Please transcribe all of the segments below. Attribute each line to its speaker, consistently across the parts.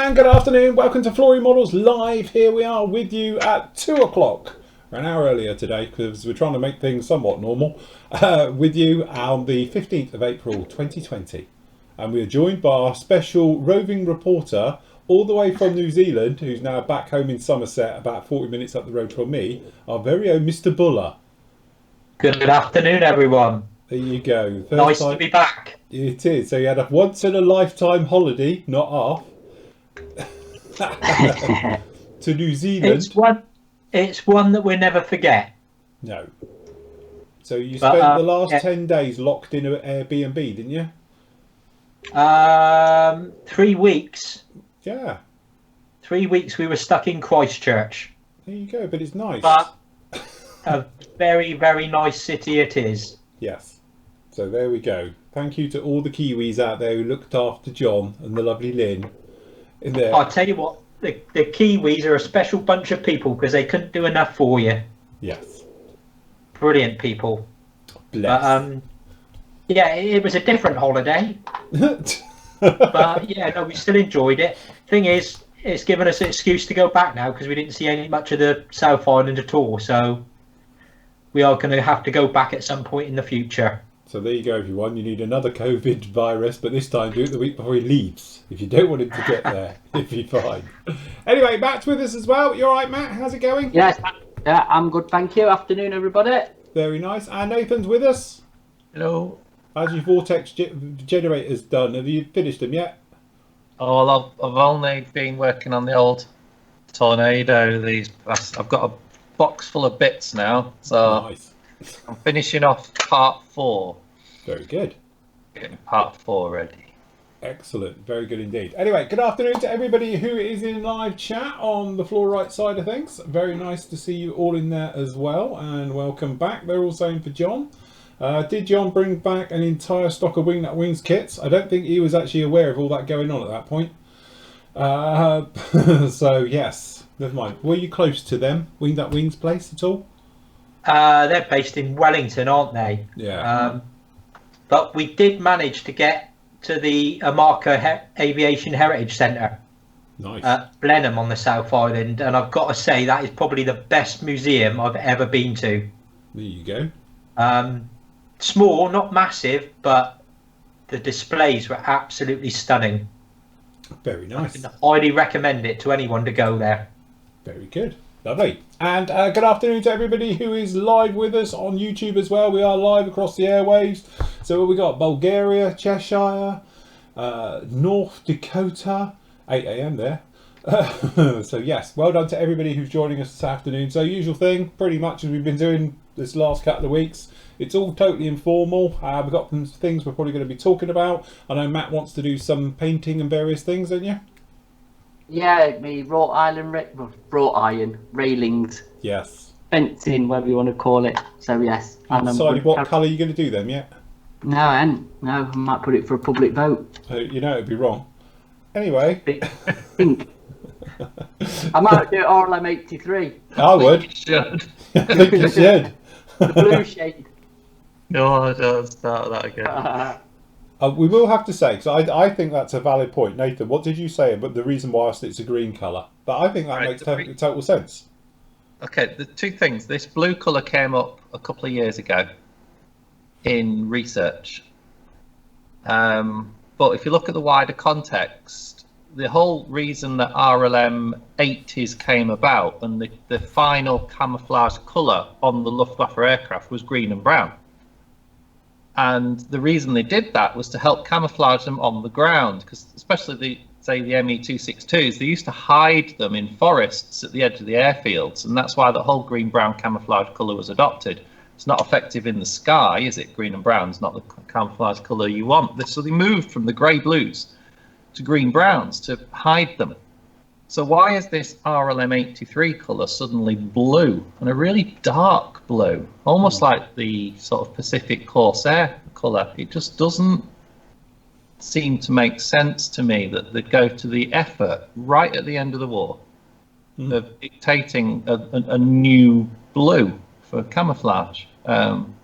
Speaker 1: And good afternoon, welcome to Flory Models Live. Here we are with you at 2 o'clock. We're an hour earlier today because we're trying to make things somewhat normal. With you on the 15th of April 2020. And we are joined by our special roving reporter all the way from New Zealand, who's now back home in Somerset, about 40 minutes up the road from me, our very own Mr. Buller.
Speaker 2: Good afternoon, everyone.
Speaker 1: There you go.
Speaker 2: Nice to be back.
Speaker 1: It is. So you had a once-in-a-lifetime holiday, not half, to New Zealand.
Speaker 2: It's one that we'll never forget.
Speaker 1: No. So you spent the last 10 days locked in an Airbnb, didn't you?
Speaker 2: 3 weeks.
Speaker 1: Yeah.
Speaker 2: 3 weeks we were stuck in Christchurch.
Speaker 1: There you go, but it's nice.
Speaker 2: But a very, very nice city it is.
Speaker 1: Yes. So there we go. Thank you to all the Kiwis out there who looked after John and the lovely Lynn. In there.
Speaker 2: I'll tell you what, the Kiwis are a special bunch of people because they couldn't do enough for you.
Speaker 1: Yes.
Speaker 2: Brilliant people.
Speaker 1: Bless.
Speaker 2: Yeah, it was a different holiday. But yeah, no, we still enjoyed it. Thing is, it's given us an excuse to go back now because we didn't see much of the South Island at all. So we are going to have to go back at some point in the future.
Speaker 1: So there you go, everyone. You need another COVID virus, but this time do it the week before he leaves. If you don't want him to get there, it'll be fine. Anyway, Matt's with us as well. You all right, Matt? How's it going?
Speaker 3: Yes, yeah, I'm good, thank you. Afternoon, everybody.
Speaker 1: Very nice. And Nathan's with us.
Speaker 4: Hello.
Speaker 1: How's your vortex generators done? Have you finished them yet?
Speaker 4: Oh, well, I've only been working on the old Tornado. I've got a box full of bits now, so
Speaker 1: nice.
Speaker 4: I'm finishing off part 4.
Speaker 1: Very good.
Speaker 4: Getting part 4 ready.
Speaker 1: Excellent. Very good indeed. Anyway, good afternoon to everybody who is in live chat on the floor right side of things. Very nice to see you all in there as well, and welcome back. They're all saying for John. Did John bring back an entire stock of Wing That Wings kits? I don't think he was actually aware of all that going on at that point. So yes, never mind. Were you close to them, Wing That Wings place at all?
Speaker 2: They're based in Wellington, aren't they?
Speaker 1: Yeah.
Speaker 2: But we did manage to get to the Amarca Aviation Heritage Centre.
Speaker 1: Nice.
Speaker 2: At Blenheim on the South Island, and I've got to say that is probably the best museum I've ever been to.
Speaker 1: There you go.
Speaker 2: Small, not massive, but the displays were absolutely stunning.
Speaker 1: Very nice.
Speaker 2: I highly recommend it to anyone to go there.
Speaker 1: Very good. Lovely. And good afternoon to everybody who is live with us on YouTube as well. We are live across the airwaves. So what we got? Bulgaria, Cheshire, North Dakota, 8 a.m. there. So yes, well done to everybody who's joining us this afternoon. So usual thing, pretty much as we've been doing this last couple of weeks. It's all totally informal. We've got some things we're probably going to be talking about. I know Matt wants to do some painting and various things, don't you?
Speaker 3: Yeah, me wrought iron railings.
Speaker 1: Yes.
Speaker 3: Fencing, whatever you want to call it. So yes.
Speaker 1: Have you decided what colour you're going to do them yet?
Speaker 3: No, I haven't. No, I might put it for a public vote.
Speaker 1: You know it'd be wrong. Anyway.
Speaker 3: Pink. I might do it RLM 83.
Speaker 1: I would.
Speaker 4: You should.
Speaker 1: I think you should.
Speaker 3: The blue shade.
Speaker 4: No, don't start that again.
Speaker 1: We will have to say, because I think that's a valid point. Nathan, what did you say about the reason why it's a green colour? But I think that makes total sense.
Speaker 4: Okay, the two things. This blue colour came up a couple of years ago in research. But if you look at the wider context, the whole reason that RLM 80s came about and the final camouflage colour on the Luftwaffe aircraft was green and brown. And the reason they did that was to help camouflage them on the ground, because especially the ME-262s, they used to hide them in forests at the edge of the airfields, and that's why the whole green-brown camouflage colour was adopted. It's not effective in the sky, is it? Green and brown is not the camouflage colour you want. So they moved from the grey-blues to green-browns to hide them. So why is this RLM 83 colour suddenly blue, and a really dark blue, almost like the sort of Pacific Corsair colour? It just doesn't seem to make sense to me that they go to the effort right at the end of the war of dictating a new blue for camouflage. And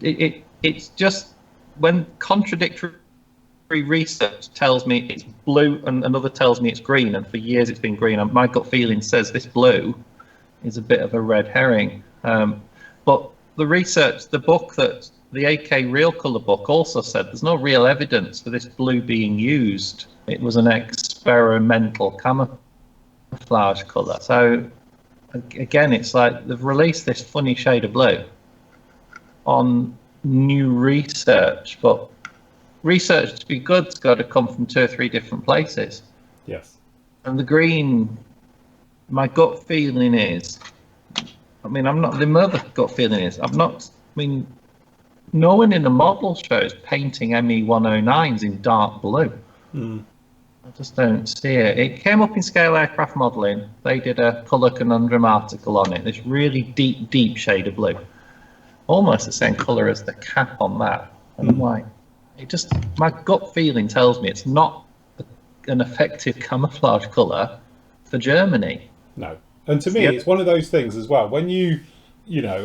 Speaker 4: it's just, when contradictory every research tells me it's blue and another tells me it's green, and for years it's been green. And my gut feeling says this blue is a bit of a red herring. But the research, the book that the AK Real Colour book also said there's no real evidence for this blue being used. It was an experimental camouflage colour. So again, it's like they've released this funny shade of blue on new research, but research to be good has got to come from 2 or 3 different places.
Speaker 1: Yes.
Speaker 4: And the green, my gut feeling is, the other gut feeling is, no one in the model shows painting ME109s in dark blue. I just don't see it. It came up in Scale Aircraft Modelling. They did a colour conundrum article on it. This really deep, deep shade of blue. Almost the same colour as the cap on that. And I'm like, my gut feeling tells me it's not an effective camouflage colour for Germany.
Speaker 1: No. And to me, it's one of those things as well. When you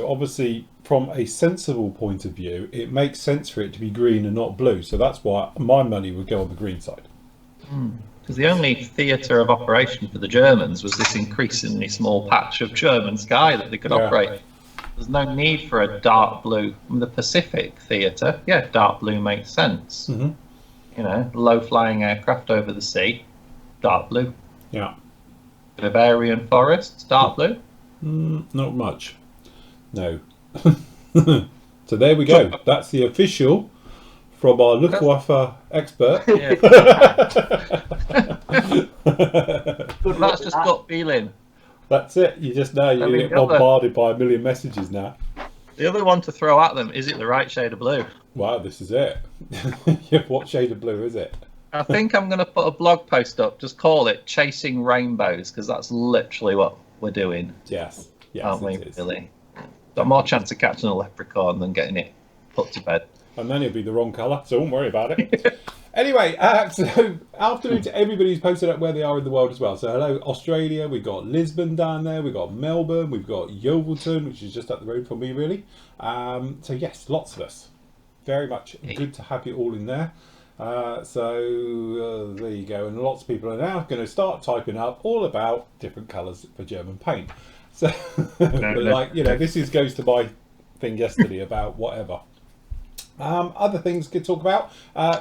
Speaker 1: obviously from a sensible point of view, it makes sense for it to be green and not blue. So that's why my money would go on the green side.
Speaker 4: Because the only theatre of operation for the Germans was this increasingly small patch of German sky that they could operate. There's no need for a dark blue. The Pacific theatre, dark blue makes sense. Low-flying aircraft over the sea, dark blue.
Speaker 1: Yeah.
Speaker 4: Bavarian forests, dark blue.
Speaker 1: Not much. No. So there we go. That's the official from our Luftwaffe expert.
Speaker 4: That's just gut feeling.
Speaker 1: That's it. You just know you get bombarded by a million messages now.
Speaker 4: The other one to throw at them, is it the right shade of blue?
Speaker 1: Wow, this is it. What shade of blue is it?
Speaker 4: I think I'm going to put a blog post up, just call it Chasing Rainbows, because that's literally what we're doing.
Speaker 1: Yes,
Speaker 4: aren't we, really? Got more chance of catching a leprechaun than getting it put to bed.
Speaker 1: And then it'll be the wrong colour, so don't worry about it. Anyway, so afternoon to everybody who's posted up where they are in the world as well. So hello Australia, we've got Lisbon down there, we've got Melbourne, we've got Yeovilton, which is just up the road from me really. So yes, lots of us. Very much good to have you all in there. So there you go, and lots of people are now going to start typing up all about different colours for German paint. So this goes to my thing yesterday about whatever. Other things to talk about.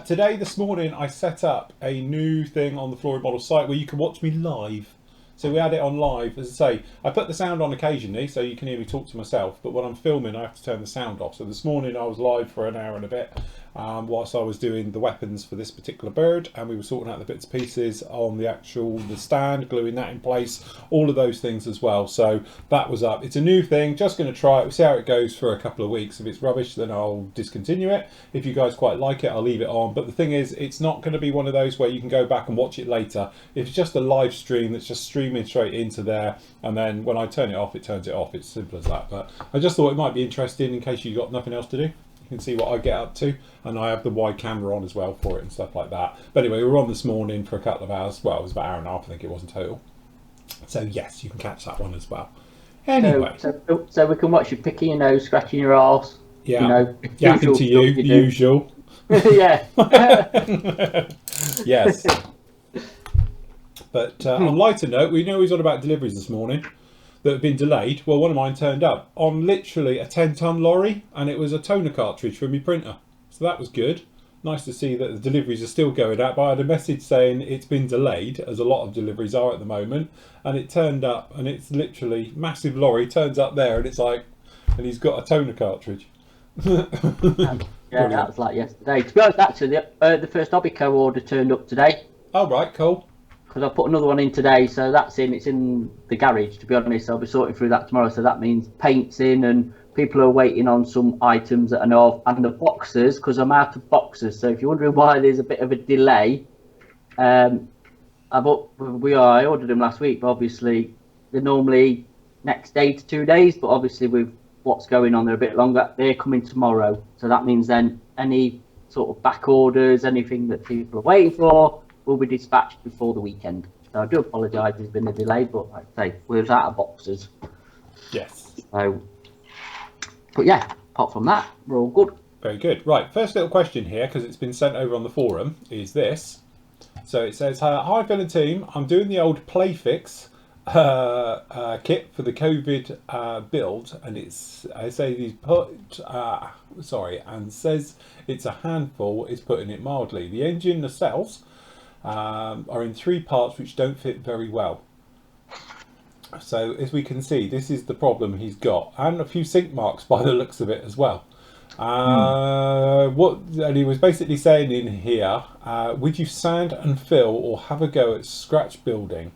Speaker 1: This morning, I set up a new thing on the Flory Models site where you can watch me live. So we had it on live. As I say, I put the sound on occasionally so you can hear me talk to myself, but when I'm filming, I have to turn the sound off. So this morning, I was live for an hour and a bit whilst I was doing the weapons for this particular bird, and we were sorting out the bits and pieces on the stand, gluing that in place, all of those things as well. So that was up. It's a new thing, just going to try it. We'll see how it goes for a couple of weeks. If it's rubbish, then I'll discontinue it. If you guys quite like it, I'll leave it on. But the thing is, it's not going to be one of those where you can go back and watch it later. If it's just a live stream that's just streaming straight into there, and then when I turn it off, it turns it off. It's simple as that. But I just thought it might be interesting in case you've got nothing else to do. You can see what I get up to, and I have the wide camera on as well for it and stuff like that. But anyway, we were on this morning for a couple of hours. Well, it was about an hour and a half, I think it was in total. So yes, you can catch that one as well. Anyway,
Speaker 3: so we can watch you picking your nose, scratching your arse.
Speaker 1: Yeah, yapping to you, the usual.
Speaker 3: Yeah.
Speaker 1: Yes. But on a lighter note, we know he's on about deliveries this morning that have been delayed. Well, one of mine turned up on literally a 10-ton lorry, and it was a toner cartridge for my printer. So that was good. Nice to see that the deliveries are still going out, but I had a message saying it's been delayed, as a lot of deliveries are at the moment, and it turned up, and it's literally massive lorry turns up there, and it's like, and he's got a toner cartridge.
Speaker 3: Yeah, that was like yesterday. To be honest, actually, the first Hobbyco order turned up today.
Speaker 1: Oh, right, cool.
Speaker 3: Because I put another one in today, so that's in. It's in the garage, to be honest. I'll be sorting through that tomorrow, so that means paint's in, and people are waiting on some items that I know of, and the boxes, because I'm out of boxes. So if you're wondering why there's a bit of a delay, I ordered them last week, but obviously they're normally next day to 2 days, but obviously with what's going on, they're a bit longer. They're coming tomorrow, so that means then any sort of back orders, anything that people are waiting for, will be dispatched before the weekend. So I do apologise, there's been a delay, but like I say, we're out of boxes.
Speaker 1: Yes.
Speaker 3: So, but yeah, apart from that, we're all good.
Speaker 1: Very good. Right, first little question here, because it's been sent over on the forum, is this. So it says, hi Phil and team, I'm doing the old Playfix kit for the COVID build, and I say he's put, and says it's a handful, is putting it mildly. The engine and the cells are in 3 parts which don't fit very well. So as we can see, this is the problem he's got, and a few sink marks by the looks of it as well. And he was basically saying in here, would you sand and fill or have a go at scratch building?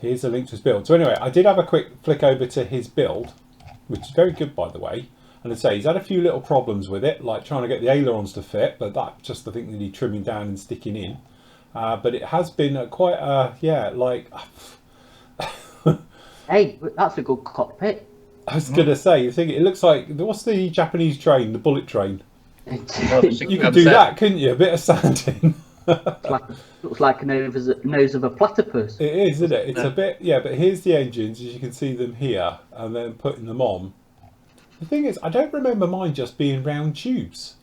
Speaker 1: Here's a link to his build. So anyway, I did have a quick flick over to his build, which is very good, by the way. And I'd say he's had a few little problems with it, like trying to get the ailerons to fit, but that's just the thing that he's trimming down and sticking in. But it has been quite
Speaker 3: Hey, that's a good cockpit.
Speaker 1: I was going to say, you think it looks like, what's the Japanese train, the bullet train? You could do that, couldn't you? A bit of sanding.
Speaker 3: Looks like a nose of a platypus.
Speaker 1: It is, isn't it? It's a bit, yeah, but here's the engines, as you can see them here, and then putting them on. The thing is, I don't remember mine just being round tubes.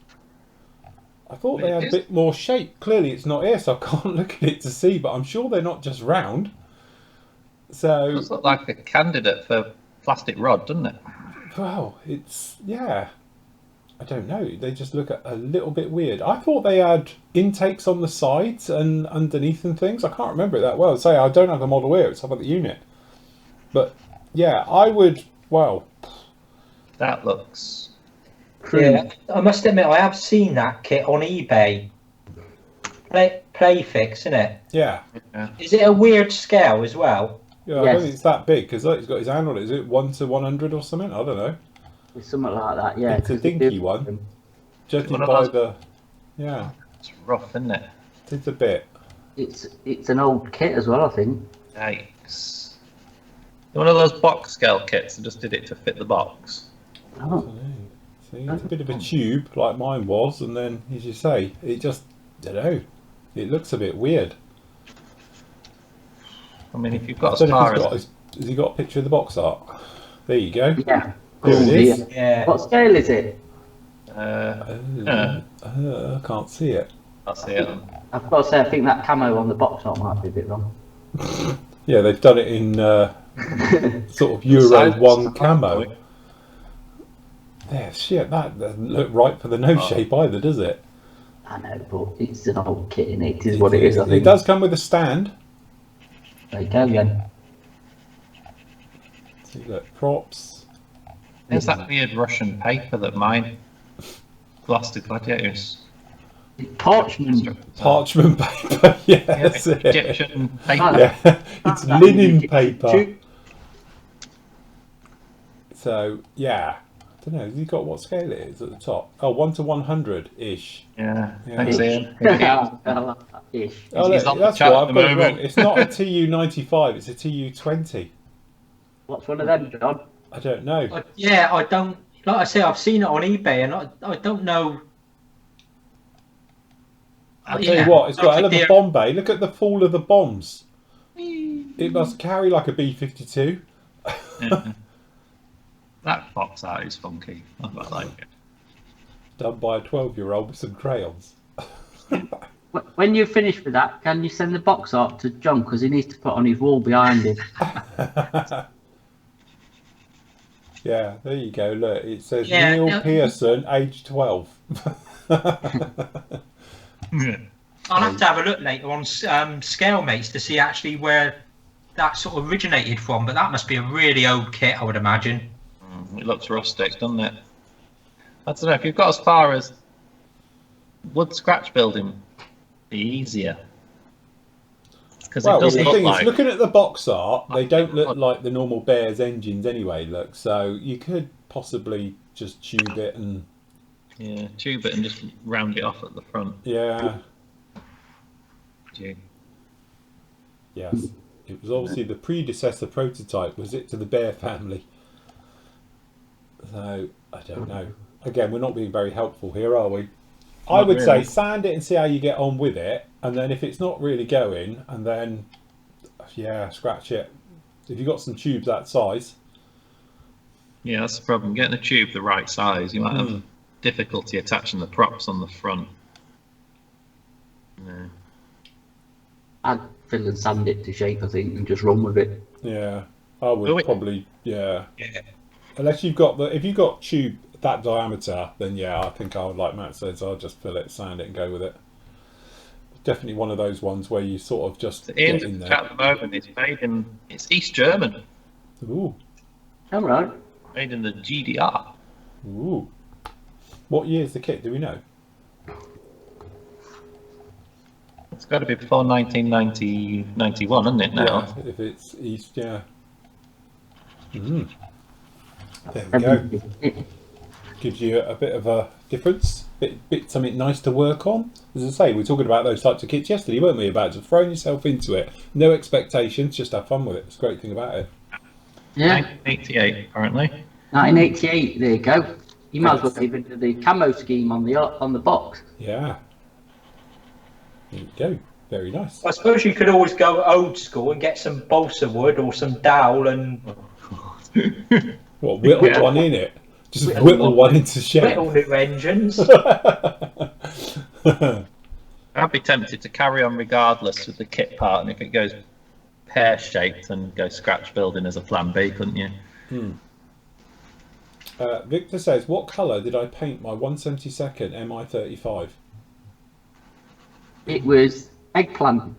Speaker 1: I thought they had a bit more shape. Clearly it's not here, so I can't look at it to see, but I'm sure they're not just round. So
Speaker 4: It does look like a candidate for plastic rod, doesn't it?
Speaker 1: Well, it's, yeah. I don't know. They just look a little bit weird. I thought they had intakes on the sides and underneath and things. I can't remember it that well. Say, I don't have the model here. It's up at the unit. But, yeah, I would, well.
Speaker 4: That looks...
Speaker 2: Yeah, I must admit, I have seen that kit on eBay. Playfix, isn't it?
Speaker 1: Yeah.
Speaker 2: Is it a weird scale as well?
Speaker 1: Yeah, I don't think it's that big, because he's got his hand on it. Is it 1 to 100 or something? I don't know.
Speaker 3: It's something like that, yeah.
Speaker 1: It's a dinky one. Judging by the... Yeah.
Speaker 4: It's rough, isn't it?
Speaker 1: It's a bit.
Speaker 3: It's an old kit as well, I think.
Speaker 4: Yikes. One of those box scale kits that just did it to fit the box.
Speaker 3: Oh.
Speaker 1: See, it's a bit of a tube, like mine was, and then, as you say, it just, I don't know, it looks a bit weird.
Speaker 4: I mean, if you've got as far as...
Speaker 1: Has he got a picture of the box art? There you go.
Speaker 3: Yeah.
Speaker 1: There it is.
Speaker 2: Yeah.
Speaker 3: What scale is it?
Speaker 1: I can't see it.
Speaker 4: I'll see it.
Speaker 3: I've got to say, I think that camo on the box art might be a bit wrong.
Speaker 1: Yeah, they've done it in sort of Euro 1 camo. Yeah, shit, that doesn't look right for the nose shape either, does it?
Speaker 3: I know, but it's an old kit, and it is what it is, I think.
Speaker 1: It does come with a stand.
Speaker 3: There you go again.
Speaker 1: See, look, props.
Speaker 4: There's that weird Russian paper that mine glossed the gladiators.
Speaker 3: Parchment.
Speaker 1: Parchment paper, yes.
Speaker 4: Yeah, Egyptian paper.
Speaker 1: Yeah, it's linen paper. So, yeah. I don't know, has he got what scale it is at the top? Oh, 1 to 100-ish.
Speaker 4: Yeah,
Speaker 1: Yeah.
Speaker 4: thanks, Ian.
Speaker 3: Ish.
Speaker 1: Oh,
Speaker 4: He's
Speaker 1: look,
Speaker 4: on the
Speaker 1: that's
Speaker 4: chat
Speaker 1: why
Speaker 4: at
Speaker 1: I've
Speaker 4: the
Speaker 1: got it wrong.
Speaker 4: moment.
Speaker 1: It's not a TU-95, it's a TU-20.
Speaker 3: What's one of them, John?
Speaker 1: I don't know.
Speaker 2: Yeah, I don't. Like I say, I've seen it on eBay, and I don't know.
Speaker 1: I'll tell you what, it's got a hell of a bomb bay. Look at the fall of the bombs. It must carry like a B-52.
Speaker 4: Yeah. That box art is funky. I quite like it.
Speaker 1: Done by a 12-year-old with some crayons.
Speaker 3: When you finish with that, can you send the box art to John, because he needs to put on his wall behind him?
Speaker 1: Yeah, there you go. Look, it says Neil Pearson, age 12.
Speaker 2: I'll have to have a look later on Scale Mates to see actually where that sort of originated from, but that must be a really old kit, I would imagine.
Speaker 4: It looks rustic, doesn't it? I don't know, if you've got as far as wood scratch building, be easier. Because
Speaker 1: Well,
Speaker 4: it does
Speaker 1: the
Speaker 4: look
Speaker 1: thing
Speaker 4: like...
Speaker 1: is, looking at the box art, they don't look like the normal Bears engines anyway, look. So you could possibly just tube it and...
Speaker 4: Yeah, tube it and just round it off at the front.
Speaker 1: Yeah.
Speaker 4: Gee.
Speaker 1: Yes. It was obviously the predecessor prototype, was it, to the Bear family? So, I don't know. Again, we're not being very helpful here, are we? I would say sand it and see how you get on with it, and then if it's not really going, and then, yeah, scratch it. If you've got some tubes that size.
Speaker 4: Yeah, that's the problem. Getting the tube the right size, you might have difficulty attaching the props on the front. No.
Speaker 3: I'd fill and sand it to shape, I think, and just run with it.
Speaker 1: Yeah, I would probably. Yeah.
Speaker 2: Yeah.
Speaker 1: Unless you've got if you've got tube that diameter, then yeah, I think I would, like Matt says, I'll just fill it, sand it, and go with it. Definitely one of those ones where you sort of just get in there.
Speaker 4: At the moment, it's East German,
Speaker 1: Ooh,
Speaker 3: All right.
Speaker 4: made in the GDR.
Speaker 1: ooh. What year's the kit? Do we know?
Speaker 4: It's got to be before 1990, 91, isn't it now?
Speaker 1: Yeah, if it's East, yeah. There we go. Gives you a bit of a difference, bit something nice to work on. As I say, we were talking about those types of kits yesterday, weren't we? About just throwing yourself into it, no expectations, just have fun with it. It's a great thing about it.
Speaker 3: Yeah.
Speaker 4: 1988, apparently.
Speaker 3: 1988. There you go. You might as well even do the camo scheme on the box.
Speaker 1: Yeah. There you go. Very nice.
Speaker 2: I suppose you could always go old school and get some balsa wood or some dowel and
Speaker 1: What, whittle one in it? Just whittle one into shape.
Speaker 2: whittle new engines.
Speaker 4: I'd be tempted to carry on regardless with the kit part, and if it goes pear-shaped, then go scratch building as a plan B, couldn't you?
Speaker 1: Victor says, what colour did I paint my 172nd MI35?
Speaker 3: It was eggplant.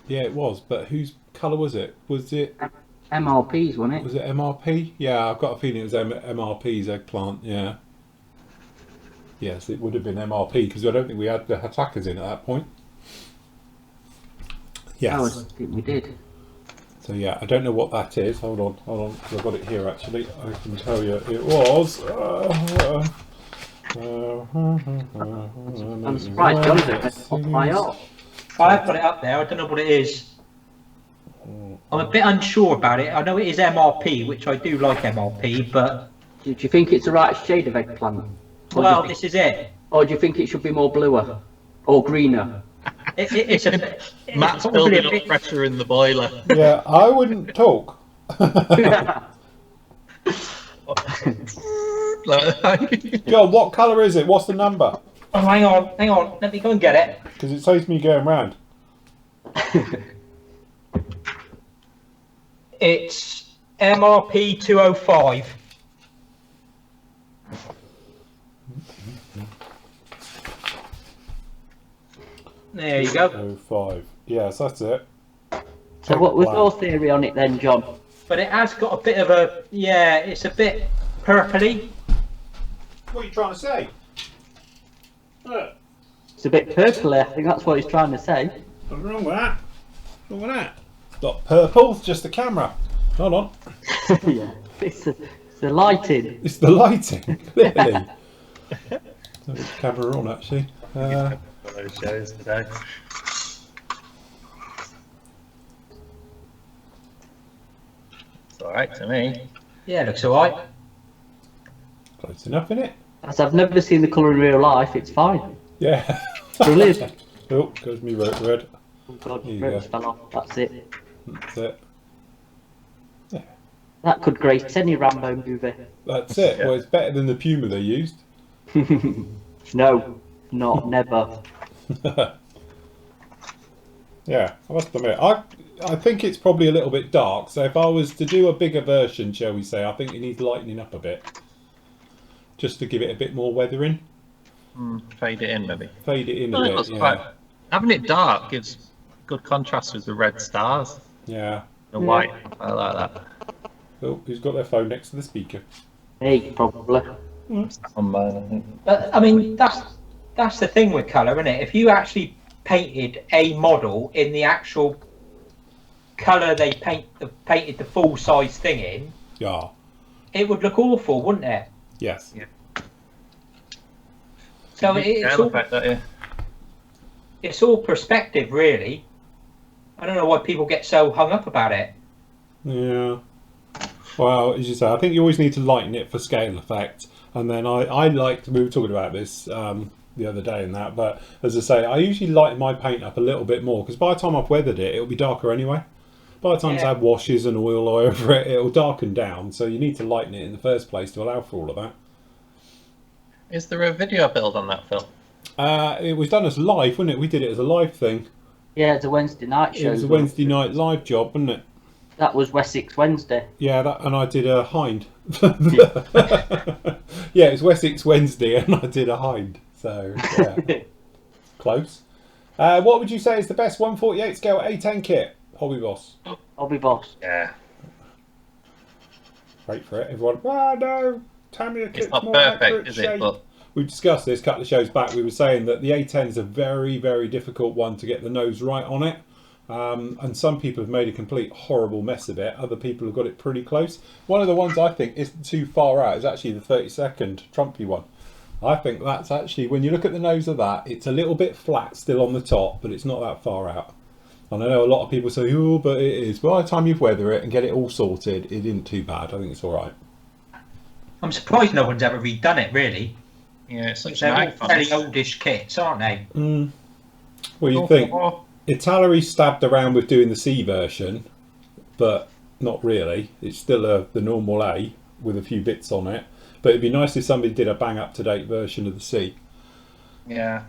Speaker 1: Yeah, it was, but whose colour was it? Was it
Speaker 3: MRPs, wasn't it?
Speaker 1: was it MRP? Yeah, I've got a feeling it was MRP's eggplant, yeah. Yes, it would have been MRP, because I don't think we had the attackers in at that point. Yes.
Speaker 3: Oh, I think we did.
Speaker 1: So yeah, I don't know what that is. Hold on, because I've got it here actually. I can tell you it was.
Speaker 3: I'm surprised John didn't pop my off.
Speaker 2: I've got it up there. I don't know what it is. I'm a bit unsure about it. I know it is MRP, which I do like MRP, but
Speaker 3: Do you think it's the right shade of eggplant? Or
Speaker 2: well,
Speaker 3: do you
Speaker 2: this is it.
Speaker 3: think, or do you think it should be more bluer or greener?
Speaker 2: It's a bit.
Speaker 4: Matt's
Speaker 2: probably
Speaker 4: building
Speaker 2: a
Speaker 4: up
Speaker 2: bit-
Speaker 4: pressure in the boiler.
Speaker 1: Yeah, I wouldn't talk. John, what colour is it? What's the number?
Speaker 2: Oh, hang on. Let me go and get it.
Speaker 1: Because it saves me going round.
Speaker 2: It's MRP 205. There you go.
Speaker 1: 05. Yes, that's it.
Speaker 3: So what was your theory on it then, John?
Speaker 2: But it has got a bit of a, yeah, it's a bit purpley.
Speaker 1: What are you trying to say?
Speaker 3: It's a bit purpley, I think that's what he's trying to say.
Speaker 1: What's wrong with that? What's wrong with that? It's not purple, it's just the camera. Hold on.
Speaker 3: Yeah, it's the lighting.
Speaker 1: It's the lighting, clearly. So the camera on, actually.
Speaker 4: Those shows today. It's alright to me.
Speaker 2: Yeah, looks alright.
Speaker 1: Close enough, innit?
Speaker 3: As I've never seen the colour in real life, it's fine.
Speaker 1: Yeah.
Speaker 3: Brilliant.
Speaker 1: Oh, goes me red.
Speaker 3: Oh God,
Speaker 1: There you
Speaker 3: red
Speaker 1: go.
Speaker 3: fell off. That's it.
Speaker 1: That's it.
Speaker 3: That could grace any Rambo movie.
Speaker 1: That's it. Well, it's better than the Puma they used.
Speaker 3: No, not never.
Speaker 1: Yeah, I must admit, I think it's probably a little bit dark. So if I was to do a bigger version, shall we say, I think it needs lightening up a bit, just to give it a bit more weathering.
Speaker 4: Fade it in, maybe.
Speaker 1: Fade it in a
Speaker 4: Well, it
Speaker 1: bit.
Speaker 4: looks
Speaker 1: Yeah.
Speaker 4: quite- Having it dark gives good contrast with the red stars.
Speaker 1: Yeah.
Speaker 4: The white, I like that.
Speaker 1: Oh, who's got their phone next to the speaker?
Speaker 3: Hey, probably.
Speaker 4: On mine, I think.
Speaker 2: But I mean, that's the thing with colour, isn't it? If you actually painted a model in the actual colour they painted the full size thing in,
Speaker 1: Yeah.
Speaker 2: it would look awful, wouldn't it?
Speaker 1: Yes.
Speaker 2: So it's all perspective, really. I don't know why people get so hung up about it.
Speaker 1: Yeah. Well, as you say, I think you always need to lighten it for scale effect. And then I like, we were talking about this the other day and that, but as I say, I usually lighten my paint up a little bit more, because by the time I've weathered it, it'll be darker anyway. By the time it's had washes and oil all over it, it'll darken down. So you need to lighten it in the first place to allow for all of that.
Speaker 4: Is there a video build on that film?
Speaker 1: It was done as live, wasn't it? We did it as a live thing.
Speaker 3: Yeah, it's a Wednesday night show.
Speaker 1: It was a Wednesday night live job, wasn't it?
Speaker 3: That was Wessex Wednesday.
Speaker 1: Yeah, and I did a hind. Yeah, it was Wessex Wednesday, and I did a hind. So yeah, close. What would you say is the best 148 scale A10 kit, Hobby Boss?
Speaker 3: Hobby Boss.
Speaker 4: Yeah.
Speaker 1: Wait for it, everyone. Oh no, tell me a kit's
Speaker 4: It's not
Speaker 1: more
Speaker 4: perfect,
Speaker 1: accurate
Speaker 4: is it?
Speaker 1: shape.
Speaker 4: But
Speaker 1: We discussed this a couple of shows back. We were saying that the A10 is a very, very difficult one to get the nose right on it. And some people have made a complete horrible mess of it. Other people have got it pretty close. One of the ones I think isn't too far out is actually the 32nd Trumpy one. I think that's actually, when you look at the nose of that, it's a little bit flat still on the top, but it's not that far out. And I know a lot of people say, oh, but it is. By the time you've weathered it and get it all sorted, it isn't too bad. I think it's all right.
Speaker 2: I'm surprised no one's ever redone it, really.
Speaker 4: yeah, it's such
Speaker 2: They're
Speaker 4: an
Speaker 2: all
Speaker 4: icon.
Speaker 2: fairly oldish kits, aren't they?
Speaker 1: Well, you think Italeri stabbed around with doing the C version, but not really. It's still the normal A with a few bits on it. But it'd be nice if somebody did a bang up to date version of the C.
Speaker 4: Yeah.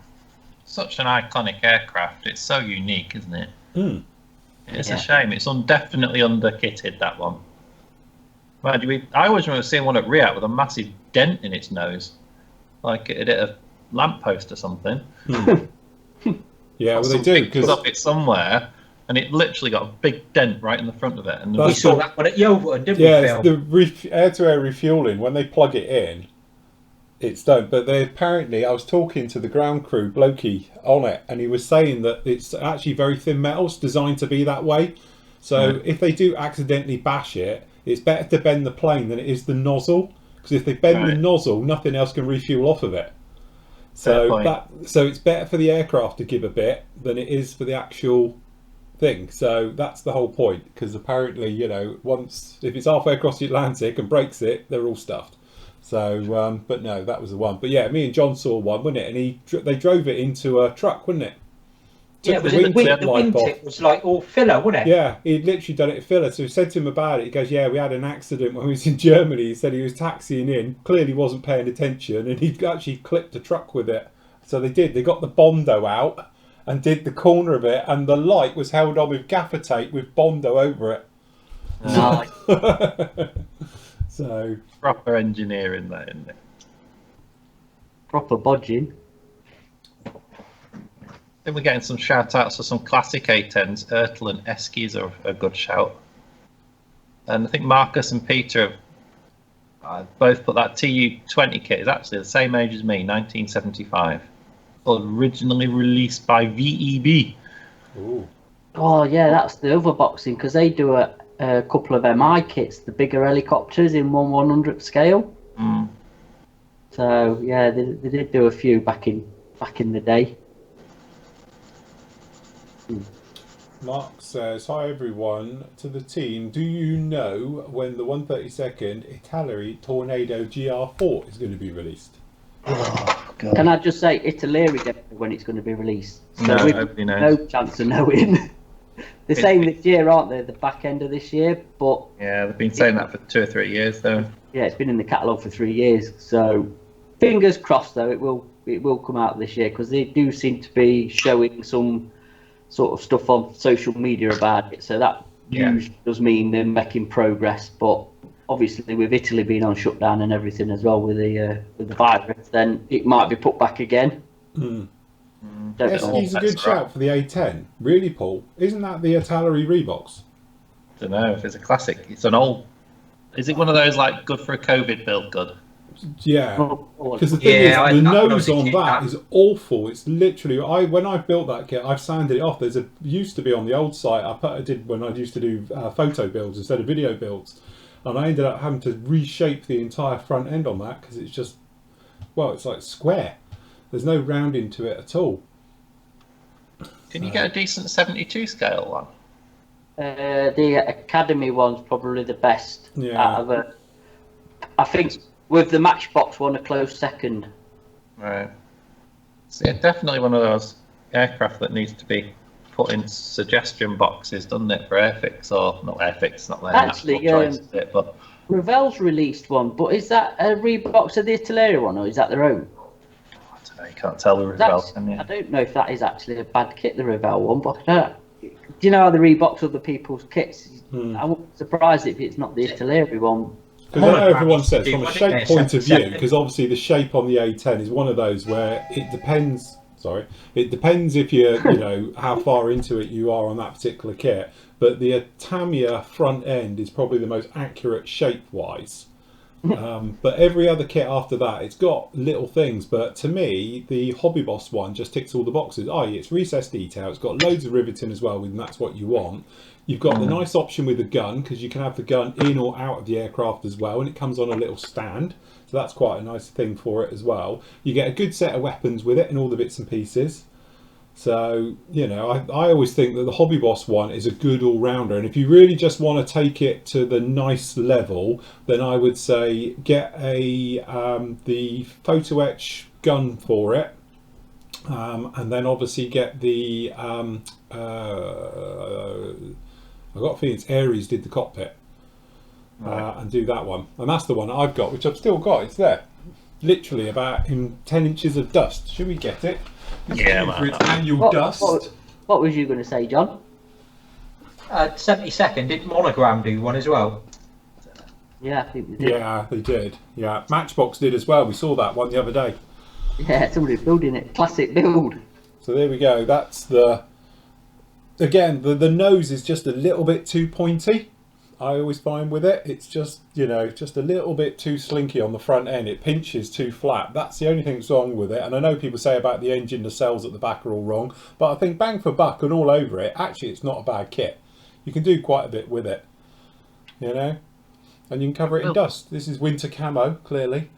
Speaker 4: Such an iconic aircraft. It's so unique, isn't it? It's
Speaker 2: Yeah.
Speaker 4: a shame. It's definitely under-kitted, that one. I always remember seeing one at Riyadh with a massive dent in its nose. Like it hit a lamppost or something.
Speaker 1: Yeah, well, they
Speaker 4: Some
Speaker 1: do,
Speaker 4: pictures
Speaker 1: because
Speaker 4: of it somewhere, and it literally got a big dent right in the front of it. And
Speaker 2: We
Speaker 1: That's
Speaker 2: saw
Speaker 1: the-
Speaker 2: that one at Yeovil, didn't
Speaker 1: yeah,
Speaker 2: we,
Speaker 1: it's
Speaker 2: Phil?
Speaker 1: the air-to-air refueling. When they plug it in, it's done. But they apparently, I was talking to the ground crew blokey on it, and he was saying that it's actually very thin metals designed to be that way. So if they do accidentally bash it, it's better to bend the plane than it is the nozzle, because if they bend the
Speaker 4: Right.
Speaker 1: nozzle, nothing else can refuel off of it.
Speaker 4: Fair
Speaker 1: So
Speaker 4: point.
Speaker 1: so it's better for the aircraft to give a bit than it is for the actual thing. So that's the whole point, because apparently, once if it's halfway across the Atlantic and breaks it, they're all stuffed. So, but no, that was the one. But yeah, me and John saw one, wasn't it? And they drove it into a truck, wasn't it?
Speaker 2: Yeah,
Speaker 1: Took
Speaker 2: was
Speaker 1: the
Speaker 2: it the
Speaker 1: wing
Speaker 2: wing?
Speaker 1: tip
Speaker 2: The
Speaker 1: light
Speaker 2: wing
Speaker 1: off.
Speaker 2: tip was like all filler, wasn't it?
Speaker 1: Yeah, he'd literally done it at filler. So we said to him about it. He goes, yeah, we had an accident when we was in Germany. He said he was taxiing in, clearly wasn't paying attention, and he'd actually clipped a truck with it. So they got the Bondo out and did the corner of it, and the light was held on with gaffer tape with Bondo over it.
Speaker 3: Nice.
Speaker 1: So,
Speaker 4: proper engineering there, isn't it?
Speaker 3: Proper bodging.
Speaker 4: Then we're getting some shout outs for some classic A10s. Ertl and Eskies are a good shout. And I think Marcus and Peter have both put that TU-20 kit is actually the same age as me, 1975. Originally released by VEB.
Speaker 1: ooh.
Speaker 3: Oh yeah, that's the other boxing, because they do a couple of MI kits, the bigger helicopters in 1/100th scale. So yeah, they did do a few back in the day.
Speaker 1: Mark says, hi everyone, to the team, do you know when the 132nd Italeri Tornado GR4 is going to be released?
Speaker 3: Can I just say Italy when it's going to be released? So
Speaker 4: No,
Speaker 3: we've
Speaker 4: nobody knows.
Speaker 3: no chance of knowing. They're saying this year, aren't they? The back end of this year, but
Speaker 4: Yeah, they've been saying that for 2 or 3 years though.
Speaker 3: yeah, it's been in the catalogue for 3 years. So fingers crossed, though, it will come out this year, because they do seem to be showing some sort of stuff on social media about it. So that usually does mean they're making progress. But obviously, with Italy being on shutdown and everything as well with the virus, then it might be put back again. Don't
Speaker 1: Yes,
Speaker 3: know.
Speaker 1: he's a good
Speaker 4: That's
Speaker 1: shout
Speaker 4: right.
Speaker 1: for the A10. Really, Paul? Isn't that the Italeri Reeboks?
Speaker 4: Don't know if it's a classic. It's an old. Is it one of those like good for a COVID build good?
Speaker 1: Yeah.
Speaker 3: Oh,
Speaker 1: Because the thing
Speaker 2: Yeah,
Speaker 1: is, the
Speaker 2: I
Speaker 1: nose
Speaker 2: know the
Speaker 1: on
Speaker 2: kit,
Speaker 1: that
Speaker 2: that.
Speaker 1: is awful. It's literally, when I built that kit, I've sanded it off. Used to be on the old site. I did when I used to do photo builds instead of video builds, and I ended up having to reshape the entire front end on that because it's just, it's like square. There's no rounding to it at all.
Speaker 4: Can you get a decent 72 scale one?
Speaker 3: the Academy one's probably the best
Speaker 1: Yeah.
Speaker 3: out of it. I think with the Matchbox one a close second.
Speaker 4: Right. So yeah, definitely one of those aircraft that needs to be put in suggestion boxes, doesn't it, for Airfix, or not Airfix, not their
Speaker 3: Actually,
Speaker 4: natural choice, is it? But
Speaker 3: Revell's released one, but is that a rebox of the Artillery one, or is that their own?
Speaker 4: I can't tell the result, can you?
Speaker 3: I don't know if that is actually a bad kit, the Revell one, but do you know how they rebox other people's kits? I wouldn't be surprised if it's not the Artillery one.
Speaker 1: Because I know everyone says from a shape point of view, because obviously the shape on the A10 is one of those where it depends. Sorry, it depends if you're, how far into it you are on that particular kit. But the Tamiya front end is probably the most accurate shape-wise. But every other kit after that, it's got little things. But to me, the Hobby Boss one just ticks all the boxes. It's recessed detail. It's got loads of riveting as well, and that's what you want. You've got the nice option with the gun, because you can have the gun in or out of the aircraft as well, and it comes on a little stand. So that's quite a nice thing for it as well. You get a good set of weapons with it and all the bits and pieces. So, I always think that the Hobby Boss one is a good all-rounder. And if you really just want to take it to the nice level, then I would say get the photo etch gun for it. And then obviously get the... I've got a feeling it's Ares did the cockpit. And do that one. And that's the one I've got, which I've still got. It's there. Literally about in 10 inches of dust. Should we get it?
Speaker 4: Yeah, man.
Speaker 1: For its annual dust.
Speaker 3: What was you going to say, John?
Speaker 2: 72nd, did Monogram do one as well?
Speaker 3: Yeah, I think they did.
Speaker 1: Yeah, they did. Yeah, Matchbox did as well. We saw that one the other day.
Speaker 3: Yeah, somebody's building it. Classic build.
Speaker 1: So there we go. That's the... Again, the nose is just a little bit too pointy. I always find with it, it's just, just a little bit too slinky on the front end. It pinches too flat. That's the only thing that's wrong with it. And I know people say about the engine, the cells at the back are all wrong. But I think bang for buck and all over it, actually it's not a bad kit. You can do quite a bit with it, And you can cover it in dust. This is winter camo, clearly.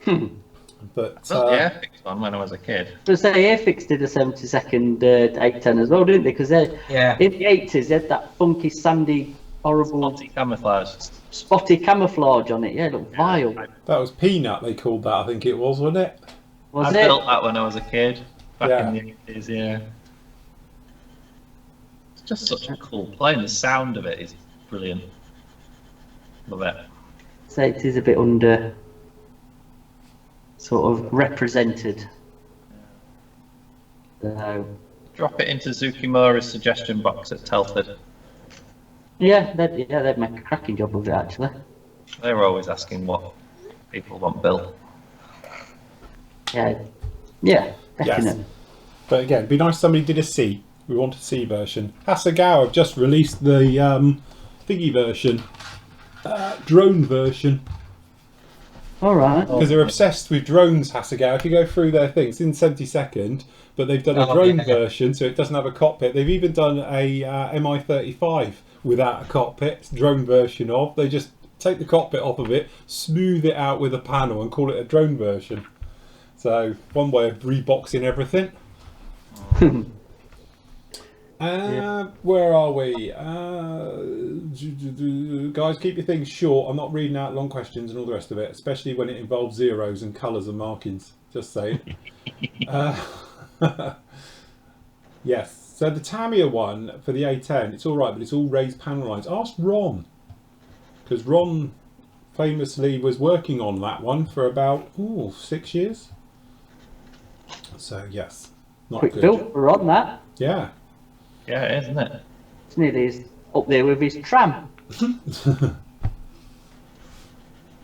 Speaker 1: But
Speaker 4: the Airfix one when I was a kid.
Speaker 3: But say Airfix did a 72nd 810 as well, didn't they? Because in the 80s they had that funky, sandy, horrible spotty camouflage on it. Yeah, it looked vile.
Speaker 1: That was Peanut, they called that. I think it was, wasn't it?
Speaker 4: I built that when I was a kid back in the 80s. Yeah, it's just such a cool plane. The sound of it is brilliant. Love it.
Speaker 3: So it is a bit under sort of represented. So
Speaker 4: drop it into Zukimura's suggestion box at Telford.
Speaker 3: Yeah, they'd make a cracking job of it actually.
Speaker 4: They were always asking what people want built.
Speaker 3: Yeah, definitely.
Speaker 1: Yes. But again, it'd be nice if somebody did a C. We want a C version. Hasegawa have just released the thingy version, drone version.
Speaker 3: All right.
Speaker 1: Because they're obsessed with drones, Hasegawa. If you go through their things, it's in 72nd, but they've done a drone version, so it doesn't have a cockpit. They've even done a Mi-35 without a cockpit, drone version of. They just take the cockpit off of it, smooth it out with a panel, and call it a drone version. So one way of reboxing everything. Where are we? Guys, keep your things short. I'm not reading out long questions and all the rest of it, especially when it involves zeros and colours and markings. Just saying. Yes. So the Tamiya one for the A10, it's all right, but it's all raised panel lines. Ask Ron, because Ron famously was working on that one for about 6 years. So yes, not
Speaker 3: Quick
Speaker 1: good.
Speaker 3: build for Ron, that.
Speaker 1: Yeah.
Speaker 4: Yeah, it is, isn't it?
Speaker 3: It's nearly up there with his tram.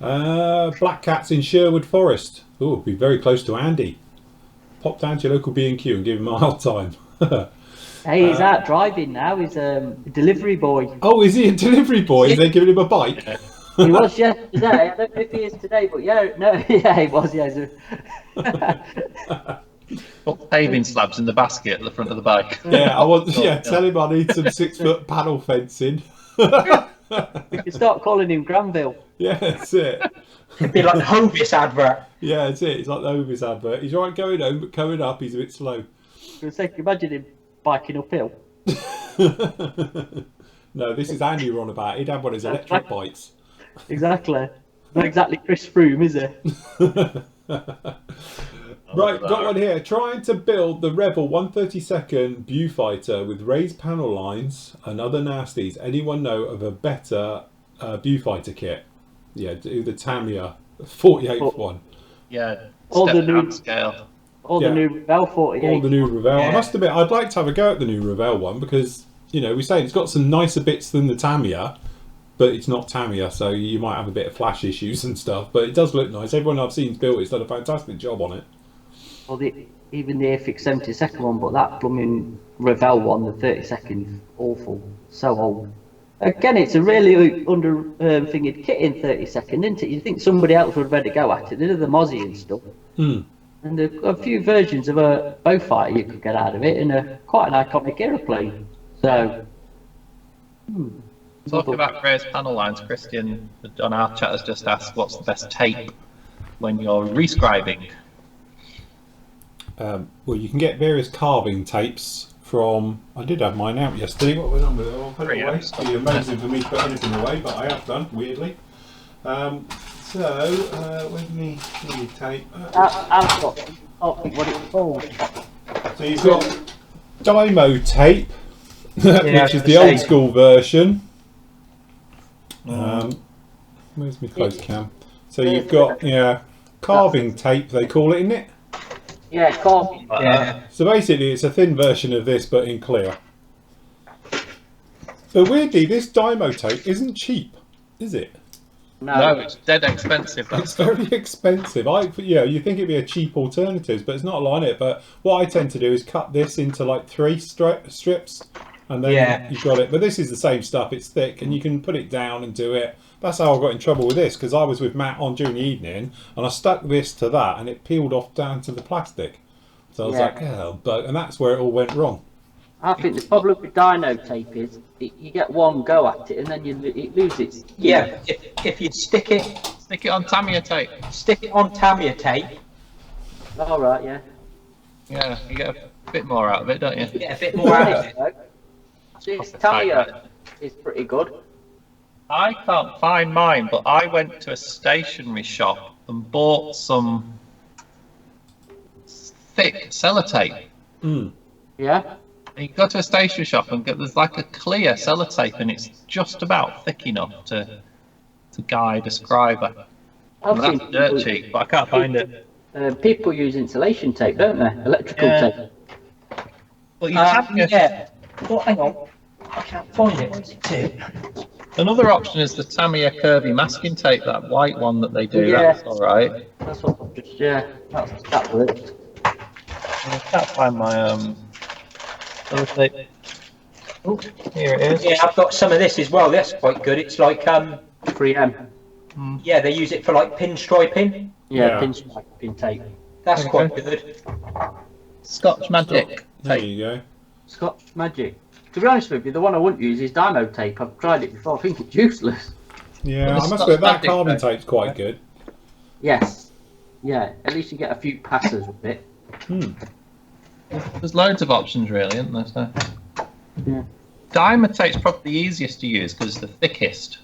Speaker 1: Black Cat's in Sherwood Forest. Oh, be very close to Andy. Pop down to your local B&Q and give him a hard time.
Speaker 3: Hey, he's out driving now. He's a delivery boy.
Speaker 1: Oh, is he a delivery boy? Is they giving him a bike?
Speaker 3: He was yesterday. I don't know if he is today, but he was. Yeah.
Speaker 4: Put paving slabs in the basket at the front of the bike.
Speaker 1: Yeah, tell him I need some 6-foot panel fencing.
Speaker 3: You start calling him Granville.
Speaker 1: Yeah, that's it.
Speaker 2: It'd be like the Hovis advert.
Speaker 1: Yeah, that's it. It's like the Hovis advert. He's right going home, but coming up, he's a bit slow.
Speaker 3: For a second, imagine him biking uphill.
Speaker 1: No, this is Andy we're on about. He'd have one of his electric bikes.
Speaker 3: Exactly. Not exactly Chris Froome, is it?
Speaker 1: Right, got one here. Trying to build the Rebel 132nd Viewfighter with raised panel lines and other nasties. Anyone know of a better Viewfighter kit? Yeah, do the Tamiya 48th one.
Speaker 4: Yeah,
Speaker 3: All
Speaker 4: step
Speaker 3: the new-
Speaker 4: down scale.
Speaker 3: Or
Speaker 1: Yeah.
Speaker 3: the new Ravel 48.
Speaker 1: Or the new Revell. I
Speaker 2: Yeah.
Speaker 1: must admit, I'd like to have a go at the new Revell one because, you know, we say it's got some nicer bits than the Tamiya, but it's not Tamiya, so you might have a bit of flash issues and stuff. But it does look nice. Everyone I've seen's built it's done a fantastic job on it.
Speaker 3: Or even the AFIX 72nd one, but that blooming Ravel one, the 32nd, awful. So old. Again, it's a really under-fingered kit in 32nd, isn't it? You think somebody else would have better go at it. They did the Mozzie and stuff. And there are a few versions of a Beaufighter you could get out of it in quite an iconic aeroplane. So,
Speaker 4: Talking about raised panel lines, Christian on our chat has just asked what's the best tape when you're rescribing.
Speaker 1: Well, you can get various carving tapes from. I did have mine out yesterday. What was on with it? I'll put it away. It'd be amazing for me to put anything away, but I have done, weirdly. Where's me tape?
Speaker 3: I've got, what it's called.
Speaker 1: So you've got Dymo tape,
Speaker 2: Yeah,
Speaker 1: which is the old school version. Where's my close cam? So you've got carving tape, they call it, isn't it?
Speaker 3: Yeah, carving.
Speaker 2: Yeah.
Speaker 1: So basically, it's a thin version of this, but in clear. But weirdly, this Dymo tape isn't cheap, is it?
Speaker 4: No, it's dead expensive. That
Speaker 1: It's
Speaker 4: stuff.
Speaker 1: very expensive. You think it'd be a cheap alternative, but it's not like it. But what I tend to do is cut this into like 3 strips, and then you've got it. But this is the same stuff. It's thick, and you can put it down and do it. That's how I got in trouble with this, because I was with Matt on during the evening, and I stuck this to that, and it peeled off down to the plastic. So I was like, oh, but and that's where it all went wrong.
Speaker 3: I think the problem with dyno tape is you get one go at it and then it loses.
Speaker 2: Yeah, if you stick it
Speaker 4: on Tamiya tape.
Speaker 2: on Tamiya tape,
Speaker 3: All right, yeah.
Speaker 4: Yeah, you get a bit more out of it, don't you?
Speaker 2: you get a bit more out of it.
Speaker 3: This Tamiya is pretty good.
Speaker 4: I can't find mine, but I went to a stationery shop and bought some thick sellotape.
Speaker 3: Yeah.
Speaker 4: And you go to a stationery shop and there's like a clear sellotape, and it's just about thick enough to guide a scriber.
Speaker 3: I've
Speaker 4: Well,
Speaker 3: seen
Speaker 4: that's dirt
Speaker 3: people-
Speaker 4: cheap, but I can't find it.
Speaker 3: People use insulation tape, don't they? Electrical tape.
Speaker 4: Well, you can get
Speaker 2: Yeah. Oh, hang on. I can't find it. What's it to?
Speaker 4: another option is the Tamiya Kirby masking tape, that white one that they do.
Speaker 3: Yeah.
Speaker 4: That's all right.
Speaker 3: That's what I've just, that works.
Speaker 4: I can't find my sellotape. Oh, here it is.
Speaker 2: Yeah, I've got some of this as well. That's quite good. It's like
Speaker 3: 3M.
Speaker 2: yeah, they use it for like pinstriping.
Speaker 3: Yeah, pin tape.
Speaker 2: That's quite good.
Speaker 4: Scotch Magic
Speaker 1: There
Speaker 4: tape.
Speaker 1: you go.
Speaker 3: Scotch Magic. To be honest with you, the one I wouldn't use is dyno tape. I've tried it before. I think it's useless.
Speaker 1: Yeah,
Speaker 4: Well,
Speaker 1: I
Speaker 4: the
Speaker 1: must
Speaker 4: Scotch
Speaker 1: admit that
Speaker 4: Magic
Speaker 1: carving
Speaker 4: tape.
Speaker 1: tape's quite good.
Speaker 3: Yes. Yeah, at least you get a few passes with it.
Speaker 4: There's loads of options, really, isn't there? So.
Speaker 3: Yeah.
Speaker 4: Diamond tape's probably the easiest to use because it's the thickest.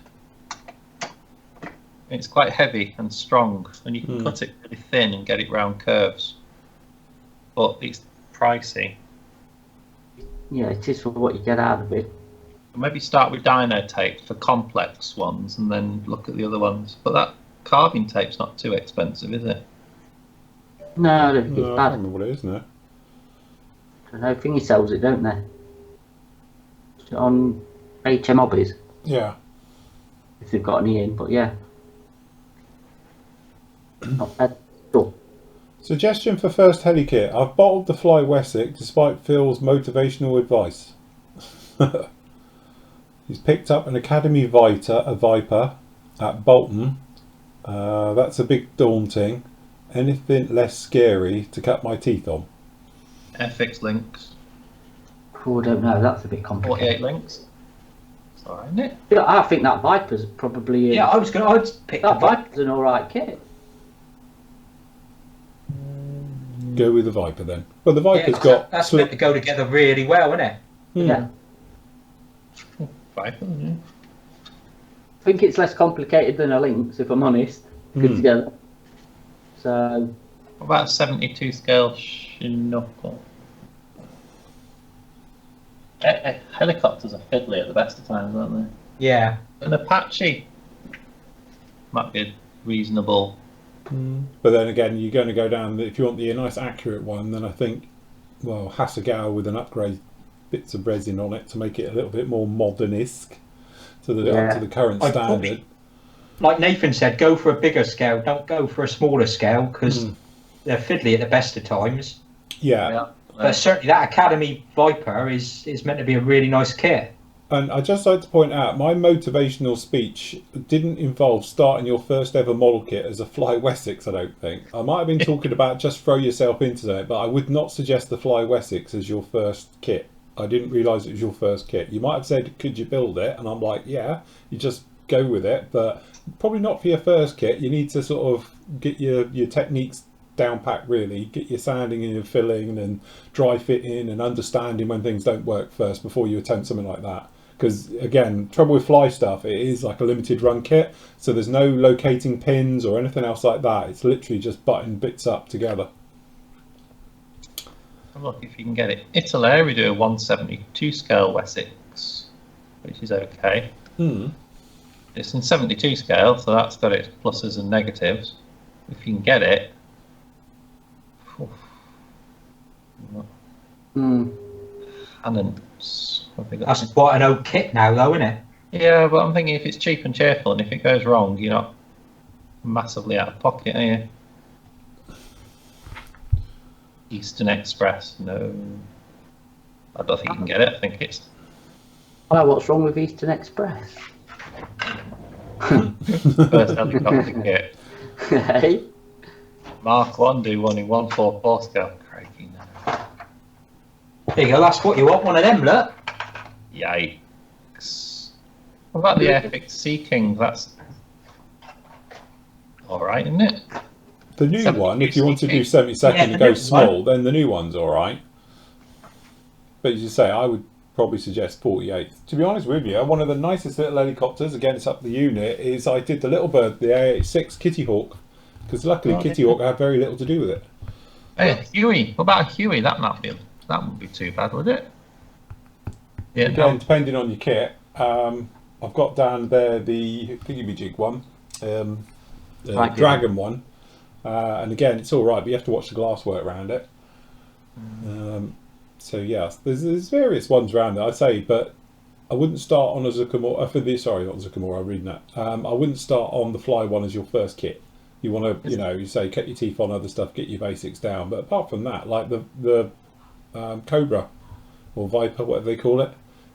Speaker 4: It's quite heavy and strong, and you can cut it really thin and get it round curves. But it's pricey.
Speaker 3: Yeah, it is for what you get out of it.
Speaker 4: Maybe start with dyno tape for complex ones, and then look at the other ones. But that carving tape's not too expensive, is it?
Speaker 3: No, I don't think
Speaker 1: No,
Speaker 3: it's
Speaker 1: I
Speaker 3: bad.
Speaker 1: can't remember what it is now.
Speaker 3: I know Thingy sells it, don't they? On HM Hobbies,
Speaker 1: Yeah.
Speaker 3: if they've got any in, but yeah. Not bad. Cool.
Speaker 1: Suggestion for first heli kit. I've bottled the Fly Wessex despite Phil's motivational advice. He's picked up an Academy Viper at Bolton. That's a bit daunting. Anything less scary to cut my teeth on.
Speaker 4: FX links,
Speaker 3: Oh, I don't know. That's a bit complicated.
Speaker 4: 48 links. It's alright, isn't it?
Speaker 3: Yeah, I think that Viper's probably.
Speaker 2: Yeah, I'd pick
Speaker 3: That
Speaker 2: the Viper.
Speaker 3: Viper's an alright kit.
Speaker 1: Go with the Viper then. Well, the Viper's
Speaker 2: Yeah,
Speaker 1: got
Speaker 2: that's meant to go together really well, isn't it?
Speaker 3: Yeah.
Speaker 4: Viper, yeah.
Speaker 3: I think it's less complicated than a Lynx, if I'm honest. Good together. So,
Speaker 4: What about 72 scale Chinook? Helicopters are fiddly at the best of times, aren't they?
Speaker 2: Yeah.
Speaker 4: An Apache. might be a reasonable.
Speaker 1: But then again, you're going to go down. If you want the nice accurate one, then I think, well, Hasegawa with an upgrade bits of resin on it to make it a little bit more modern-esque to the up to the current
Speaker 2: I'd
Speaker 1: standard.
Speaker 2: probably, like Nathan said, go for a bigger scale. Don't go for a smaller scale because they're fiddly at the best of times.
Speaker 1: Yeah.
Speaker 2: But certainly that Academy Viper is meant to be a really nice kit.
Speaker 1: And I'd just like to point out, my motivational speech didn't involve starting your first ever model kit as a Fly Wessex, I don't think. I might have been talking about just throw yourself into it, but I would not suggest the Fly Wessex as your first kit. I didn't realise it was your first kit. You might have said, could you build it? And I'm like, yeah, you just go with it, but probably not for your first kit. You need to sort of get your techniques down pat, really. Get your sanding and your filling and dry fitting and understanding when things don't work first before you attempt something like that. Because again, trouble with Fly stuff, it is like a limited run kit, so there's no locating pins or anything else like that. It's literally just button bits up together.
Speaker 4: Look if you can get it. Italy do a 172 scale Wessex, which is okay. It's in 72 scale, so that's got its pluses and negatives. If you can get it. Cannons.
Speaker 2: That's quite an old kit now, though, isn't it?
Speaker 4: Yeah, but I'm thinking if it's cheap and cheerful, and if it goes wrong, you're not massively out of pocket, are you? Eastern Express, no. I don't think you can get it. I think it's.
Speaker 3: Well, what's wrong with Eastern Express?
Speaker 4: First helicopter kit.
Speaker 3: Hey?
Speaker 4: Mark 1 do one in 144 scale. Crikey, no.
Speaker 2: There you go, that's what you want, one of them, look.
Speaker 4: Yikes. What about the Airfix Sea King? That's alright, isn't it?
Speaker 1: The new one, if you want to do 72nd and go small, then the new one's alright. But as you say, I would probably suggest 48. To be honest with you, one of the nicest little helicopters, again it's up the unit, is I did the little bird, the A86 Kitty Hawk. Because luckily Kitty Hawk had very little to do with it.
Speaker 4: Hey, Huey. What about a Huey? That wouldn't be too bad, would it? Yeah.
Speaker 1: Again, depending on your kit, I've got down there the thingy-majig one, Dragon one, and again it's all right, but you have to watch the glass work around it. So yeah, there's various ones around there, I'd say, but I wouldn't start on a Zucamora. Sorry, not Zucamora. I'm reading that. I wouldn't start on the Fly one as your first kit. You want to, you say, cut your teeth on other stuff, get your basics down. But apart from that, like the Cobra or Viper, whatever they call it,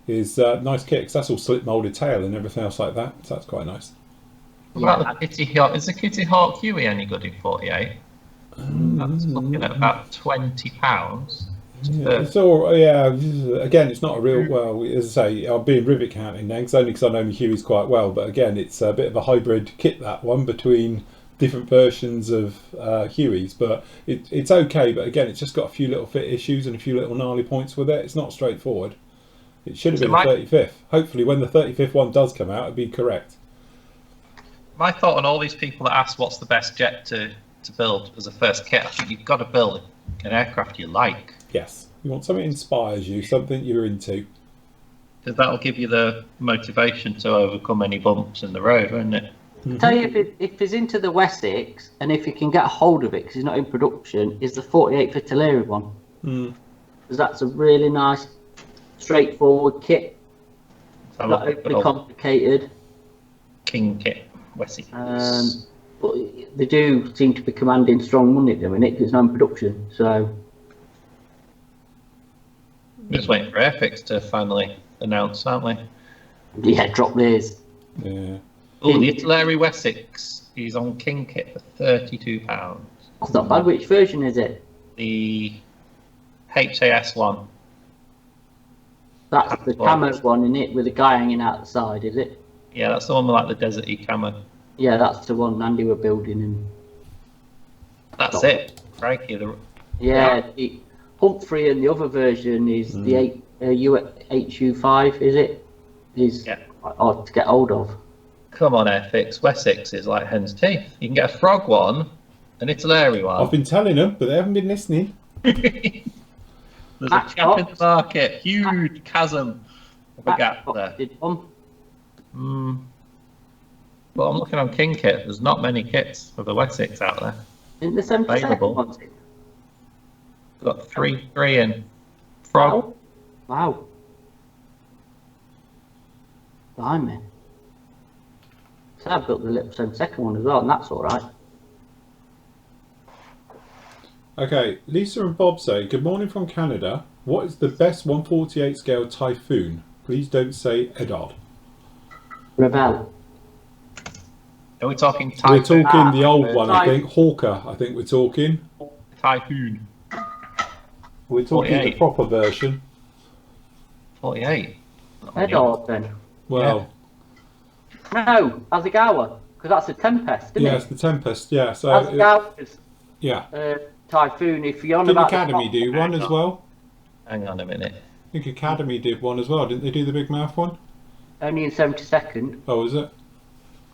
Speaker 1: is a nice kit because that's all slip molded tail and everything else like that. So that's quite nice.
Speaker 4: What about the Kitty Hawk? Is the Kitty Hawk Huey any good in 48? That's looking at about £20.
Speaker 1: Yeah, it's all, yeah, again, it's not a real, well, as I say, I'm being rivet counting now, only because I know my Hueys quite well, but again, it's a bit of a hybrid kit, that one, between different versions of Hueys, but it's okay, but again, it's just got a few little fit issues and a few little gnarly points with it. It's not straightforward. It should have been the 35th. Hopefully, when the 35th one does come out, it'll be correct.
Speaker 4: My thought on all these people that ask what's the best jet to build as a first kit, I think you've got to build an aircraft you like.
Speaker 1: Yes, you want something that inspires you, something you're into.
Speaker 4: Because that'll give you the motivation to overcome any bumps in the road, won't it?
Speaker 3: I'll tell you, if he's into the Wessex, and if you can get a hold of it, because he's not in production, is the 48 for Teleri one. Because that's a really nice, straightforward kit. Not overly complicated.
Speaker 4: King kit, Wessex.
Speaker 3: But they do seem to be commanding strong money at the minute because it's not in production, so...
Speaker 4: We're just waiting for Airfix to finally announce, aren't we?
Speaker 3: Yeah, drop theirs.
Speaker 1: Yeah.
Speaker 4: Oh, the Italy Wessex is on King Kit for £32.
Speaker 3: That's not bad. Which version is it?
Speaker 4: The HAS one.
Speaker 3: That's the camo one, in it, with a guy hanging out the side, is it?
Speaker 4: Yeah, that's the one with like the deserty camo.
Speaker 3: Yeah, that's the one Andy were building. And
Speaker 4: that's it. Crikey.
Speaker 3: Yeah, Humphrey and the other version is the HU5, is it? Is hard to get hold of.
Speaker 4: Come on, Airfix. Wessex is like hen's teeth. You can get a frog one, an Italy one.
Speaker 1: I've been telling them, but they haven't been listening.
Speaker 4: There's a gap in the market. Huge chasm of a gap there. Well, I'm looking on King Kit. There's not many kits for the Wessex out there.
Speaker 3: In the 72nd
Speaker 4: Available.
Speaker 3: ones.
Speaker 4: We've got 3 in. Frog.
Speaker 3: Wow. Blimey. So I built the little 72nd one as well, and that's all right.
Speaker 1: Okay, Lisa and Bob say, good morning from Canada. What is the best 148 scale Typhoon? Please don't say Eddard.
Speaker 3: Rebel.
Speaker 4: Are we talking
Speaker 1: We're
Speaker 4: Typhoon?
Speaker 1: talking the old one, I
Speaker 3: Typhoon.
Speaker 1: think. Hawker, I think we're talking.
Speaker 4: Typhoon.
Speaker 1: We're talking the
Speaker 4: 48.
Speaker 1: proper version.
Speaker 4: 48.
Speaker 3: Eddard then.
Speaker 1: Well,
Speaker 3: No, Asagawa, because that's a Tempest, isn't
Speaker 1: yes,
Speaker 3: it?
Speaker 1: the Tempest, yeah. So,
Speaker 3: Asagawa's
Speaker 1: yeah.
Speaker 3: Typhoon, if you're on
Speaker 1: Didn't
Speaker 3: about the
Speaker 1: Academy
Speaker 3: top-
Speaker 1: do one as well?
Speaker 4: Hang on a minute.
Speaker 1: I think Academy did one as well. Didn't they do the big mouth one?
Speaker 3: Only in 72nd.
Speaker 1: Oh, is it?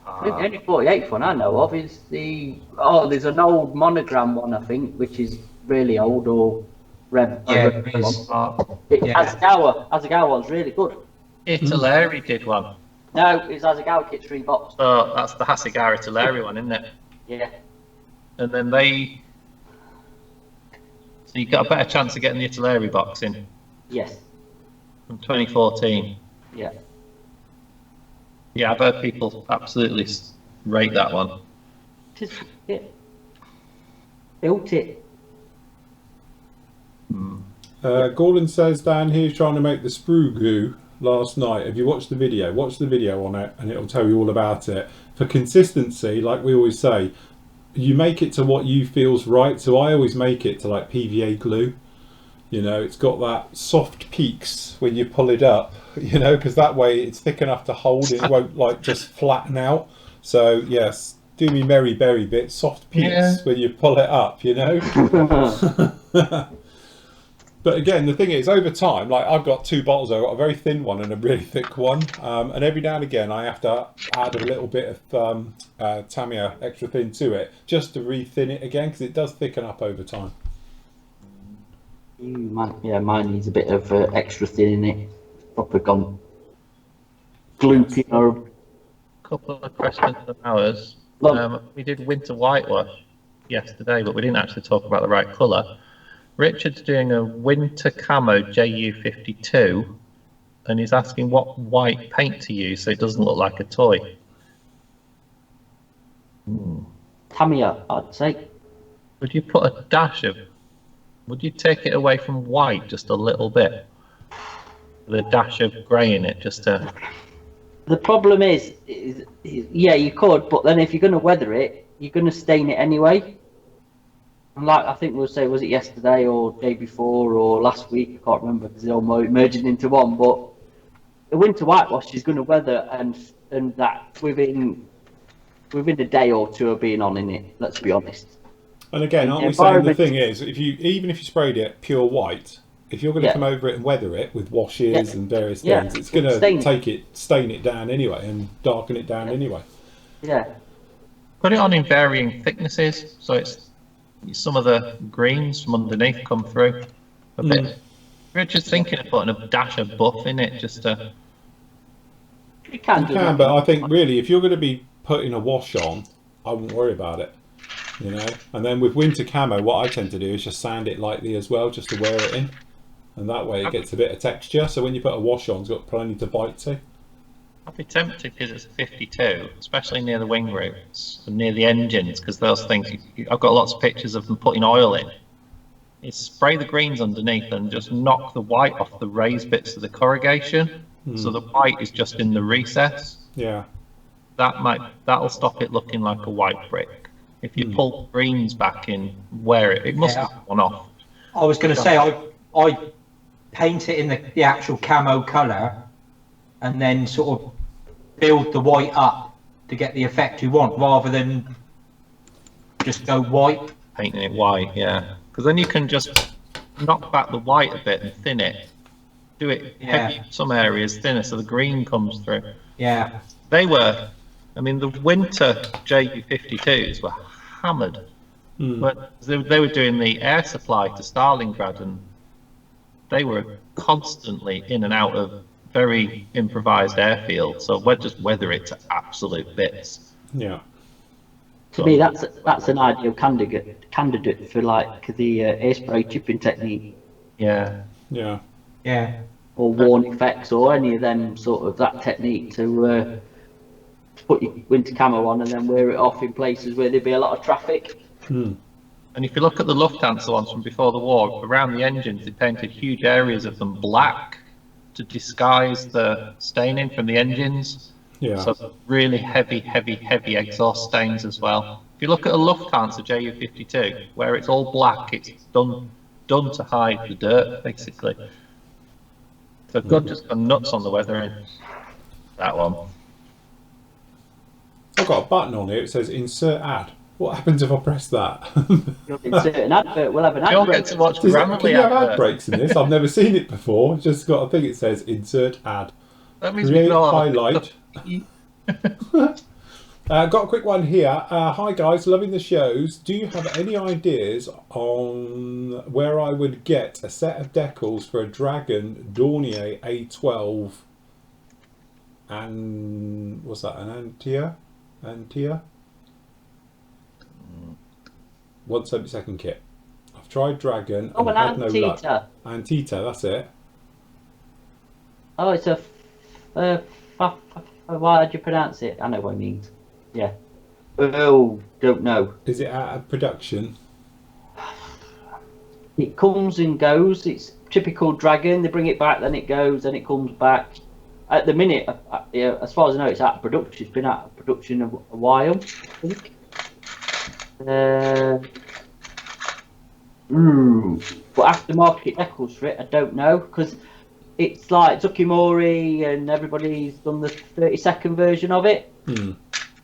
Speaker 3: I think the only 48th one I know of is there's an old monogram one, I think, which is really old, or Red.
Speaker 2: Yeah,
Speaker 3: Red
Speaker 2: it is.
Speaker 3: one.
Speaker 2: Yeah.
Speaker 3: Asagawa's really good.
Speaker 4: Italeri did one.
Speaker 3: No, it's Asagawa Kit's Reeboks.
Speaker 4: So that's the Hasegawa Italeri one, isn't it?
Speaker 3: Yeah.
Speaker 4: And then so you got a better chance of getting the Italeri box in
Speaker 3: Yes.
Speaker 4: from 2014.
Speaker 3: Yeah.
Speaker 4: Yeah, I've heard people absolutely rate that one.
Speaker 3: Just built it.
Speaker 1: Gordon says down here he's trying to make the sprue glue last night. Have you watched the video? Watch the video on it and it'll tell you all about it. For consistency, like we always say, you make it to what you feel's right. So I always make it to like PVA glue. You know, it's got that soft peaks when you pull it up, you know, because that way it's thick enough to hold. It won't like just flatten out. So yes, do me merry berry bit, soft peaks when you pull it up, you know. But again, the thing is, over time, like I've got 2 bottles. I've got a very thin one and a really thick one. And every now and again, I have to add a little bit of Tamiya extra thin to it just to re-thin it again, because it does thicken up over time.
Speaker 3: Mine needs a bit of extra thin in it. Proper gone gloopy or.
Speaker 4: Couple of questions of ours. We did winter whitewash yesterday, but we didn't actually talk about the right colour. Richard's doing a winter camo JU52, and he's asking what white paint to use so it doesn't look like a toy.
Speaker 3: Tamiya, I'd say.
Speaker 4: Would you put a dash of? Would you take it away from white just a little bit? With a dash of grey in it, just to.
Speaker 3: The problem is, yeah, you could, but then if you're going to weather it, you're going to stain it anyway. And like I think we'll say, was it yesterday or day before or last week? I can't remember because they're all merging into one. But the winter whitewash is going to weather, and that within a day or two of being on in it. Let's be honest.
Speaker 1: And again, aren't we saying the thing is, even if you sprayed it pure white, if you're going to come over it and weather it with washes and various things, it's going to stain it down anyway and darken it down anyway.
Speaker 3: Yeah.
Speaker 4: Put it on in varying thicknesses, so it's some of the greens from underneath come through a bit. Richard's thinking of putting a dash of buff in it just to.
Speaker 3: You can,
Speaker 1: but I think really, if you're going to be putting a wash on, I wouldn't worry about it. You know, and then with winter camo, what I tend to do is just sand it lightly as well, just to wear it in, and that way it gets a bit of texture. So when you put a wash on, it's got plenty to bite to.
Speaker 4: I'd be tempted because it's a 52, especially near the wing roots and near the engines, because those things. I've got lots of pictures of them putting oil in. You spray the greens underneath and just knock the white off the raised bits of the corrugation, so the white is just in the recess.
Speaker 1: Yeah,
Speaker 4: that'll stop it looking like a white brick. If you pull greens back in, wear it. It must have gone off.
Speaker 2: I was going to say I paint it in the actual camo colour, and then sort of build the white up to get the effect you want, rather than just go white.
Speaker 4: Painting it white, yeah, because then you can just knock back the white a bit and thin it. Do it heavy in some areas, thinner, so the green comes through.
Speaker 2: Yeah.
Speaker 4: They were, I mean, the winter JU52s were hammered. But they were doing the air supply to Stalingrad, and they were constantly in and out of very improvised airfields, so we'll just weather it to absolute bits.
Speaker 1: Yeah.
Speaker 3: To me, that's an ideal candidate for like the air spray chipping technique.
Speaker 4: Yeah.
Speaker 1: Yeah.
Speaker 2: Yeah.
Speaker 3: Or worn effects, or any of them sort of that technique to put your winter camo on and then wear it off in places where there'd be a lot of traffic.
Speaker 1: Hmm.
Speaker 4: And if you look at the Lufthansa ones from before the war, around the engines, they painted huge areas of them black to disguise the staining from the engines.
Speaker 1: Yeah.
Speaker 4: So really heavy exhaust stains as well. If you look at a Lufthansa Ju-52, where it's all black, it's done to hide the dirt, basically. So God just gone nuts on the weathering. That one.
Speaker 1: I've got a button on here. It says insert ad. What happens if I press that?
Speaker 3: You'll insert an advert. We'll have an
Speaker 4: You'll get
Speaker 3: advert.
Speaker 4: to watch
Speaker 1: Can
Speaker 4: Grammarly
Speaker 1: you have ad
Speaker 4: advert.
Speaker 1: breaks in this? I've never seen it before. Just got a thing. It says insert ad.
Speaker 4: That means we
Speaker 1: Create
Speaker 4: can all
Speaker 1: highlight. Got a quick one here. Hi guys, loving the shows. Do you have any ideas on where I would get a set of decals for a Dragon Dornier A12 and what's that? An Antia? 1/72 kit. I've tried Dragon
Speaker 3: Oh,
Speaker 1: and
Speaker 3: an
Speaker 1: had no luck.
Speaker 3: Antita.
Speaker 1: Antita, that's it.
Speaker 3: Oh, it's a. Why did you pronounce it? I know what it means. Yeah. Oh, don't know.
Speaker 1: Is it out of production?
Speaker 3: It comes and goes. It's typical Dragon. They bring it back, then it goes, then it comes back. At the minute, yeah, as far as I know, it's out of production. It's been out of production a while, I think. But aftermarket decals for it, I don't know, because it's like Tsukimori and everybody's done the 30-second version of it.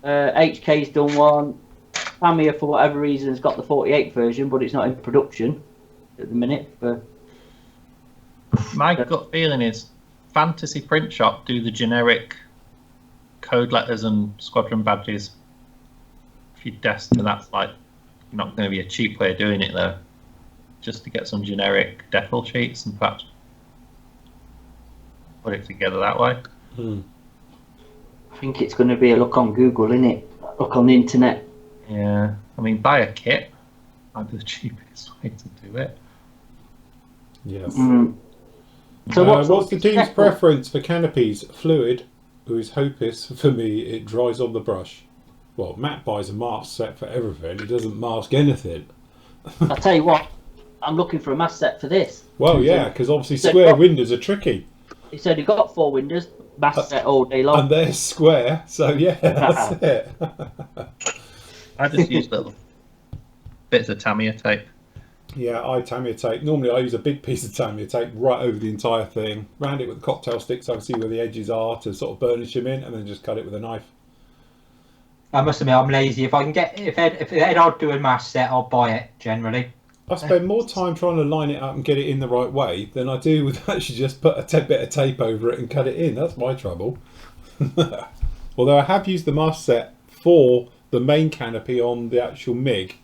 Speaker 3: HK's done one. Tamiya, for whatever reason, has got the 48 version, but it's not in production at the minute. But
Speaker 4: My gut feeling is Fantasy Print Shop do the generic code letters and squadron badges. If you destined, that's like not going to be a cheap way of doing it though. Just to get some generic decal sheets and perhaps put it together that way.
Speaker 3: I think it's going to be a look on Google, innit? Look on the internet.
Speaker 4: Yeah, I mean, buy a kit. Might be the cheapest way to do it.
Speaker 1: Yes.
Speaker 3: So
Speaker 1: what's the team's preference for canopies? Fluid, whose hope is for me it dries on the brush. Well, Matt buys a mask set for everything. It doesn't mask anything.
Speaker 3: I'll tell you what, I'm looking for a mask set for this.
Speaker 1: Well, yeah, because obviously
Speaker 3: So-
Speaker 1: square windows are tricky.
Speaker 3: He said he got 4 windows, mask set all day long.
Speaker 1: And they're square, so yeah, that's it.
Speaker 4: I just use little bits of Tamiya tape.
Speaker 1: Yeah, I Tamiya tape. Normally I use a big piece of Tamiya tape right over the entire thing, round it with a cocktail stick so I can see where the edges are to sort of burnish them in, and then just cut it with a knife.
Speaker 2: I must admit, I'm lazy. If I can get, if Ed I'll do a mask set, I'll buy it generally.
Speaker 1: I spend more time trying to line it up and get it in the right way than I do with actually just put a bit of tape over it and cut it in. That's my trouble. Although I have used the mask set for the main canopy on the actual MiG,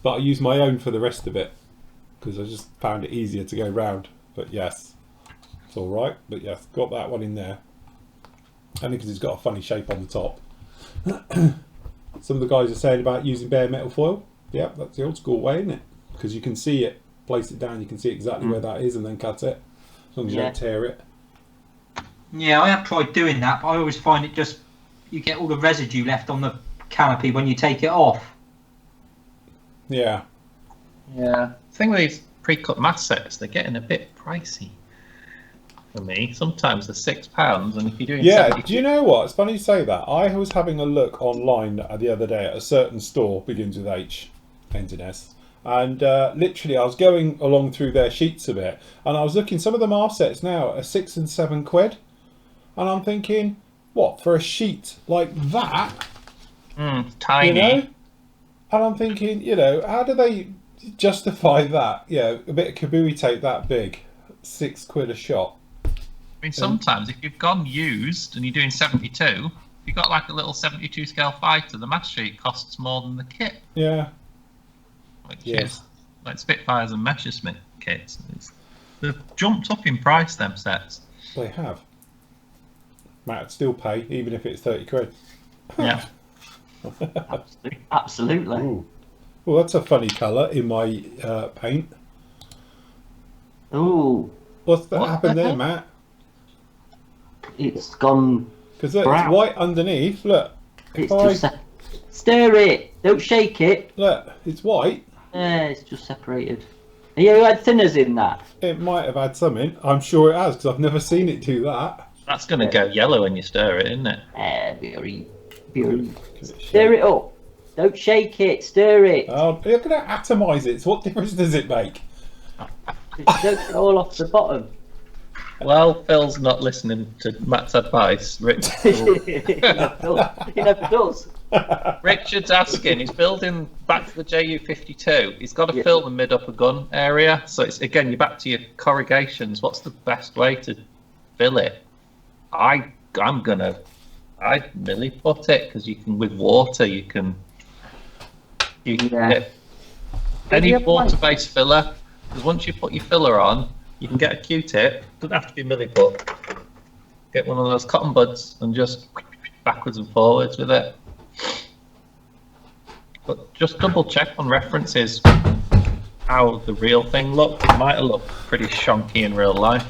Speaker 1: but I use my own for the rest of it because I just found it easier to go round. But yes, it's all right. But yes, got that one in there. Only because it's got a funny shape on the top. Some of the guys are saying about using bare metal foil. Yeah, that's the old school way, isn't it? Because you can see it, place it down, you can see exactly where that is and then cut it. As long as you don't tear it.
Speaker 2: Yeah, I have tried doing that, but I always find it just, you get all the residue left on the canopy when you take it off.
Speaker 1: Yeah.
Speaker 3: Yeah.
Speaker 4: The thing with these pre-cut mask sets, they're getting a bit pricey for me. Sometimes they're £6, and if you're doing
Speaker 1: Yeah,
Speaker 4: 70
Speaker 1: do you know what? It's funny you say that. I was having a look online the other day at a certain store, begins with H, ends in S. And literally, I was going along through their sheets a bit, and I was looking. Some of the mask sets now are £6 and £7, and I'm thinking, what for a sheet like that?
Speaker 4: tiny.
Speaker 1: You know? And I'm thinking, you know, how do they justify that? Yeah, a bit of kabui tape that big, £6 a shot.
Speaker 4: I mean, sometimes if you've gone used and you're doing 72, if you've got like a little 72 scale fighter, the mask sheet costs more than the kit.
Speaker 1: Yeah.
Speaker 4: Which
Speaker 1: Yes.
Speaker 4: is like Spitfires and Messerschmitt kits. They've jumped up in price, them sets.
Speaker 1: They have. Matt would still pay, even if it's £30.
Speaker 4: Yeah.
Speaker 3: Absolutely.
Speaker 1: Ooh. Well, that's a funny colour in my paint.
Speaker 3: Ooh,
Speaker 1: What's that
Speaker 4: What
Speaker 1: happened
Speaker 4: the
Speaker 1: there,
Speaker 4: heck?
Speaker 1: Matt?
Speaker 3: it's gone.
Speaker 1: Because it's
Speaker 3: Brown.
Speaker 1: white underneath. Look.
Speaker 3: It's
Speaker 1: If
Speaker 3: just stir it. Don't shake it.
Speaker 1: Look, it's white.
Speaker 3: Yeah, it's just separated. You had thinners in that.
Speaker 1: It might have had something. I'm sure it has because I've never seen it do that.
Speaker 4: That's going to go yellow when you stir it, isn't it?
Speaker 3: Very.
Speaker 1: Give it a
Speaker 3: Stir
Speaker 1: shake.
Speaker 3: it up. Don't shake it. Stir it.
Speaker 1: Oh, you're going to atomise it. So what difference does it make?
Speaker 3: Don't get it all off the bottom.
Speaker 4: Well, Phil's not listening to Matt's advice.
Speaker 3: He never does.
Speaker 4: Richard's asking, he's building back to the JU-52. He's got to
Speaker 3: Yeah.
Speaker 4: fill the mid-upper gun area. So it's again, you're back to your corrugations. What's the best way to fill it? I'd milli put it because you can with water. You can
Speaker 3: Yeah.
Speaker 4: get any water-based filler. Because once you put your filler on, you can get a Q-tip. Doesn't have to be milli put. Get one of those cotton buds and just backwards and forwards with it. But just double check on references how the real thing looked. It might have looked pretty shonky in real life.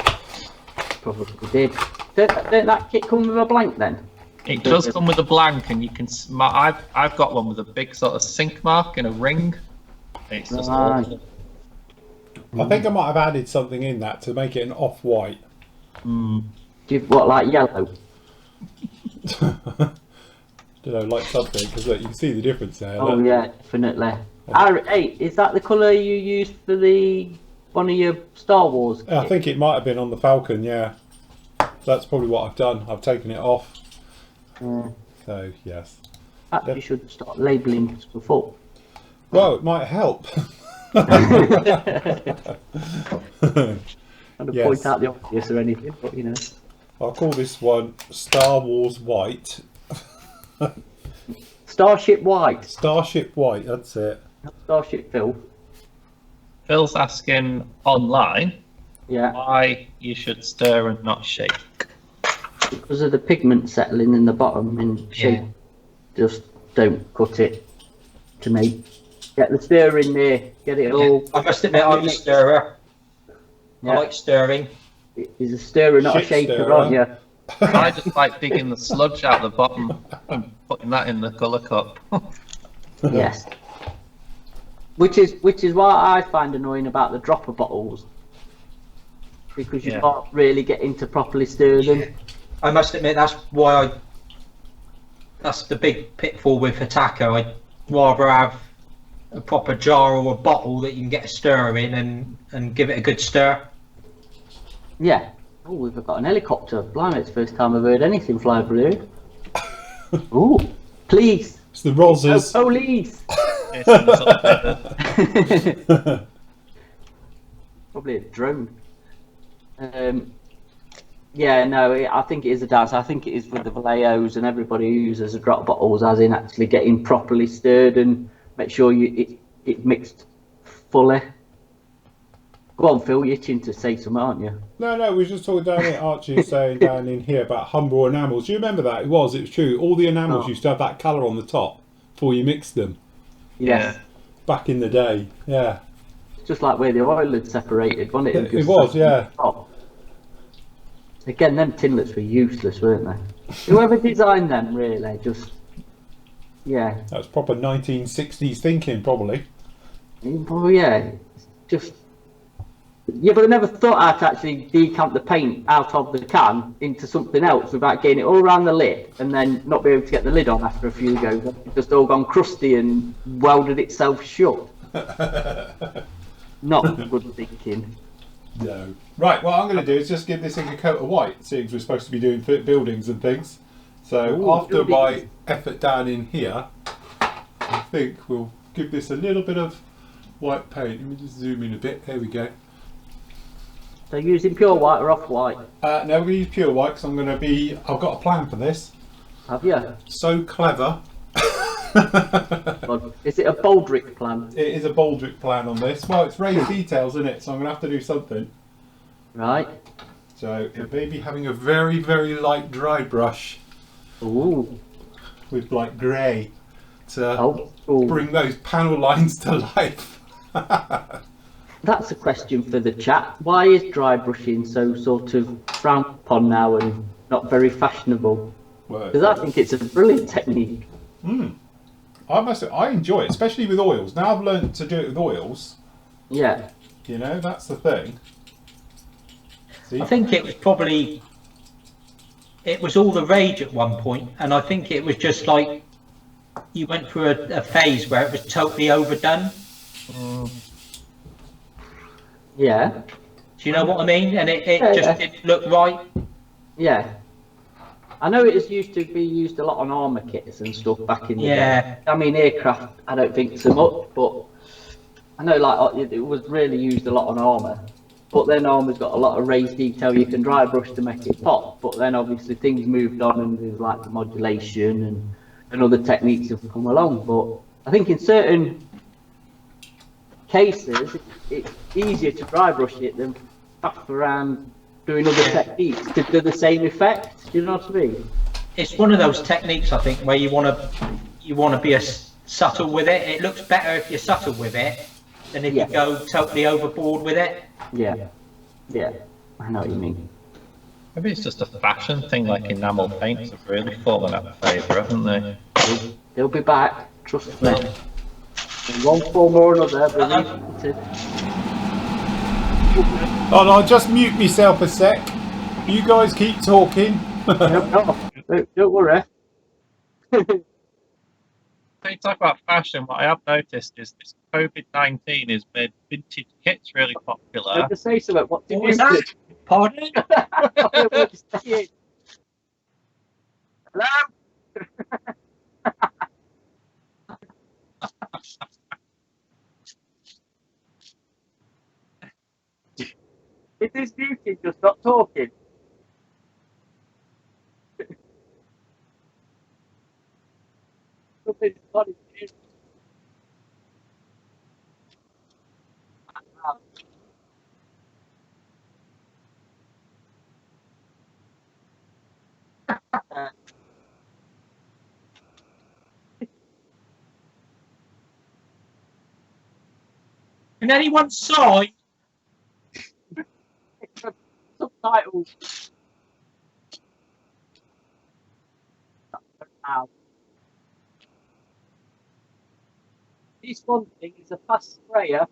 Speaker 3: Probably did. Don't that kit come with a blank then?
Speaker 4: It does come with a blank, and you can. I've got one with a big sort of sink mark in a ring. It's just
Speaker 3: Right.
Speaker 4: awful.
Speaker 1: I think I might have added something in that to make it an off-white.
Speaker 3: Do you what, like yellow?
Speaker 1: Don't know, like something, because you can see the difference there.
Speaker 3: Oh
Speaker 1: look.
Speaker 3: yeah, definitely. Hey, is that the colour you used for the one of your Star Wars kits?
Speaker 1: I think it might have been on the Falcon, yeah. That's probably what I've done. I've taken it off. So, yes.
Speaker 3: Perhaps you should start labelling stuff up.
Speaker 1: Well, it might help.
Speaker 3: Not to
Speaker 1: Yes.
Speaker 3: point out the obvious or anything, but you know.
Speaker 1: I'll call this one Star Wars White.
Speaker 3: Starship White,
Speaker 1: Starship White, that's it.
Speaker 3: not Starship Phil.
Speaker 4: Phil's asking online
Speaker 3: Yeah,
Speaker 4: why you should stir and not shake.
Speaker 3: because of the pigment settling in the bottom and shape.
Speaker 4: Yeah.
Speaker 3: Just don't cut it. To me, get the stir in there. Get it all.
Speaker 2: I must admit, I'm a stirrer.
Speaker 3: Yeah.
Speaker 2: I like stirring.
Speaker 3: Is a stirrer, not a
Speaker 1: Shit
Speaker 3: shaker,
Speaker 1: stirrer.
Speaker 3: aren't you?
Speaker 4: I just like digging the sludge out the bottom and putting that in the colour cup.
Speaker 3: Yes. Which is why I find annoying about the dropper bottles, because you
Speaker 4: Yeah.
Speaker 3: can't really get into properly stir them.
Speaker 2: I must admit, that's the big pitfall with Hataka. I'd rather have a proper jar or a bottle that you can get a stir in and give it a good stir.
Speaker 3: Yeah. Oh, we've got an helicopter. Blimey, it's the first time I've heard anything fly over here. Ooh, please.
Speaker 1: It's the Rosers.
Speaker 3: Oh, police.
Speaker 4: It's in the sort of feather.
Speaker 3: Probably a drone. Yeah, no, I think it is a dance. I think it is with the Valeos and everybody who uses the drop bottles, as in actually getting properly stirred and make sure it mixed fully. Go on, Phil, you're itching to say something, aren't you?
Speaker 1: No, we were just talking down here, Archie was saying down in here about humble enamels. Do you remember that? It was true. All the enamels
Speaker 3: Oh.
Speaker 1: used to have that colour on the top before you mixed them.
Speaker 3: Yes.
Speaker 1: Back in the day, yeah.
Speaker 3: It's just like where the oil had separated, wasn't it?
Speaker 1: It was, yeah.
Speaker 3: Top. Again, them tinlets were useless, weren't they? Whoever designed them, really, just... Yeah.
Speaker 1: That was proper 1960s thinking, probably.
Speaker 3: Well, yeah. Just... Yeah, but I never thought I'd actually decant the paint out of the can into something else without getting it all around the lid and then not be able to get the lid on after a few goes. It's just all gone crusty and welded itself shut. Not good thinking.
Speaker 1: No. Right, what I'm going to do is just give this thing a coat of white, seeing as we're supposed to be doing buildings and things. So
Speaker 3: Ooh,
Speaker 1: after my
Speaker 3: buildings.
Speaker 1: effort down in here, I think we'll give this a little bit of white paint. Let me just zoom in a bit. There we go.
Speaker 3: So using pure white or off white,
Speaker 1: No, we're going to use pure white because I've got a plan for this.
Speaker 3: have you?
Speaker 1: So clever.
Speaker 3: God, is it a Baldric plan?
Speaker 1: It is a Baldric plan on this. Well, it's raised details, isn't it? So I'm going to have to do something.
Speaker 3: Right.
Speaker 1: So it may be having a very, very light dry brush
Speaker 3: Ooh.
Speaker 1: with like grey. to
Speaker 3: cool.
Speaker 1: bring those panel lines to life.
Speaker 3: That's a question for the chat. Why is dry brushing so sort of frowned upon now and not very fashionable? Because I think it's a brilliant technique.
Speaker 1: I enjoy it, especially with oils. Now I've learned to do it with oils.
Speaker 3: Yeah.
Speaker 1: You know, that's the thing. See?
Speaker 2: I think it was all the rage at one point, and I think it was just like you went through a phase where it was totally overdone.
Speaker 3: Yeah.
Speaker 2: Do you know what I mean? And it just didn't look right.
Speaker 3: Yeah. I know it used to be used a lot on armour kits and stuff back in the day. I mean, aircraft, I don't think so much, but I know like it was really used a lot on armour. But then armour's got a lot of raised detail you can dry brush to make it pop. But then obviously things moved on and there's like the modulation and other techniques have come along. But I think in certain cases, it's easier to dry brush it than faff around doing other techniques to do the same effect. Do you know what I mean?
Speaker 2: It's one of those techniques, I think, where you want to be subtle with it. It looks better if you're subtle with it than if you go totally overboard with it.
Speaker 3: Yeah, I know what you mean.
Speaker 4: Maybe it's just a fashion thing, like enamel paints have really fallen out of favour, haven't they?
Speaker 3: They'll be back, trust me. In one form or another, believe it.
Speaker 1: Oh, and I'll just mute myself a sec. You guys keep talking.
Speaker 3: Don't worry.
Speaker 4: When you talk about fashion, what I have noticed is this COVID-19 has made vintage kits really popular.
Speaker 3: To say something. What
Speaker 2: was that? Pardon?
Speaker 3: Hello? It is muted, just not talking. Something's got it.
Speaker 2: Can anyone sign?
Speaker 3: Subtitles. This one thing is a fast sprayer.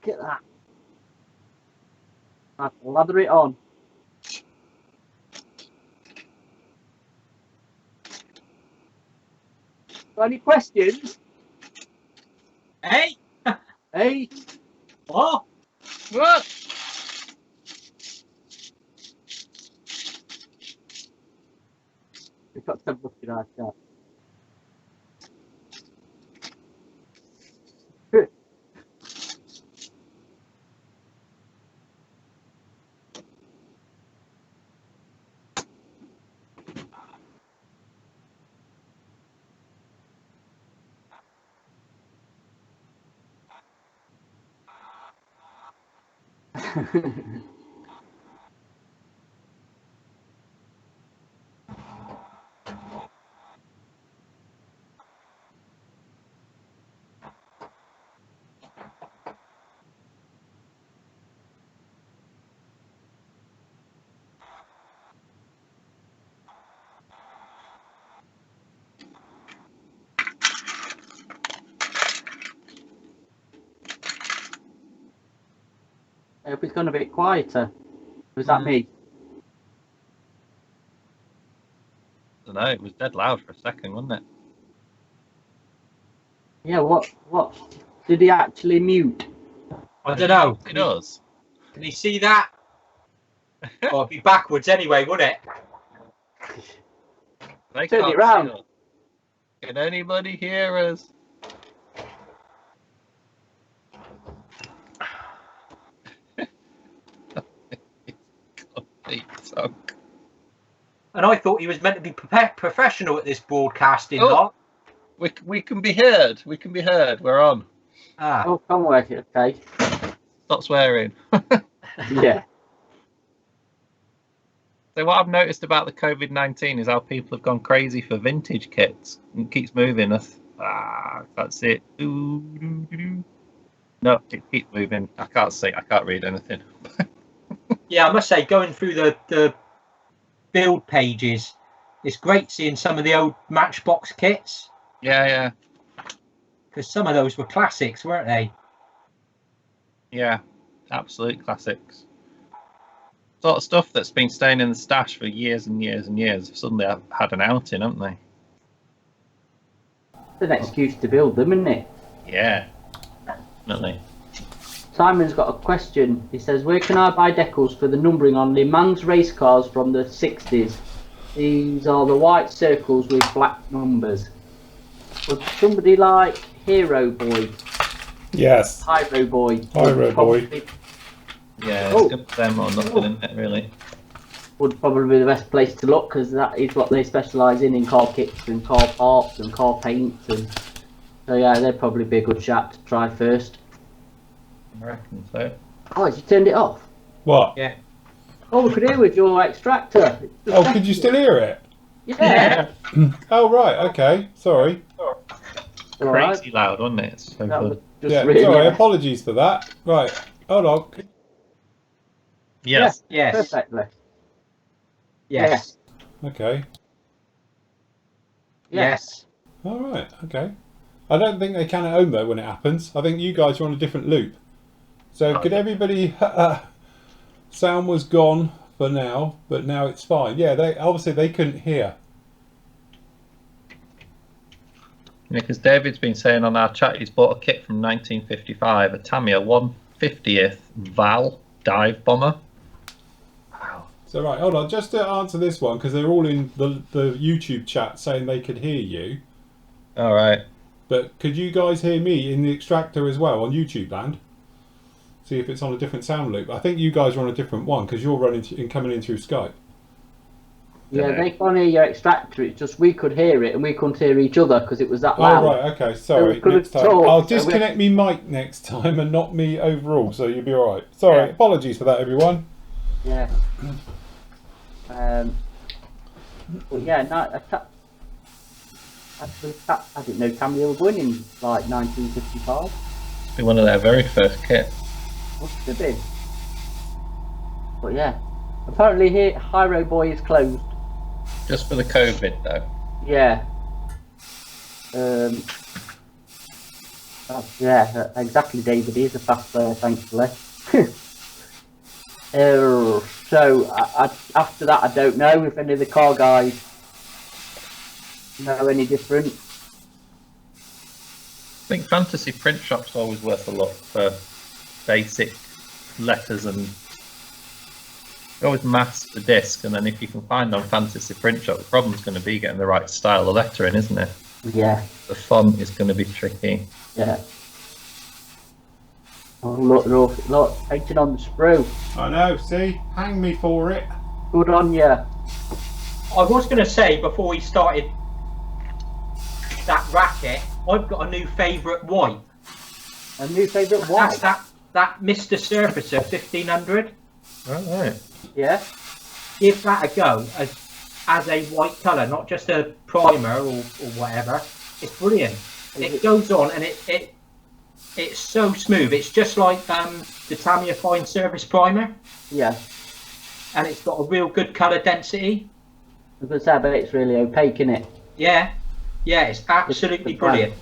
Speaker 3: Look at that. I lather it on. Got any questions?
Speaker 2: Hey?
Speaker 3: Hey?
Speaker 2: What?
Speaker 4: What?
Speaker 3: We've got some look in our chat. I hope it's gone a bit quieter. Was that me?
Speaker 4: I don't know, it was dead loud for a second, wasn't it?
Speaker 3: Yeah, what did he actually mute?
Speaker 2: I don't know.
Speaker 4: It does.
Speaker 2: Can you see that? Oh, it'd be backwards anyway, wouldn't it?
Speaker 4: They
Speaker 3: Turn
Speaker 4: can't
Speaker 3: it round.
Speaker 4: see us. Can anybody hear us?
Speaker 2: And I thought he was meant to be professional at this broadcasting lot.
Speaker 4: We can be heard. We can be heard. We're on.
Speaker 2: Ah.
Speaker 3: Oh, come work it, okay.
Speaker 4: Stop swearing.
Speaker 3: Yeah.
Speaker 4: So what I've noticed about the COVID-19 is how people have gone crazy for vintage kits. It keeps moving us. That's it. No, it keeps moving. I can't see. I can't read anything.
Speaker 2: Yeah, I must say, going through the build pages, it's great seeing some of the old Matchbox kits.
Speaker 4: Yeah.
Speaker 2: Because some of those were classics, weren't they?
Speaker 4: Yeah, absolute classics. Sort of stuff that's been staying in the stash for years and years and years. Suddenly I've had an outing, haven't they?
Speaker 3: It's an excuse to build them, isn't it?
Speaker 4: Yeah, definitely.
Speaker 3: Simon's got a question. He says, where can I buy decals for the numbering on Le Mans race cars from the 60s? These are the white circles with black numbers. Would somebody like Hero Boy?
Speaker 1: Yes.
Speaker 3: Pyro Boy.
Speaker 1: Pyro Boy.
Speaker 4: Yeah, it's good for them or nothing, isn't it, really?
Speaker 3: Would probably be the best place to look, because that is what they specialise in car kits and car parts and car paints. And so yeah, they'd probably be a good shout to try first.
Speaker 4: I reckon so.
Speaker 3: Oh, you turned it off?
Speaker 1: What?
Speaker 2: Yeah.
Speaker 3: Oh, we could hear with your extractor.
Speaker 1: Oh, could you still hear it?
Speaker 3: Yeah.
Speaker 1: Oh, right. Okay. Sorry.
Speaker 3: Alright.
Speaker 4: Crazy loud, wasn't it? It's so
Speaker 3: That was
Speaker 4: good.
Speaker 3: just
Speaker 1: Yeah.
Speaker 3: really
Speaker 1: Sorry. Apologies for that. Right. Hold on.
Speaker 4: Yes.
Speaker 2: Yes.
Speaker 3: Perfectly.
Speaker 2: Yes.
Speaker 1: Okay.
Speaker 2: Yes.
Speaker 1: All right. Okay. I don't think they can at home though when it happens. I think you guys are on a different loop. So could everybody? Sound was gone for now, but now it's fine. Yeah. They obviously they couldn't hear.
Speaker 4: Yeah, because David's been saying on our chat he's bought a kit from 1955, a Tamiya 150th Val dive bomber. Wow.
Speaker 1: So right, hold on. Just to answer this one, because they're all in the YouTube chat saying they could hear you.
Speaker 4: All right.
Speaker 1: But could you guys hear me in the extractor as well on YouTube land? See if it's on a different sound loop. I think you guys are on a different one because you're running and coming in through Skype.
Speaker 3: Yeah, they can't hear your extractor. It's just we could hear it and we couldn't hear each other because it was that loud.
Speaker 1: Oh right, okay. Sorry.
Speaker 3: couldn't
Speaker 1: Next time,
Speaker 3: talk,
Speaker 1: I'll
Speaker 3: so
Speaker 1: disconnect me mic next time and not me overall, so you'll be all right. Sorry,
Speaker 3: Yeah.
Speaker 1: apologies for that, everyone.
Speaker 3: Yeah. But yeah, no, I didn't know Tamiya was winning like 1955.
Speaker 4: It's been one of their very first kits.
Speaker 3: Must have been. But yeah, apparently here Hiro Boy is closed.
Speaker 4: Just for the COVID, though.
Speaker 3: Yeah. Yeah, exactly, David. He is a fast player, thankfully. So, after that, I don't know if any of the car guys know any different.
Speaker 4: I think Fantasy Print Shop's always worth a look for basic letters, and you always mask the disc, and then if you can find on Fantasy Print Shop, the problem's going to be getting the right style of lettering, isn't it?
Speaker 3: Yeah,
Speaker 4: The font is going to be tricky.
Speaker 3: yeah. Oh, look, look, painting on the sprue.
Speaker 1: I know. See, hang me for it.
Speaker 3: Good on you.
Speaker 2: I was going to say before we started that racket, I've got a new favourite white.
Speaker 3: A new favourite white.
Speaker 2: That's that Mr. Surfacer 1500.
Speaker 4: Right.
Speaker 3: Yeah.
Speaker 2: Give that a go as a white colour, not just a primer or whatever. It's brilliant. It goes on and it's so smooth. It's just like the Tamiya Fine Service primer,
Speaker 3: Yeah.
Speaker 2: and it's got a real good colour density.
Speaker 3: I was going to say, I bet it's really opaque, isn't it?
Speaker 2: Yeah, it's absolutely brilliant.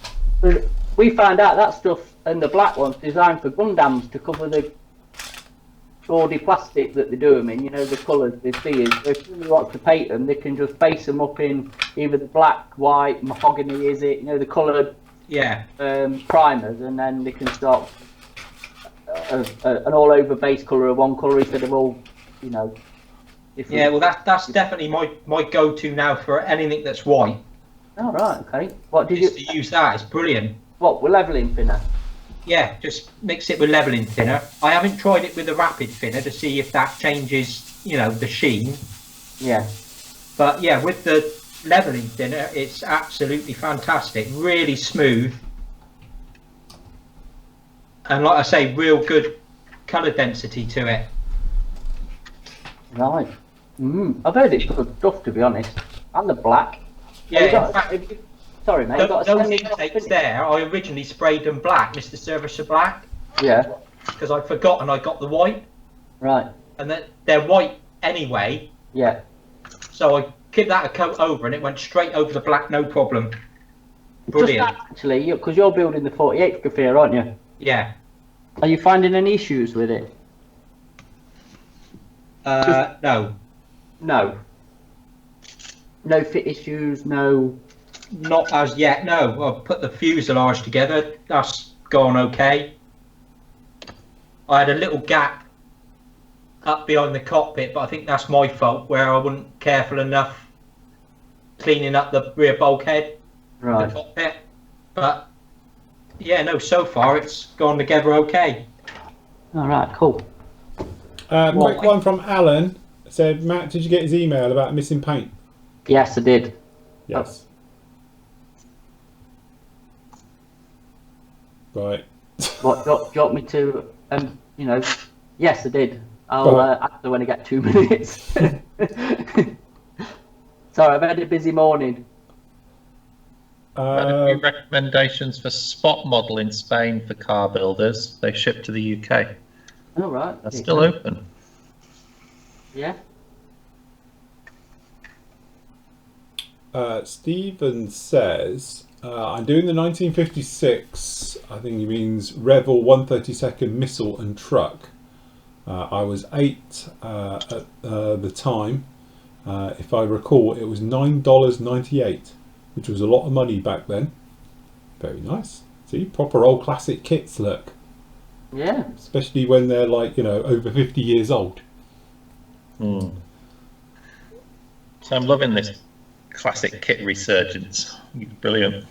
Speaker 3: But we found out that stuff and the black one's designed for Gundams to cover the gaudy plastic that they do them in, you know, the colours they see. So if somebody wants to paint them, they can just base them up in either the black, white, mahogany, is it, you know, the coloured
Speaker 2: Yeah,
Speaker 3: primers, and then they can start an all-over base colour of one colour instead of all, you know, different.
Speaker 2: yeah. Well, that's definitely my go-to now for anything that's white.
Speaker 3: Oh, right, okay. What did
Speaker 2: Just
Speaker 3: you,
Speaker 2: to use that, it's brilliant.
Speaker 3: what, with levelling thinner?
Speaker 2: Yeah, just mix it with leveling thinner. I haven't tried it with the rapid thinner to see if that changes, you know, the sheen.
Speaker 3: Yeah.
Speaker 2: But yeah, with the leveling thinner, it's absolutely fantastic. Really smooth. And like I say, real good colour density to it.
Speaker 3: Right. I've heard it's good stuff, to be honest. And the black.
Speaker 2: Yeah,
Speaker 3: Sorry, mate.
Speaker 2: those intakes there, I originally sprayed them black, Mr. Servicer black.
Speaker 3: Yeah.
Speaker 2: Because I'd forgotten I got the white.
Speaker 3: Right.
Speaker 2: And then they're white anyway.
Speaker 3: Yeah.
Speaker 2: So I gave that a coat over and it went straight over the black, no problem. Brilliant.
Speaker 3: Just actually, because you're building the 48 Café, aren't you?
Speaker 2: Yeah.
Speaker 3: Are you finding any issues with it?
Speaker 2: No.
Speaker 3: No. No fit issues, no...
Speaker 2: Not as yet, no. I've put the fuselage together. That's gone okay. I had a little gap up behind the cockpit, but I think that's my fault, where I wasn't careful enough cleaning up the rear bulkhead,
Speaker 3: right.
Speaker 2: the cockpit. But yeah, no, so far it's gone together okay.
Speaker 3: All right, cool.
Speaker 1: Quick one from Alan. Said, Matt, did you get his email about missing paint?
Speaker 3: Yes, I did.
Speaker 1: Yes. Right.
Speaker 3: What, do you want me to, you know, yes, I did. I'll after when I get 2 minutes. Sorry, I've had a busy morning.
Speaker 4: Had a few recommendations for spot model in Spain for car builders. They ship to the UK.
Speaker 3: All right.
Speaker 4: That's still open.
Speaker 3: Yeah.
Speaker 1: Stephen says, I'm doing the 1956, I think he means Revell 132nd missile and truck. I was 8 at the time. If I recall, it was $9.98, which was a lot of money back then. Very nice. See, proper old classic kits, look.
Speaker 3: Yeah.
Speaker 1: Especially when they're like, you know, over 50 years old.
Speaker 4: So I'm loving this classic kit resurgence. Brilliant.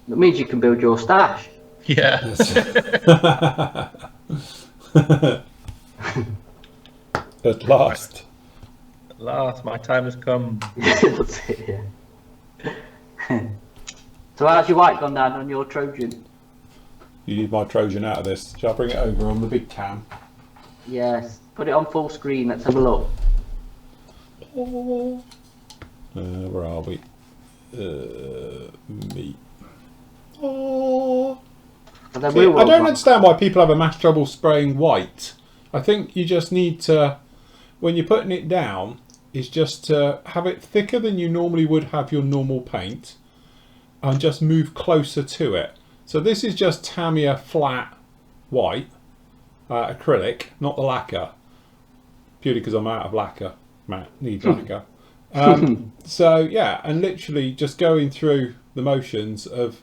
Speaker 3: That means you can build your stash.
Speaker 4: Yeah.
Speaker 1: At last.
Speaker 4: At last, my time has come.
Speaker 3: That's it, yeah. So how's your white gone down on your Trojan?
Speaker 1: You need my Trojan out of this. Shall I bring it over on the big cam?
Speaker 3: Yes. Put it on full screen. Let's have a look.
Speaker 1: Where are we? Me. Oh.
Speaker 3: I don't
Speaker 1: understand why people have a mass trouble spraying white. I think you just need to, when you're putting it down, is just to have it thicker than you normally would have your normal paint and just move closer to it. So this is just Tamiya flat white, acrylic, not the lacquer, purely because I'm out of lacquer. Matt, need lacquer. So yeah, and literally just going through the motions of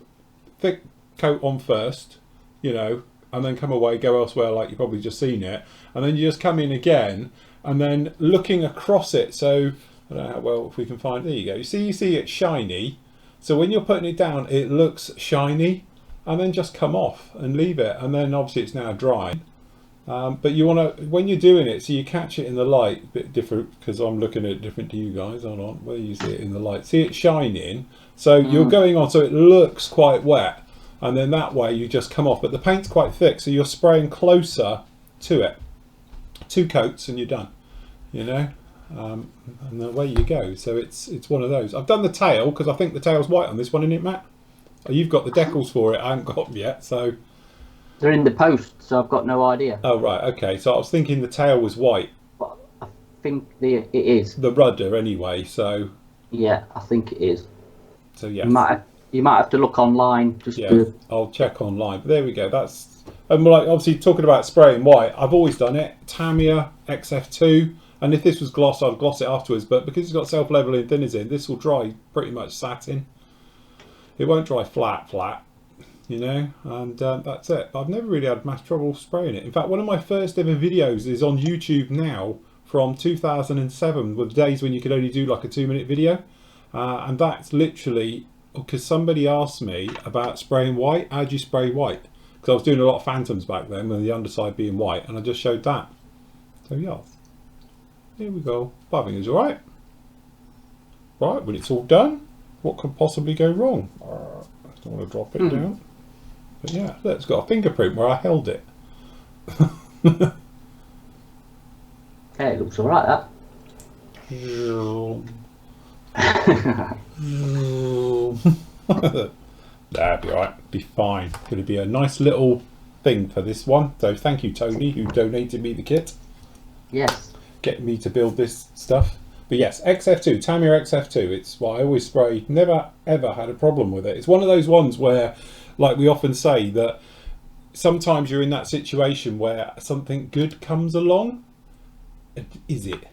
Speaker 1: thick coat on first, you know, and then come away, go elsewhere like you've probably just seen it, and then you just come in again and then looking across it. So I don't know how well, if we can find, there you go, you see it's shiny, so when you're putting it down it looks shiny, and then just come off and leave it, and then obviously it's now drying. But you want to, when you're doing it, so you catch it in the light, a bit different because I'm looking at it different to you guys. Hold on, where you see it in the light, see it shining, so you're going on, so it looks quite wet, and then that way you just come off. But the paint's quite thick, so you're spraying closer to it. 2 coats and you're done, you know, and away you go. So it's one of those. I've done the tail because I think the tail's white on this one, isn't it, Matt? Oh, you've got the decals for it. I haven't got them yet, so.
Speaker 3: They're in the post, so I've got no idea.
Speaker 1: Oh right, okay. So I was thinking the tail was white.
Speaker 3: But I think it is.
Speaker 1: The rudder, anyway. So.
Speaker 3: Yeah, I think it is.
Speaker 1: So yeah.
Speaker 3: You might have to look online just to.
Speaker 1: I'll check online. But there we go. That's, and like obviously talking about spraying white. I've always done it. Tamiya XF2, and if this was gloss, I'd gloss it afterwards. But because it's got self-leveling thinners in, this will dry pretty much satin. It won't dry flat. You know, and that's it. But I've never really had mass trouble spraying it. In fact, one of my first ever videos is on YouTube now from 2007, with days when you could only do like a 2-minute video, and that's literally because somebody asked me about spraying white. How do you spray white? Because I was doing a lot of phantoms back then, with the underside being white, and I just showed that. So yeah, here we go. But I think it's all right. Right, when it's all done, what could possibly go wrong? I don't want to drop it down. But yeah, look, it's got a fingerprint where I held it.
Speaker 3: Hey, it looks alright, that.
Speaker 1: That'd be alright. Be fine. It's going to be a nice little thing for this one. So thank you, Tony, who donated me the kit.
Speaker 3: Yes.
Speaker 1: Getting me to build this stuff. But yes, XF2, Tamiya XF2. It's what I always spray. Never ever had a problem with it. It's one of those ones where, like we often say, that sometimes you're in that situation where something good comes along. Is it?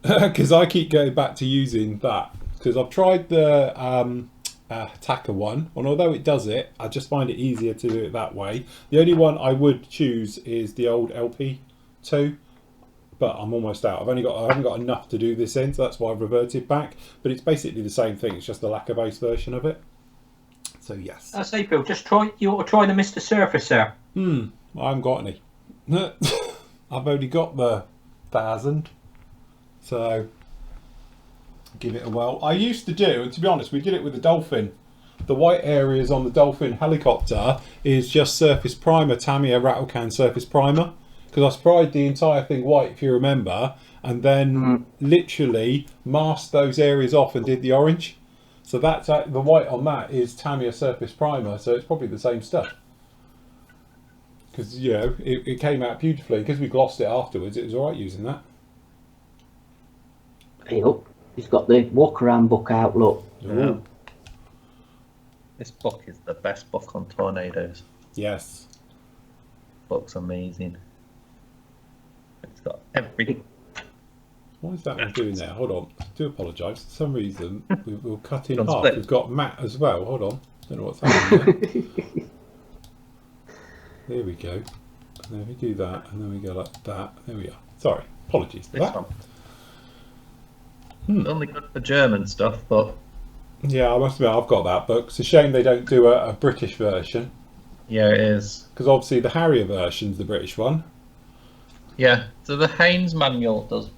Speaker 1: Because I keep going back to using that. Because I've tried the Attacker one, and although it does it, I just find it easier to do it that way. The only one I would choose is the old LP2, but I'm almost out. I haven't got enough to do this in, so that's why I've reverted back. But it's basically the same thing. It's just a lacquer based version of it. So yes.
Speaker 2: I say, Bill, you ought to try the Mr. Surfacer.
Speaker 1: I haven't got any. I've only got the 1000, so give it a whirl. I used to do, and to be honest, we did it with the Dolphin. The white areas on the Dolphin helicopter is just surface primer, Tamiya rattle can surface primer, because I sprayed the entire thing white, if you remember, and then literally masked those areas off and did the orange. So that's the white on that is Tamiya surface primer, so it's probably the same stuff. Because, you know, it came out beautifully. Because we glossed it afterwards, it was alright using that.
Speaker 3: Hey, look. He's got the walk around book out, look.
Speaker 4: Yeah. This book is the best book on tornadoes.
Speaker 1: Yes.
Speaker 4: Book's amazing. It's got everything.
Speaker 1: What is that one doing there? Hold on. I do apologise. For some reason, we'll cut in
Speaker 4: Don't
Speaker 1: half.
Speaker 4: split.
Speaker 1: We've got Matt as well. Hold on. Don't know what's happening there. There we go. And then we do that, and then we go like that. There we are. Sorry. Apologies for
Speaker 4: This
Speaker 1: that.
Speaker 4: one. Only good for German stuff, but
Speaker 1: Yeah, I must admit, I've got that book. It's a shame they don't do a British version.
Speaker 4: yeah, it is.
Speaker 1: Because obviously the Harrier version's the British one.
Speaker 4: Yeah, so the Haynes manual does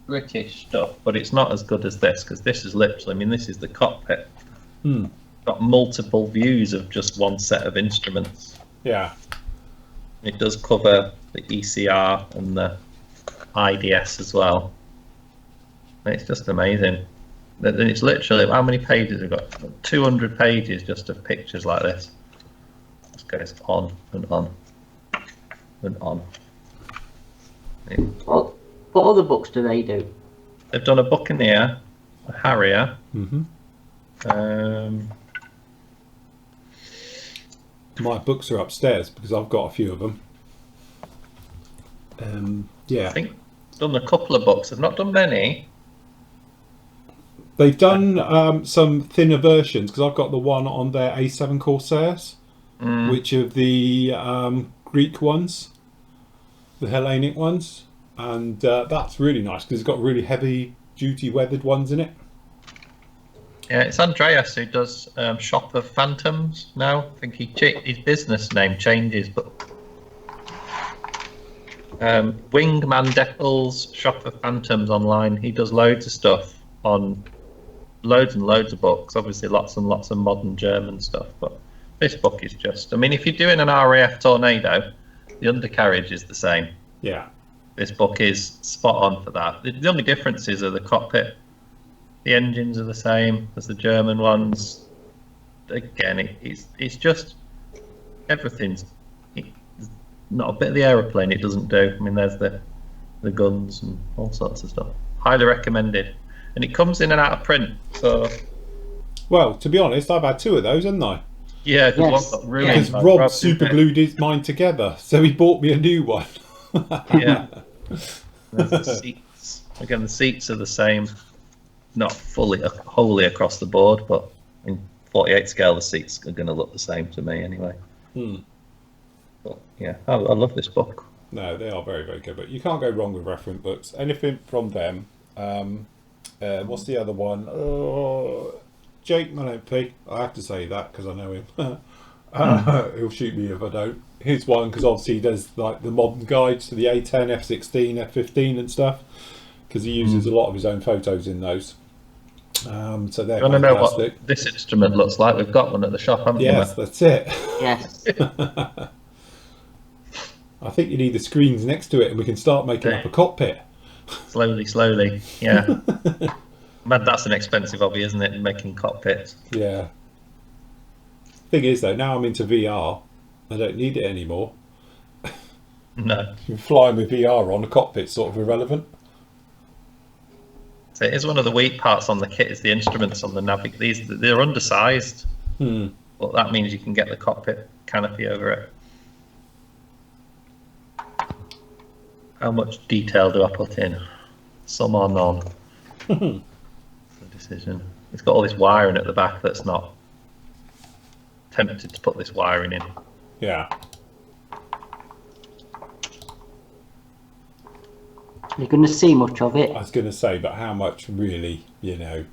Speaker 4: British stuff, but it's not as good as this, because this is literally, I mean, this is the cockpit. Got multiple views of just one set of instruments.
Speaker 1: Yeah.
Speaker 4: It does cover the ECR and the IDS as well. It's just amazing. And it's literally, how many pages have got? 200 pages just of pictures like this. This goes on and on and on.
Speaker 3: What other books do they do?
Speaker 4: They've done a Buccaneer, a Harrier.
Speaker 1: My books are upstairs because I've got a few of them. Yeah.
Speaker 4: I think they've done a couple of books. They've not done many.
Speaker 1: They've done some thinner versions because I've got the one on their A7 Corsairs, which are the Greek ones, the Hellenic ones, and that's really nice because it's got really heavy duty weathered ones in it.
Speaker 4: Yeah, it's Andreas who does Shop of Phantoms now. I think his business name changes, but Wingman Deppel's Shop of Phantoms online. He does loads of stuff on loads and loads of books. Obviously, lots and lots of modern German stuff. But this book is just, I mean, if you're doing an RAF Tornado, the undercarriage is the same.
Speaker 1: Yeah.
Speaker 4: This book is spot on for that. The only differences are the cockpit. The engines are the same as the German ones. Again, it's just everything's not a bit of the aeroplane it doesn't do. I mean, there's the guns and all sorts of stuff. Highly recommended. And it comes in and out of print. So,
Speaker 1: well, to be honest, I've had two of those, haven't I?
Speaker 4: yeah, because
Speaker 3: Yes.
Speaker 4: one got ruined.
Speaker 1: Because
Speaker 4: by
Speaker 1: Rob
Speaker 4: Rob,
Speaker 1: super
Speaker 4: didn't it?
Speaker 1: glued mine together, so he bought me a new one.
Speaker 4: Yeah. There's the seats. Again, the seats are the same. Not wholly across the board, but in 48 scale, the seats are going to look the same to me anyway. But yeah, I love this book.
Speaker 1: No, they are very, very good. But you can't go wrong with reference books. Anything from them. What's the other one? Jake Malempy. I have to say that because I know him. He'll shoot me if I don't. His one, because obviously he does like the modern guides to the A10, F16, F15 and stuff. Because he uses a lot of his own photos in those. So they're
Speaker 4: I want to know
Speaker 1: fantastic.
Speaker 4: what this instrument looks like. We've got one at the shop, haven't
Speaker 1: Yes,
Speaker 4: we?
Speaker 1: that's it.
Speaker 3: Yes.
Speaker 1: I think you need the screens next to it, and we can start making up a cockpit.
Speaker 4: Slowly, yeah. Man, that's an expensive hobby, isn't it? Making cockpits.
Speaker 1: Yeah. Thing is, though, now I'm into VR, I don't need it anymore.
Speaker 4: No.
Speaker 1: You flying with VR on, the cockpit's sort of irrelevant.
Speaker 4: So it is one of the weak parts on the kit is the instruments on the navigation. They're undersized, but that means you can get the cockpit canopy over it. How much detail do I put in? Some or none? The decision. It's got all this wiring at the back that's not tempted to put this wiring in.
Speaker 1: Yeah.
Speaker 3: You're going to see much of it.
Speaker 1: I was going to say, but how much really, you know?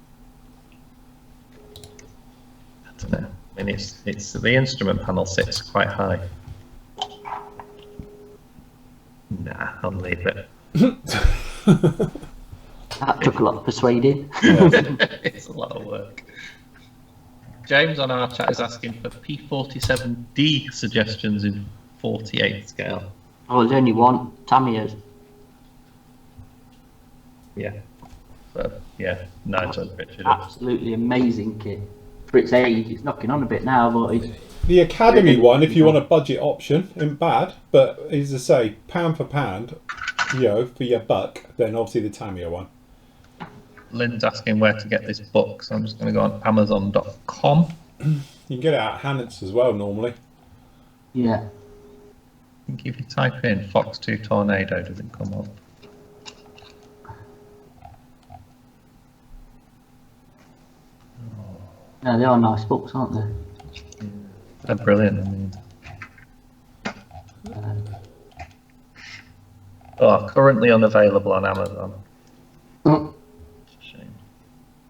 Speaker 4: I don't know. I mean, it's the instrument panel sits quite high. Nah, I'll leave it.
Speaker 3: That took a lot of persuading.
Speaker 4: It's a lot of work. James on our chat is asking for P47D suggestions in 48 scale.
Speaker 3: Oh, there's only one. Tamiya's.
Speaker 4: Yeah. So, yeah, 900 Richard.
Speaker 3: Absolutely amazing kit. For its age, it's knocking on a bit now, but it's...
Speaker 1: The Academy one, if you want a budget option, isn't bad. But as I say, pound for pound, you know, for your buck, then obviously the Tamiya one.
Speaker 4: Lynn's asking where to get this book, so I'm just going to go on Amazon.com.
Speaker 1: You can get it at Hannets as well, normally.
Speaker 3: Yeah.
Speaker 4: I think if you type in Fox 2 Tornado, does it come up?
Speaker 3: No, they are nice books, aren't they?
Speaker 4: They're brilliant. I mean. Currently unavailable on Amazon.
Speaker 3: I
Speaker 4: Shame.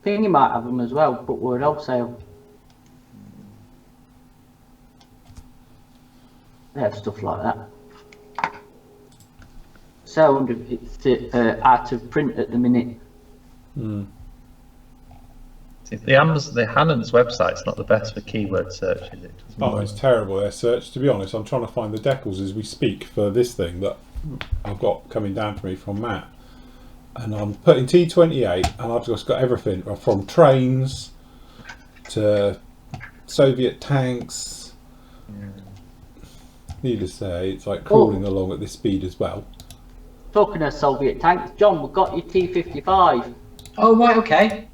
Speaker 3: think you might have them as well, but we're at wholesale. They have stuff like that. So it's out of print at the minute.
Speaker 4: See, the Hannon's website's not the best for keyword search, is it?
Speaker 1: Oh, it's terrible, their search. To be honest, I'm trying to find the decals as we speak for this thing that I've got coming down to me from Matt. And I'm putting T28, and I've just got everything from trains to Soviet tanks. Needless to say, it's like crawling along at this speed as well.
Speaker 3: Talking of Soviet tanks, John, we've got your T-55.
Speaker 2: Oh, right, okay.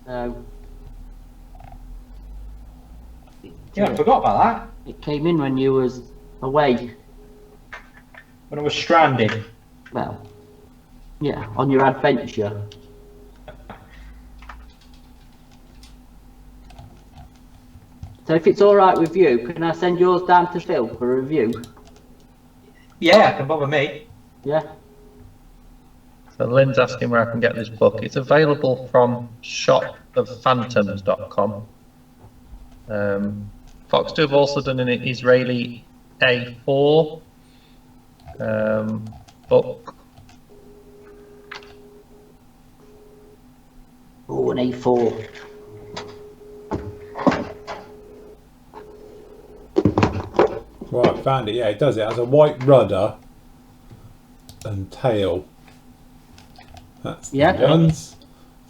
Speaker 3: So,
Speaker 2: Yeah, I forgot about that.
Speaker 3: it came in when you was away.
Speaker 2: When I was stranded.
Speaker 3: Well, yeah, on your adventure. So if it's all right with you, can I send yours down to Phil for a review?
Speaker 2: Yeah, can bother me.
Speaker 3: Yeah.
Speaker 4: So Lynn's asking where I can get this book. It's available from shopoffphantoms.com. Fox 2 have also done an Israeli A4 book.
Speaker 3: Oh, an A4.
Speaker 1: Right, found it. Yeah, it does. It has a white rudder and tail. That's
Speaker 3: Yeah.
Speaker 1: the ones.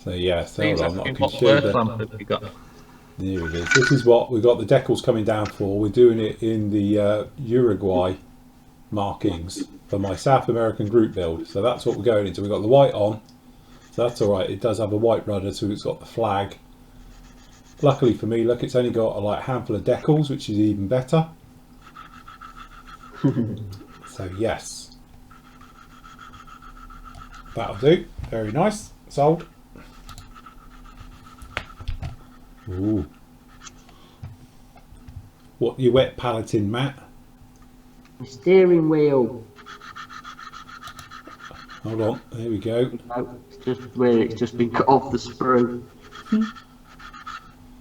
Speaker 1: So yeah, so
Speaker 4: Please
Speaker 1: I'm not
Speaker 4: asking
Speaker 1: too
Speaker 4: what
Speaker 1: sure.
Speaker 4: word
Speaker 1: But
Speaker 4: lamp have you got?
Speaker 1: here it is. This is what we've got the decals coming down for. We're doing it in the Uruguay markings for my South American group build. So that's what we're going into. We've got the white on. So that's all right. It does have a white rudder, so it's got the flag. Luckily for me, look, it's only got like a handful of decals, which is even better. So yes, that'll do. Very nice. Sold. Ooh. What you wet palleting, Matt?
Speaker 3: The steering wheel.
Speaker 1: Hold on. There we go.
Speaker 3: No, it's just where it's just been cut off the sprue. You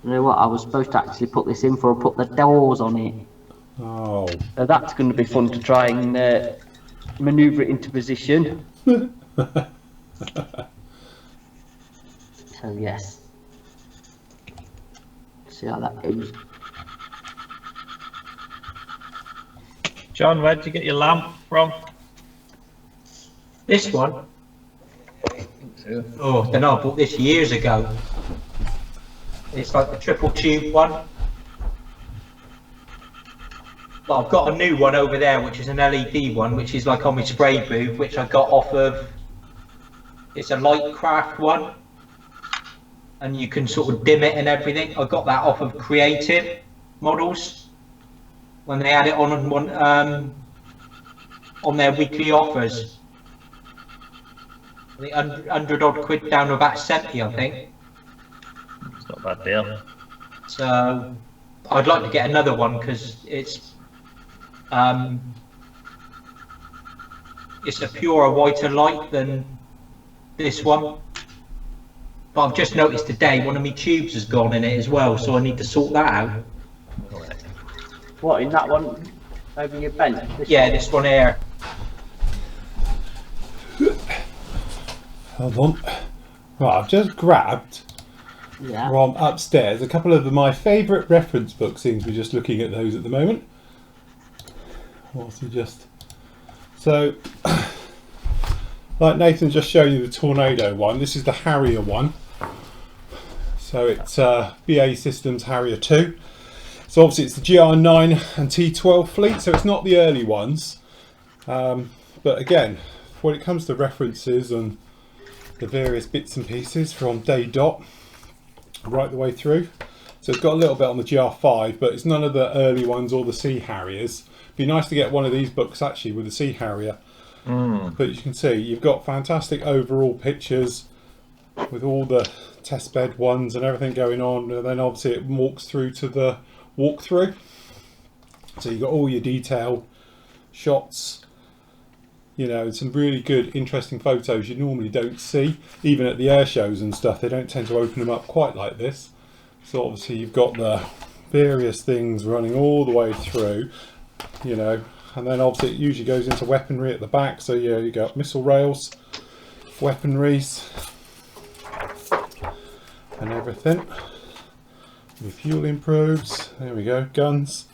Speaker 3: know what? I was supposed to actually put this in for put the doors on it.
Speaker 1: Oh.
Speaker 3: So that's going to be fun to try and manoeuvre it into position. So yes. See how that goes.
Speaker 4: John, where did you get your lamp from?
Speaker 2: This one? Oh, I don't know, I bought this years ago. It's like the triple tube one. Well, I've got a new one over there, which is an LED one, which is like on my spray booth, which I got off of. It's a Lightcraft one, and you can sort of dim it and everything. I got that off of Creative Models when they had it on their weekly offers. I think 100 odd quid down to about 70, I think.
Speaker 4: It's not a bad deal.
Speaker 2: So I'd like to get another one because it's a purer, whiter light than this one. But I've just noticed today one of my tubes has gone in it as well, so I need to sort that out.
Speaker 3: What, in that one over your bench?
Speaker 2: This one here.
Speaker 1: Hold on. Right, I've just grabbed from upstairs a couple of my favourite reference books, since we're just looking at those at the moment. So, like Nathan just showed you the Tornado one, this is the Harrier one. So it's BAE Systems Harrier 2. So obviously it's the GR9 and T12 fleet, so it's not the early ones. But again, when it comes to references and the various bits and pieces from day dot right the way through. So it's got a little bit on the GR5, but it's none of the early ones or the Sea Harriers. Be nice to get one of these books actually with the Sea Harrier. But you can see you've got fantastic overall pictures with all the test bed ones and everything going on, and then obviously it walks through to the walkthrough. So you've got all your detailed shots, you know, some really good interesting photos you normally don't see even at the air shows and stuff. They don't tend to open them up quite like this. So obviously you've got the various things running all the way through, you know, and then obviously it usually goes into weaponry at the back. So yeah, you got missile rails, weaponries and everything. Refueling probes, there we go, guns,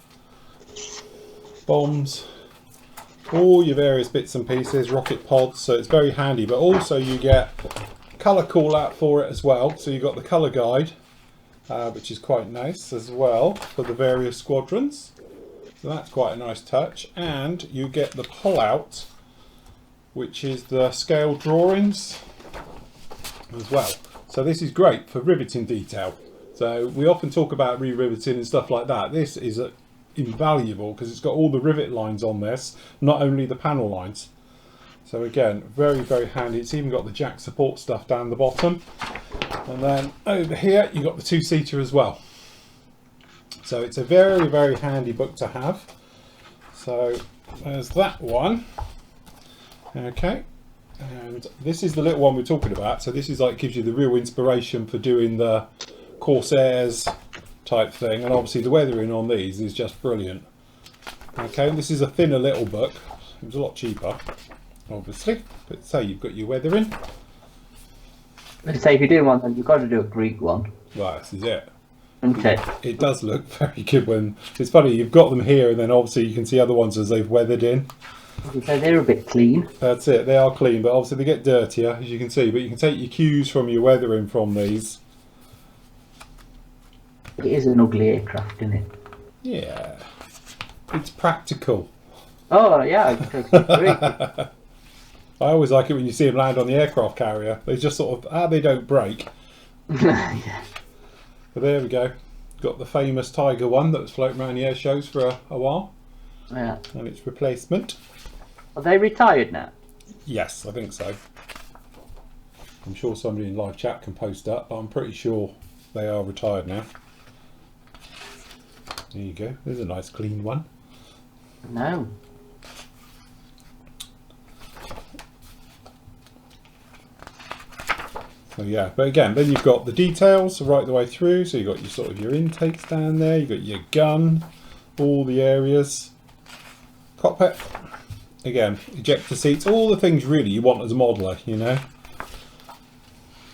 Speaker 1: bombs, all your various bits and pieces, rocket pods. So it's very handy, but also you get colour call out for it as well. So you've got the colour guide, which is quite nice as well for the various squadrons. So that's quite a nice touch. And you get the pull out, which is the scale drawings as well. So this is great for riveting detail. So we often talk about re-riveting and stuff like that. This is invaluable because it's got all the rivet lines on this, not only the panel lines. So again, very, very handy. It's even got the jack support stuff down the bottom. And then over here, you've got the two-seater as well. So it's a very, very handy book to have. So there's that one. Okay. And this is the little one we're talking about. So this is like gives you the real inspiration for doing the Corsairs type thing, and obviously the weathering on these is just brilliant. Okay, this is a thinner little book. It was a lot cheaper, obviously, but say you've got your weathering.
Speaker 3: Let's say if you do one, then you've got to do a Greek one.
Speaker 1: Right, this is it.
Speaker 3: Okay.
Speaker 1: It does look very good when it's funny. You've got them here, and then obviously you can see other ones as they've weathered in.
Speaker 3: So they're a bit clean.
Speaker 1: That's it. They are clean, but obviously they get dirtier, as you can see. But you can take your cues from your weathering from these.
Speaker 3: It is an ugly aircraft, isn't it?
Speaker 1: Yeah, it's practical.
Speaker 3: Oh yeah, I totally agree.
Speaker 1: I always like it when you see them land on the aircraft carrier. They just sort of, they don't break.
Speaker 3: Yeah.
Speaker 1: But there we go. Got the famous Tiger one that was floating around the air shows for a while.
Speaker 3: Yeah.
Speaker 1: And its replacement.
Speaker 3: Are they retired now?
Speaker 1: Yes, I think so. I'm sure somebody in live chat can post that, but I'm pretty sure they are retired now. There you go. There's a nice clean one.
Speaker 3: No.
Speaker 1: So yeah, but again, then you've got the details right the way through. So you've got your sort of your intakes down there. You've got your gun, all the areas, cockpit. Again, ejector seats, all the things really you want as a modeler, you know.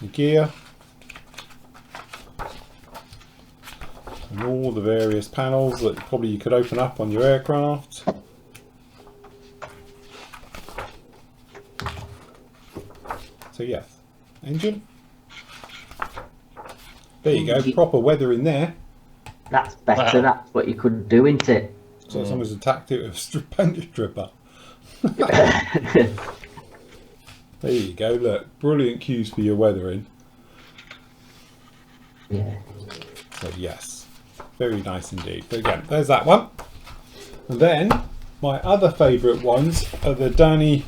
Speaker 1: Your gear. And all the various panels that probably you could open up on your aircraft. So yes, engine. There you go, proper weather in there.
Speaker 3: That's better.
Speaker 4: Wow.
Speaker 3: That's what you could do, isn't it?
Speaker 1: So someone's attacked it with a paint stripper. There you go, look, brilliant cues for your weathering.
Speaker 3: Yeah.
Speaker 1: So yes, very nice indeed. But again, there's that one. And then my other favourite ones are the Danny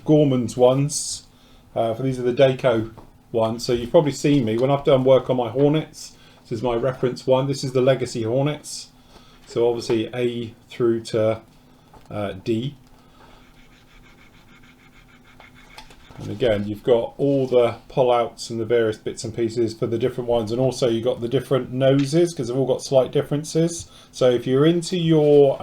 Speaker 1: Gorman's ones. These are the Daco ones. So you've probably seen me when I've done work on my Hornets. This is my reference one. This is the Legacy Hornets. So obviously A through to D. And again, you've got all the pull-outs and the various bits and pieces for the different ones, and also you've got the different noses because they've all got slight differences. So if you're into your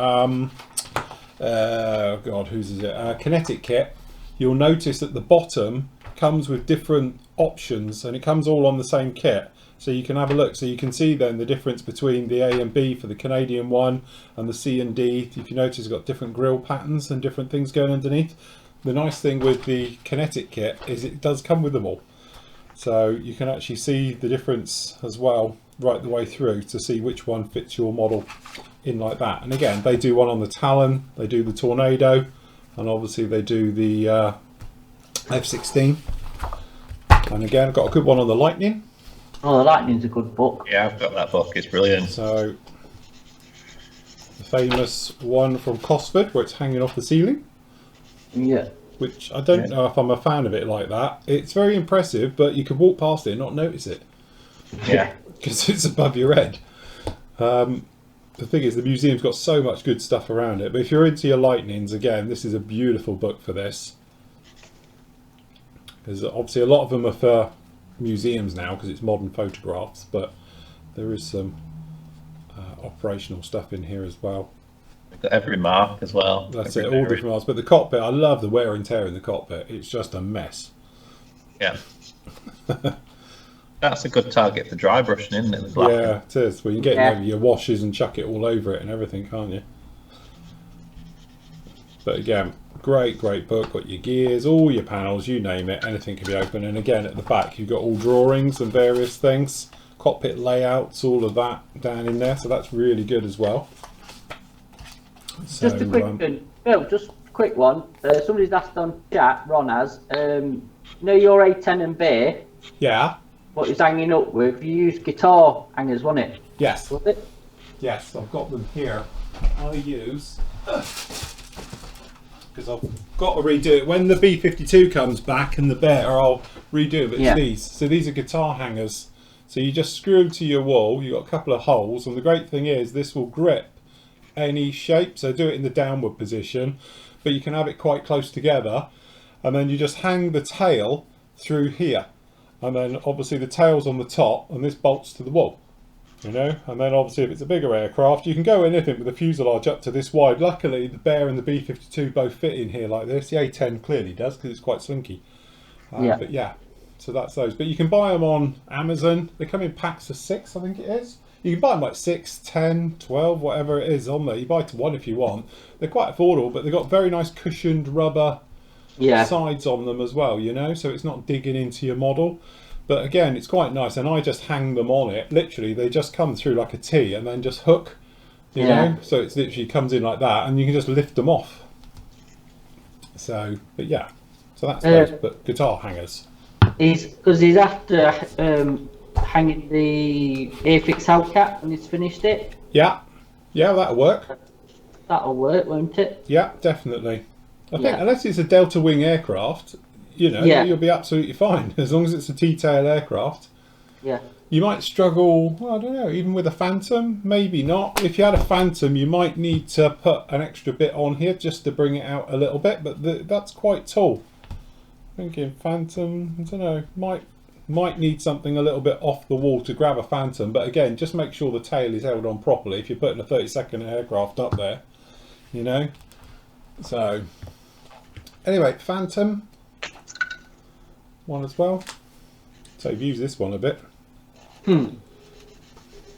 Speaker 1: kinetic kit, you'll notice at the bottom comes with different options, and it comes all on the same kit. So you can have a look. So you can see then the difference between the A and B for the Canadian one and the C and D. If you notice, it's got different grill patterns and different things going underneath. The nice thing with the kinetic kit is it does come with them all. So you can actually see the difference as well right the way through to see which one fits your model in like that. And again, they do one on the Talon, they do the Tornado, and obviously they do the F-16. And again, I've got a good one on the Lightning.
Speaker 3: Oh, the Lightning's a good book.
Speaker 4: Yeah, I've got that book. It's brilliant.
Speaker 1: So the famous one from Cosford where it's hanging off the ceiling.
Speaker 3: Yeah.
Speaker 1: Which I don't know if I'm a fan of it like that. It's very impressive, but you could walk past it and not notice it.
Speaker 4: Yeah.
Speaker 1: Because it's above your head. The thing is, the museum's got so much good stuff around it. But if you're into your Lightnings, again, this is a beautiful book for this. Because obviously a lot of them are for museums now because it's modern photographs. But there is some operational stuff in here as well.
Speaker 4: Got every mark as well.
Speaker 1: That's
Speaker 4: every
Speaker 1: it, all different marks. But the cockpit, I love the wear and tear in the cockpit. It's just a mess.
Speaker 4: Yeah. That's a good target for dry brushing, isn't it? The black.
Speaker 1: Yeah, it is. Well, you can get your washes and chuck it all over it and everything, can't you? But again, great book. Got your gears, all your panels, you name it, anything can be open. And again, at the back, you've got all drawings and various things, cockpit layouts, all of that down in there. So that's really good as well. So,
Speaker 3: Just a quick one. Bill, just a quick one. Somebody's asked on chat, Ron has, you know your A10 and Bay,
Speaker 1: yeah.
Speaker 3: what he's hanging up with, you used guitar hangers, wasn't it?
Speaker 1: Yes.
Speaker 3: Was it?
Speaker 1: Yes, I've got them here. I use, because I've got to redo it. When the B-52 comes back and the Bear, I'll redo it. But it's these. So these are guitar hangers. So you just screw them to your wall. You've got a couple of holes. And the great thing is this will grip any shape. So do it in the downward position. But you can have it quite close together. And then you just hang the tail through here. And then obviously the tail's on the top and this bolts to the wall. You know, and then obviously if it's a bigger aircraft, you can go anything with the fuselage up to this wide. Luckily, the Bear and the B-52 both fit in here like this. The A-10 clearly does because it's quite slinky. But yeah, so that's those. But you can buy them on Amazon. They come in packs of 6, I think it is. You can buy them like 6, 10, 12, whatever it is on there. You buy to one if you want. They're quite affordable, but they've got very nice cushioned rubber sides on them as well, you know, so it's not digging into your model. But again, it's quite nice, and I just hang them on it. Literally, they just come through like a T and then just hook, you know. So it's literally comes in like that, and you can just lift them off. So, but yeah, so that's those. But guitar hangers.
Speaker 3: He's after hanging the Airfix Hellcat when he's finished it.
Speaker 1: Yeah, that'll work.
Speaker 3: That'll work, won't it?
Speaker 1: Yeah, definitely. I think unless it's a Delta Wing aircraft, you know, you'll be absolutely fine as long as it's a T-tail aircraft. Yeah. You might struggle, well, I don't know, even with a Phantom, maybe not. If you had a Phantom, you might need to put an extra bit on here just to bring it out a little bit, but that's quite tall. Thinking Phantom, I don't know, might need something a little bit off the wall to grab a Phantom, but again, just make sure the tail is held on properly if you're putting a 32nd aircraft up there, you know. So, anyway, Phantom one as well. So you've used this one a bit.
Speaker 3: I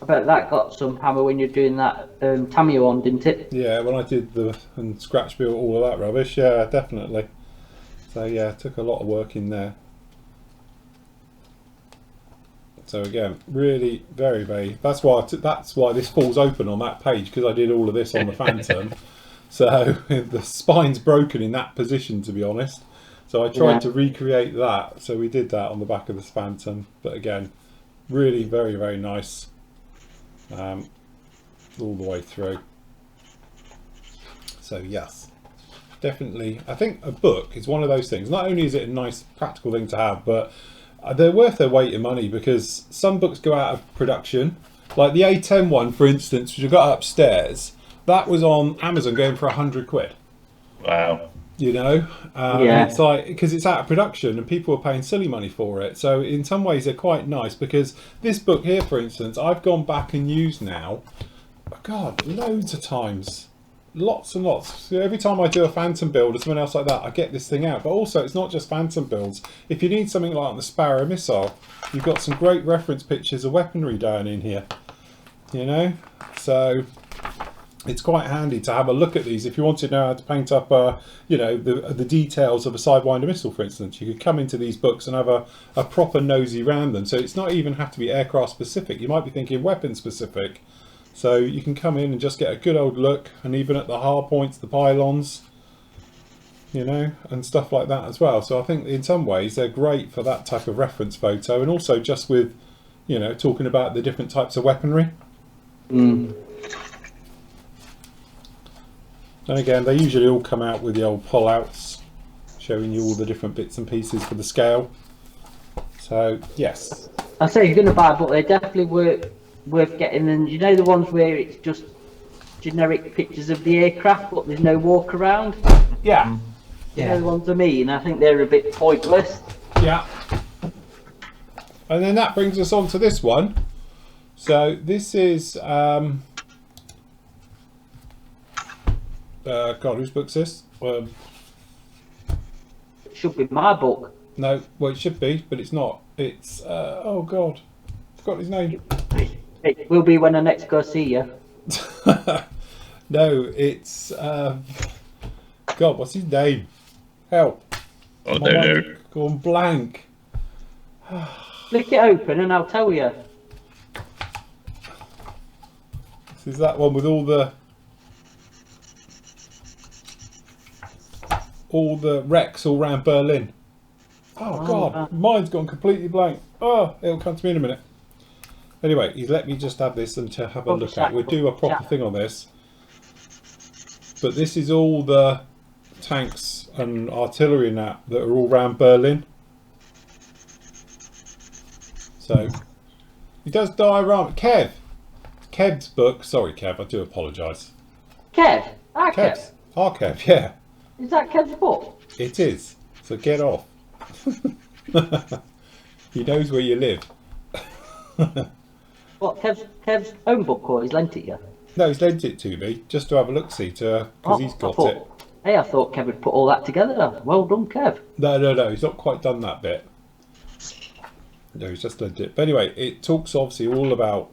Speaker 3: bet that got some hammer when you're doing that Tamiya one, didn't it?
Speaker 1: Yeah, when I did and scratch built all of that rubbish, yeah, definitely. So yeah, it took a lot of work in there. So again, really very. That's why this falls open on that page, because I did all of this on the Phantom. So the spine's broken in that position, to be honest. So I tried to recreate that. So we did that on the back of this Phantom. But again, really very nice all the way through. So yes, definitely. I think a book is one of those things. Not only is it a nice practical thing to have, but they're worth their weight in money, because some books go out of production. Like the A10 one, for instance, which I got upstairs, that was on Amazon going for £100.
Speaker 4: Wow.
Speaker 1: You know, and it's like, because it's out of production and people are paying silly money for it. So in some ways they're quite nice, because this book here, for instance, I've gone back and used now, God, loads of times. Lots and lots. So every time I do a Phantom build or something else like that, I get this thing out. But also, it's not just Phantom builds. If you need something like the Sparrow missile, you've got some great reference pictures of weaponry down in here. You know, so it's quite handy to have a look at these. If you want to know how to paint up, you know, the details of a Sidewinder missile, for instance, you could come into these books and have a proper nosy around them. So it's not even have to be aircraft specific. You might be thinking weapon specific. So you can come in and just get a good old look, and even at the hard points, the pylons, you know, and stuff like that as well. So I think in some ways they're great for that type of reference photo, and also just with, you know, talking about the different types of weaponry. And again, they usually all come out with the old pull-outs, showing you all the different bits and pieces for the scale. So yes,
Speaker 3: I say you're going to buy a book, they definitely worth getting. And you know the ones where it's just generic pictures of the aircraft but there's no walk around?
Speaker 1: Yeah.
Speaker 3: You know the ones I mean? I think they're a bit pointless.
Speaker 1: Yeah. And then that brings us on to this one. So this is God, whose book's this?
Speaker 3: It should be my book.
Speaker 1: No, well it should be, but it's not. It's oh God, forgot his name.
Speaker 3: It will be when I next go see you.
Speaker 1: No, it's God, what's his name? Help!
Speaker 4: I don't know.
Speaker 1: Gone blank.
Speaker 3: Flick it open and I'll tell you.
Speaker 1: This is that one with all the wrecks all around Berlin. Oh God, mine's gone completely blank. Oh, it'll come to me in a minute. Anyway, he's let me just have this and to have a look at. We'll do a proper thing on this. But this is all the tanks and artillery and that are all around Berlin. So he does diorama. Kev's book. Sorry, Kev. I do apologise.
Speaker 3: Kev? Our Kev?
Speaker 1: Kev's. Our Kev. Yeah.
Speaker 3: Is that Kev's book?
Speaker 1: It is. So get off. He knows where you live.
Speaker 3: What, Kev's own book, or he's lent it you?
Speaker 1: No, he's lent it to me just to have a look-see because he's got it.
Speaker 3: Hey, I thought Kev had put all that together. Well done, Kev.
Speaker 1: No, he's not quite done that bit. No, he's just lent it. But anyway, it talks obviously all about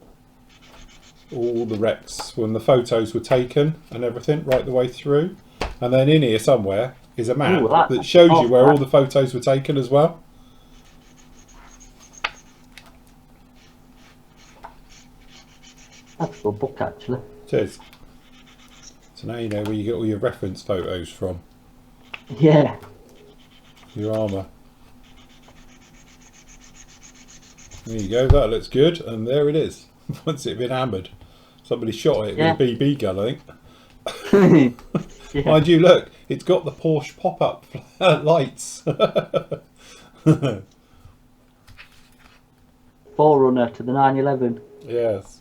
Speaker 1: all the wrecks when the photos were taken and everything right the way through. And then in here somewhere is a map that shows you where all the photos were taken as well.
Speaker 3: That's a good book, actually.
Speaker 1: It is. So now you know where you get all your reference photos from.
Speaker 3: Yeah.
Speaker 1: Your armour. There you go, that looks good, and there it is. Once it had been hammered. Somebody shot it with a BB gun, I think.
Speaker 3: Yeah.
Speaker 1: Mind you, look, it's got the Porsche pop-up lights.
Speaker 3: Forerunner to the 911.
Speaker 1: Yes.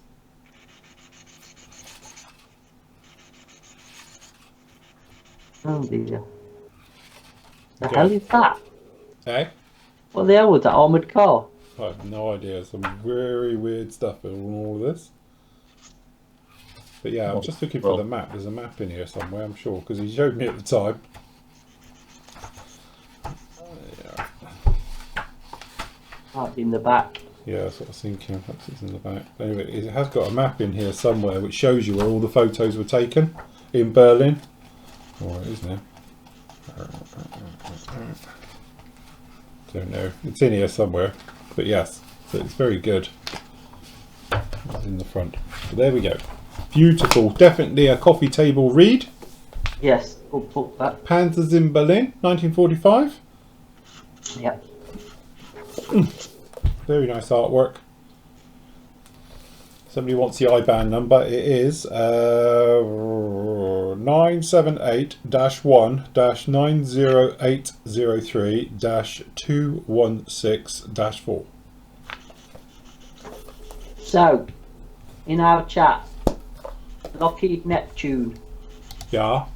Speaker 3: Oh dear. The hell is that?
Speaker 1: Eh?
Speaker 3: What the hell was that armoured car?
Speaker 1: I have no idea. Some very weird stuff in all of this. But yeah, I'm just looking for the map. There's a map in here somewhere, I'm sure, because he showed me at the time. Yeah.
Speaker 3: Might be in the back.
Speaker 1: Yeah, that's what I was thinking. Perhaps it's in the back. But anyway, it has got a map in here somewhere which shows you where all the photos were taken in Berlin. Oh, it is now. Don't know. It's in here somewhere. But yes. So it's very good. It's in the front. So there we go. Beautiful. Definitely a coffee table read.
Speaker 3: Yes, good book that.
Speaker 1: Panzers in Berlin, 1945.
Speaker 3: Yeah.
Speaker 1: Very nice artwork. Somebody wants the IBAN number. It is 978-1-90803-216-4.
Speaker 3: So, in our chat, Lockheed Neptune,
Speaker 1: Yeah.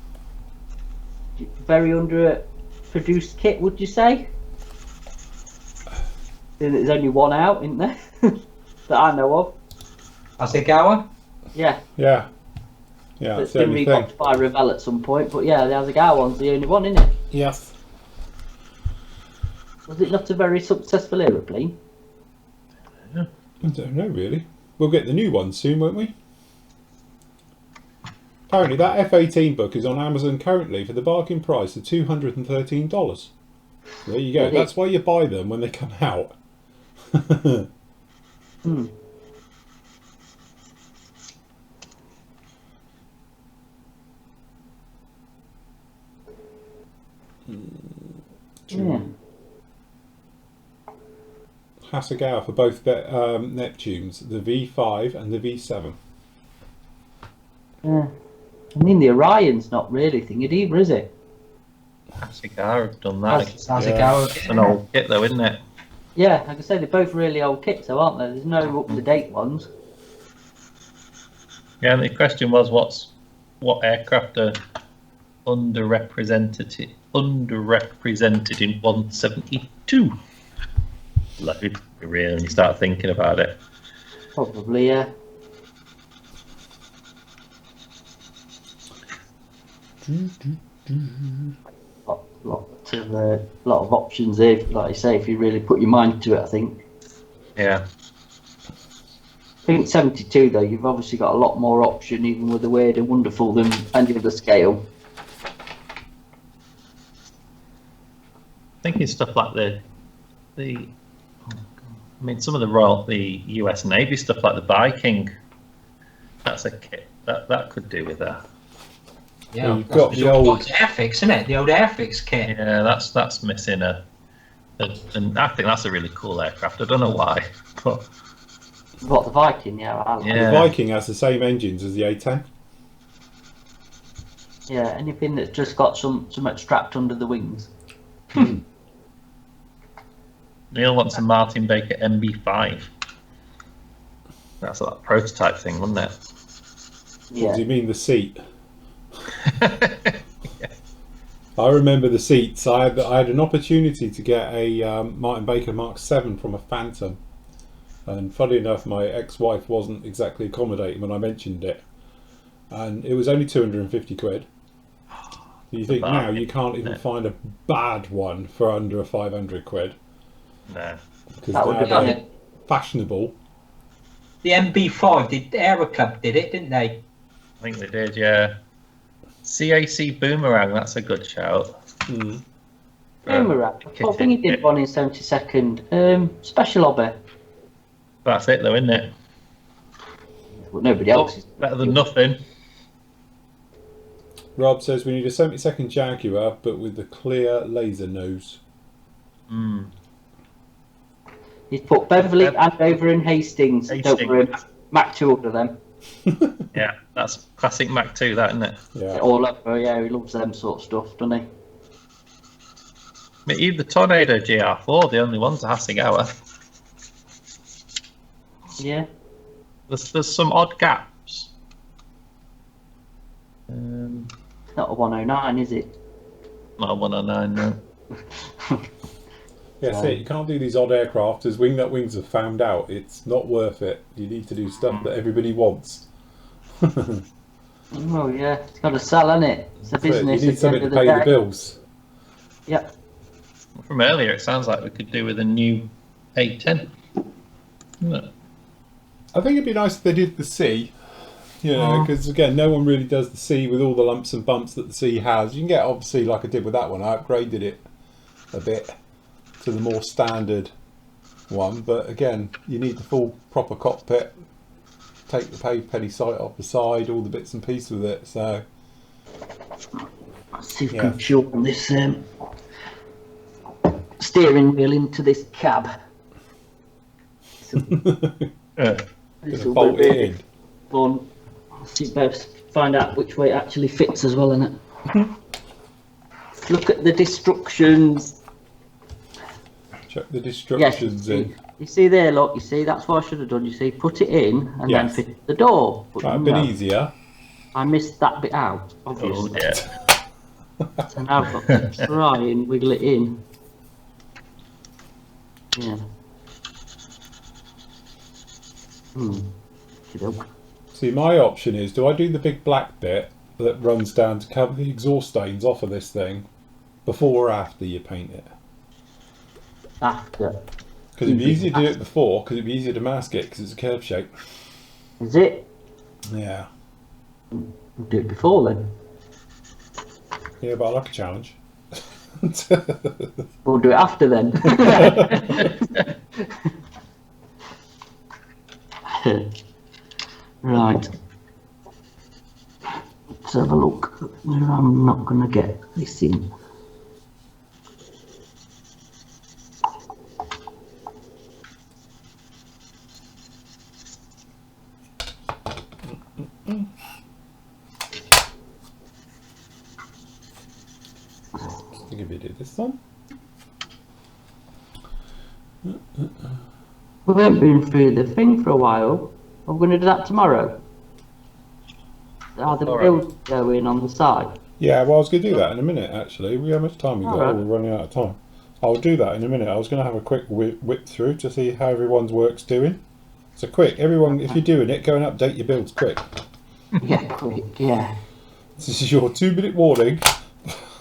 Speaker 3: very underproduced kit, would you say? There's only one out, isn't there? That I know of.
Speaker 2: Hasegawa?
Speaker 3: Yeah.
Speaker 1: Yeah. Yeah,
Speaker 3: It's
Speaker 1: that's the
Speaker 3: been
Speaker 1: only thing.
Speaker 3: regopped by Revell at some point, but yeah, the Hasegawa one's the only one, isn't it?
Speaker 1: Yes.
Speaker 3: Was it not a very successful aeroplane?
Speaker 1: I don't know really. We'll get the new one soon, won't we? Apparently that F-18 book is on Amazon currently for the bargain price of $213. There you go.
Speaker 3: Really?
Speaker 1: That's why you buy them when they come out.
Speaker 3: Hmm. Yeah.
Speaker 1: Hasegawa for both Neptunes, the V5 and the V7.
Speaker 3: Yeah. I mean, the Orion's not really thinking either, is it?
Speaker 4: Hasegawa have done that.
Speaker 2: Hasegawa.
Speaker 4: It's an old kit though, isn't it?
Speaker 3: Yeah, like I say, they're both really old kits, though, aren't they? There's no up-to-date ones.
Speaker 4: Yeah, and the question was, what aircraft are underrepresented in 172? Like, if you really start thinking about it.
Speaker 3: Probably, yeah. Lot of options there, like you say, if you really put your mind to it, I think.
Speaker 4: Yeah.
Speaker 3: I think 72, though, you've obviously got a lot more option, even with the weird and wonderful, than any other scale.
Speaker 4: Thinking stuff like the I mean, some of the US Navy stuff like the Viking, that's a kit that could do with that.
Speaker 2: Yeah,
Speaker 1: you've got the old
Speaker 2: Airfix, isn't it? The old Airfix kit.
Speaker 4: Yeah, that's missing and I think that's a really cool aircraft. I don't know why, but
Speaker 3: What, the Viking? Yeah, I like
Speaker 4: Yeah.
Speaker 1: The Viking has the same engines as the A10.
Speaker 3: Yeah, anything that's just got something strapped under the wings.
Speaker 4: Neil wants a Martin Baker MB5. That's that prototype thing, wasn't it?
Speaker 3: Yeah.
Speaker 1: Do you mean the seat? I remember the seats. I had an opportunity to get a Martin Baker Mark 7 from a Phantom, and funny enough, my ex-wife wasn't exactly accommodating when I mentioned it, and it was only 250 quid. You think now you can't even find a bad one for under a 500 quid.
Speaker 4: No.
Speaker 1: Because
Speaker 3: That would
Speaker 1: now
Speaker 3: be done
Speaker 1: they're
Speaker 3: it.
Speaker 1: fashionable.
Speaker 2: The MB5 did Aero Club did it, didn't they?
Speaker 4: I think they did, yeah. CAC Boomerang, that's a good shout.
Speaker 3: Boomerang. I think he did one in 72nd. Special hobby.
Speaker 4: That's it though, isn't it?
Speaker 3: Well, nobody else is.
Speaker 4: Better than nothing.
Speaker 1: Rob says we need a 72nd Jaguar, but with the clear laser nose.
Speaker 3: He's put Beverly, Andover and Hastings. Don't worry, Mac 2 under them.
Speaker 4: Yeah, that's classic Mac 2, that, isn't it?
Speaker 1: Yeah.
Speaker 3: All over, yeah, he loves them sort of stuff, doesn't he?
Speaker 4: But even the Tornado GR4, the only ones are Hasegawa.
Speaker 3: Yeah.
Speaker 4: There's some odd gaps.
Speaker 3: It's not a 109, is it?
Speaker 4: Not a 109, no.
Speaker 1: Yeah, see, you can't do these odd aircraft, as Wing That Wings have found out. It's not worth it. You need to do stuff that everybody wants.
Speaker 3: Oh, yeah. It's got to sell, isn't it? It's a
Speaker 1: So
Speaker 3: business
Speaker 1: you need
Speaker 3: at the
Speaker 1: something
Speaker 3: end
Speaker 1: to
Speaker 3: of the
Speaker 1: pay the
Speaker 3: day.
Speaker 1: bills.
Speaker 3: Yep.
Speaker 4: From earlier, it sounds like we could do with a new A10. No.
Speaker 1: I think it'd be nice if they did the C. You know, because again, no one really does the C with all the lumps and bumps that the C has. You can get, obviously, like I did with that one, I upgraded it a bit to the more standard one, but again, you need the full proper cockpit. Take the penny sight off the side, all the bits and pieces with it. So
Speaker 3: Let's see if we can shorten this steering wheel into this cab. This will
Speaker 1: bolt
Speaker 3: be
Speaker 1: it in.
Speaker 3: fun. Let's see, both find out which way it actually fits as well, innit? Look at the destructions.
Speaker 1: Check the destructions in.
Speaker 3: You see there, look, you see, that's what I should have done. You see, put it in and then fit the door. But
Speaker 1: That'd been easier.
Speaker 3: I missed that bit out, obviously.
Speaker 4: Oh, yeah.
Speaker 3: So now I've got to try and wiggle it in. Yeah.
Speaker 1: See, my option is, do I do the big black bit that runs down to cover the exhaust stains off of this thing before or after you paint it?
Speaker 3: After.
Speaker 1: Because it'd be easier to do it before, because it'd be easier to mask it, because it's a curve shape.
Speaker 3: Is it?
Speaker 1: Yeah.
Speaker 3: We'll do it before then.
Speaker 1: Yeah, but I like a challenge.
Speaker 3: We'll do it after then. Right. Let's have a look. I'm not going to get this in.
Speaker 1: I'll give you this one.
Speaker 3: We haven't been through the thing for a while. I'm going to do that tomorrow. Are the builds going on the side?
Speaker 1: Yeah, well, I was going to do that in a minute, actually. How much time we got?
Speaker 3: Alright.
Speaker 1: We're running out of time. I'll do that in a minute. I was going to have a quick whip through to see how everyone's work's doing. So quick, everyone, if you're doing it, go and update your builds quick.
Speaker 3: Yeah, quick, yeah.
Speaker 1: This is your 2-minute warning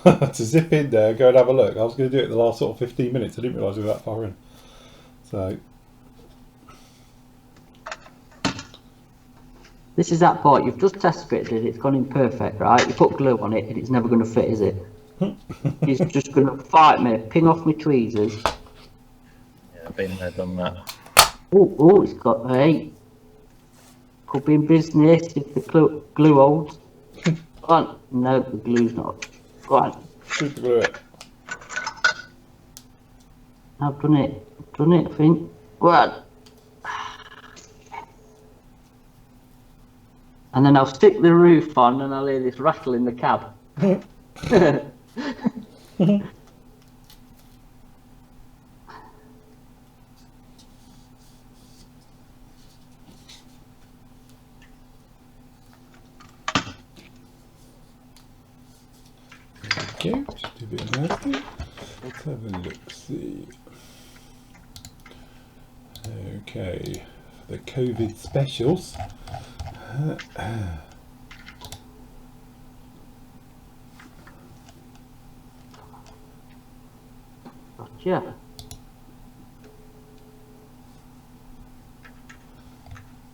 Speaker 1: to zip in there, go and have a look. I was going to do it the last sort of 15 minutes. I didn't realise we were that far in. So...
Speaker 3: This is that part, you've just test fitted it, it's gone in perfect, right? You put glue on it and it's never going to fit, is it? It's just going to fight me, ping off my tweezers.
Speaker 4: Yeah, been there, done that.
Speaker 3: Oh, it's got, hey, could be in business if the glue holds. Go on. No, the glue's not. Go on.
Speaker 1: Super glue it.
Speaker 3: I've done it, I think. Go on. And then I'll stick the roof on and I'll hear this rattle in the cab.
Speaker 1: Okay, just do a bit of masking. Let's have a look, see. Okay, the COVID specials.
Speaker 3: Gotcha.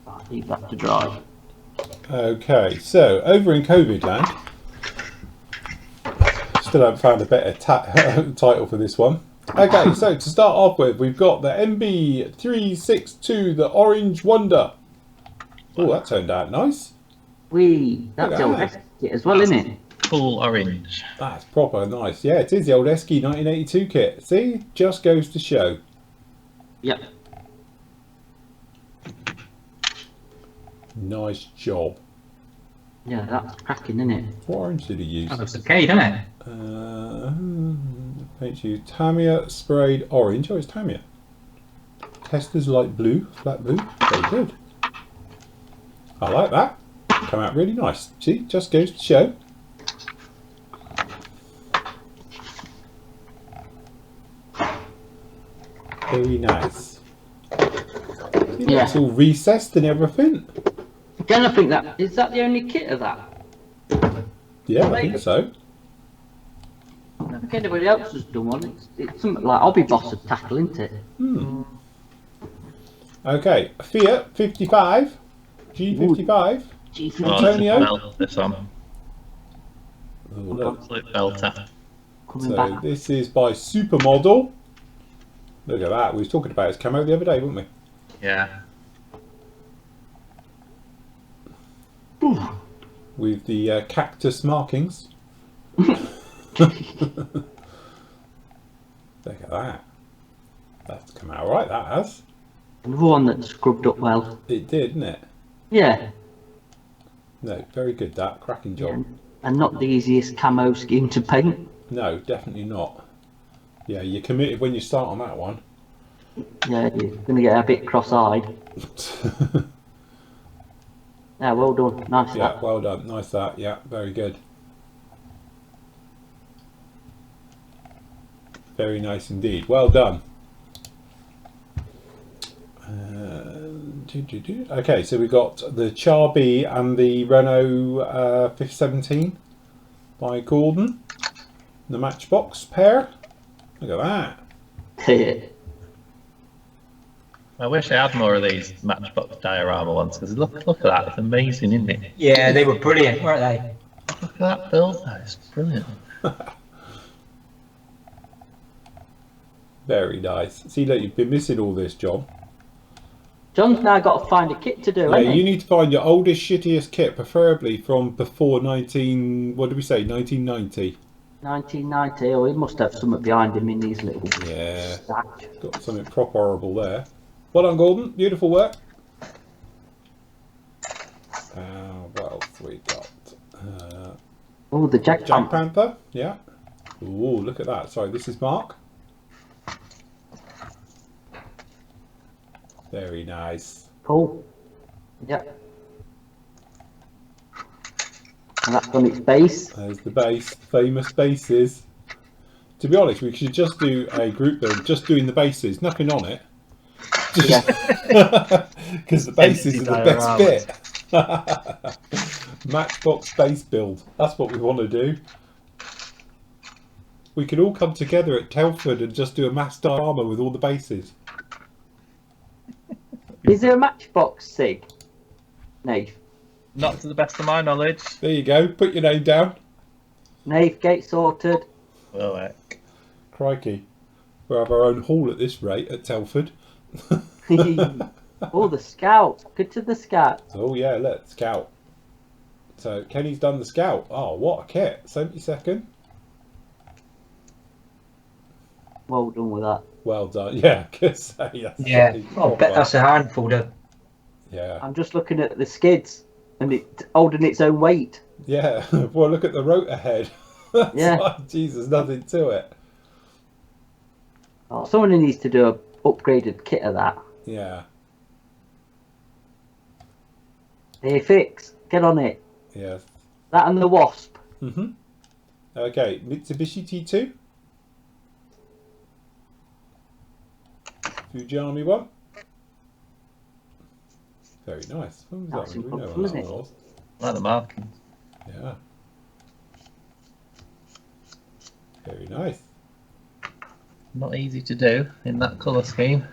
Speaker 3: I'll leave that to dry.
Speaker 1: Okay, so over in COVID land, still haven't found a better title for this one. Okay, so to start off with, we've got the MB362, the Orange Wonder. Oh, that turned out nice.
Speaker 3: That's the old kit as well, isn't it?
Speaker 4: Cool orange.
Speaker 1: That's proper nice. Yeah, it is the old Esky 1982 kit. See, just goes to show.
Speaker 3: Yep.
Speaker 1: Nice job.
Speaker 3: Yeah, that's cracking, isn't it?
Speaker 1: What orange did he use?
Speaker 2: That looks okay, doesn't it?
Speaker 1: Paint you Tamiya sprayed orange. Oh, it's Tamiya. Testers light blue, flat blue. Very good. I like that. Come out really nice. See, just goes to show. Very nice. See,
Speaker 3: Yeah.
Speaker 1: it's all recessed and everything.
Speaker 3: Again, I think is that the only kit of that?
Speaker 1: Yeah, I think so.
Speaker 3: I don't think anybody else has done one. It's something like Hobby Boss would tackle, isn't it?
Speaker 1: Okay, Fiat 55, G55. Antonio?
Speaker 4: This on.
Speaker 1: Oh, look.
Speaker 4: Absolute belter.
Speaker 3: Coming
Speaker 1: So
Speaker 3: back.
Speaker 1: this is by Supermodel. Look at that. We was talking about his camo the other day, weren't we?
Speaker 4: Yeah.
Speaker 1: With the cactus markings. Look at that. That's come out right, that has.
Speaker 3: Another one that scrubbed up well.
Speaker 1: It did, didn't it?
Speaker 3: Yeah.
Speaker 1: No, very good, that. Cracking job.
Speaker 3: And not the easiest camo scheme to paint.
Speaker 1: No, definitely not. Yeah, you're committed when you start on that one.
Speaker 3: Yeah, you're going to get a bit cross-eyed. Yeah, well done. Nice.
Speaker 1: Yeah,
Speaker 3: That.
Speaker 1: well done. Nice that. Yeah, very good. Very nice indeed. Well done. Okay, so we got the Charby and the Renault 517 by Gordon. The Matchbox pair. Look at that.
Speaker 4: I wish I had more of these Matchbox diorama ones, because look at that, it's amazing, isn't it?
Speaker 2: Yeah, they were brilliant, weren't they?
Speaker 4: Look at that build, it's brilliant.
Speaker 1: Very nice. See, look, you've been missing all this, John.
Speaker 3: John's now got to find a kit to do,
Speaker 1: Yeah,
Speaker 3: hasn't
Speaker 1: you
Speaker 3: he?
Speaker 1: need to find your oldest, shittiest kit, preferably from before 1990.
Speaker 3: 1990. Oh, he must have something behind him in these little
Speaker 1: Yeah,
Speaker 3: stacks.
Speaker 1: got something proper horrible there. Well done, Gordon. Beautiful work. What else we got?
Speaker 3: Oh, the Jack
Speaker 1: Jack
Speaker 3: Panther.
Speaker 1: Panther. Yeah. Ooh, look at that. Sorry, this is Mark. Very nice.
Speaker 3: Cool. Yep. And that's on its base.
Speaker 1: There's the base. Famous bases. To be honest, we should just do a group build, just doing the bases, nothing on it.
Speaker 3: Yeah.
Speaker 1: Because the bases are the best bit. Matchbox base build. That's what we want to do. We could all come together at Telford and just do a mass diorama with all the bases.
Speaker 3: Is there a Matchbox SIG? Nave.
Speaker 4: Not to the best of my knowledge.
Speaker 1: There you go. Put your name down.
Speaker 3: Nave, gate sorted.
Speaker 4: Well, heck.
Speaker 1: Crikey. We'll have our own hall at this rate at Telford.
Speaker 3: Oh, the Scout. Good to the Scout.
Speaker 1: Oh yeah, let's scout. So Kenny's done the scout. Oh, what a kit. 72nd.
Speaker 3: Well done with that.
Speaker 1: Well done. Yeah, that's
Speaker 2: Yeah,
Speaker 1: pretty
Speaker 2: I bet
Speaker 1: proper.
Speaker 2: that's a handful to.
Speaker 1: Yeah.
Speaker 3: I'm just looking at the skids and it holding its own weight.
Speaker 1: Yeah. Well, look at the rotor head. That's
Speaker 3: Yeah.
Speaker 1: like, Jesus, nothing to it.
Speaker 3: Oh, someone needs to do a upgraded kit of that.
Speaker 1: Yeah.
Speaker 3: Hey, Fix, get on it.
Speaker 1: Yes.
Speaker 3: That and the Wasp.
Speaker 1: Mhm. Okay, Mitsubishi T2. Fujiyami one. Very nice. What was
Speaker 3: That's
Speaker 1: that? We know
Speaker 3: impossible,
Speaker 1: what
Speaker 3: isn't
Speaker 1: that
Speaker 3: it?
Speaker 1: was.
Speaker 4: Like the markings.
Speaker 1: Yeah. Very nice.
Speaker 4: Not easy to do in that colour scheme.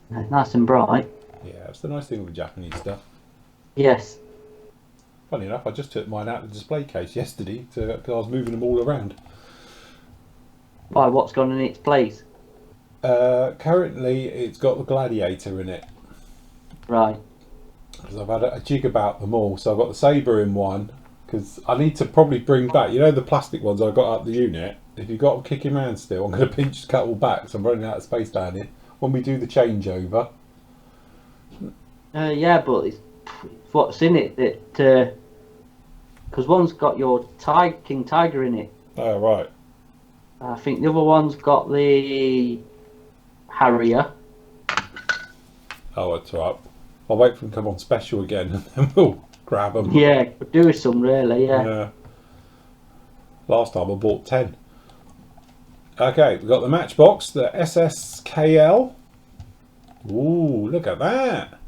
Speaker 3: Nice and bright.
Speaker 1: Yeah, that's the nice thing with Japanese stuff.
Speaker 3: Yes.
Speaker 1: Funny enough, I just took mine out of the display case yesterday because I was moving them all around.
Speaker 3: Why, what's gone in its place?
Speaker 1: Currently, it's got the Gladiator in it
Speaker 3: Right.
Speaker 1: because I've had a jig about them all. So I've got the Sabre in one because I need to probably bring back, you know, the plastic ones I got out the unit. If you've got them kicking around still, I'm going to pinch the couple back because I'm running out of space down here. When we do the changeover,
Speaker 3: Yeah, but it's what's in it that. Because one's got your King Tiger in it.
Speaker 1: oh right,
Speaker 3: I think the other one's got the Harrier.
Speaker 1: oh it's all right. I'll wait for them to come on special again and then we'll grab them.
Speaker 3: Yeah, could do with some really, yeah.
Speaker 1: Last time I bought 10. Okay, we've got the Matchbox, the SSKL. Ooh, look at that.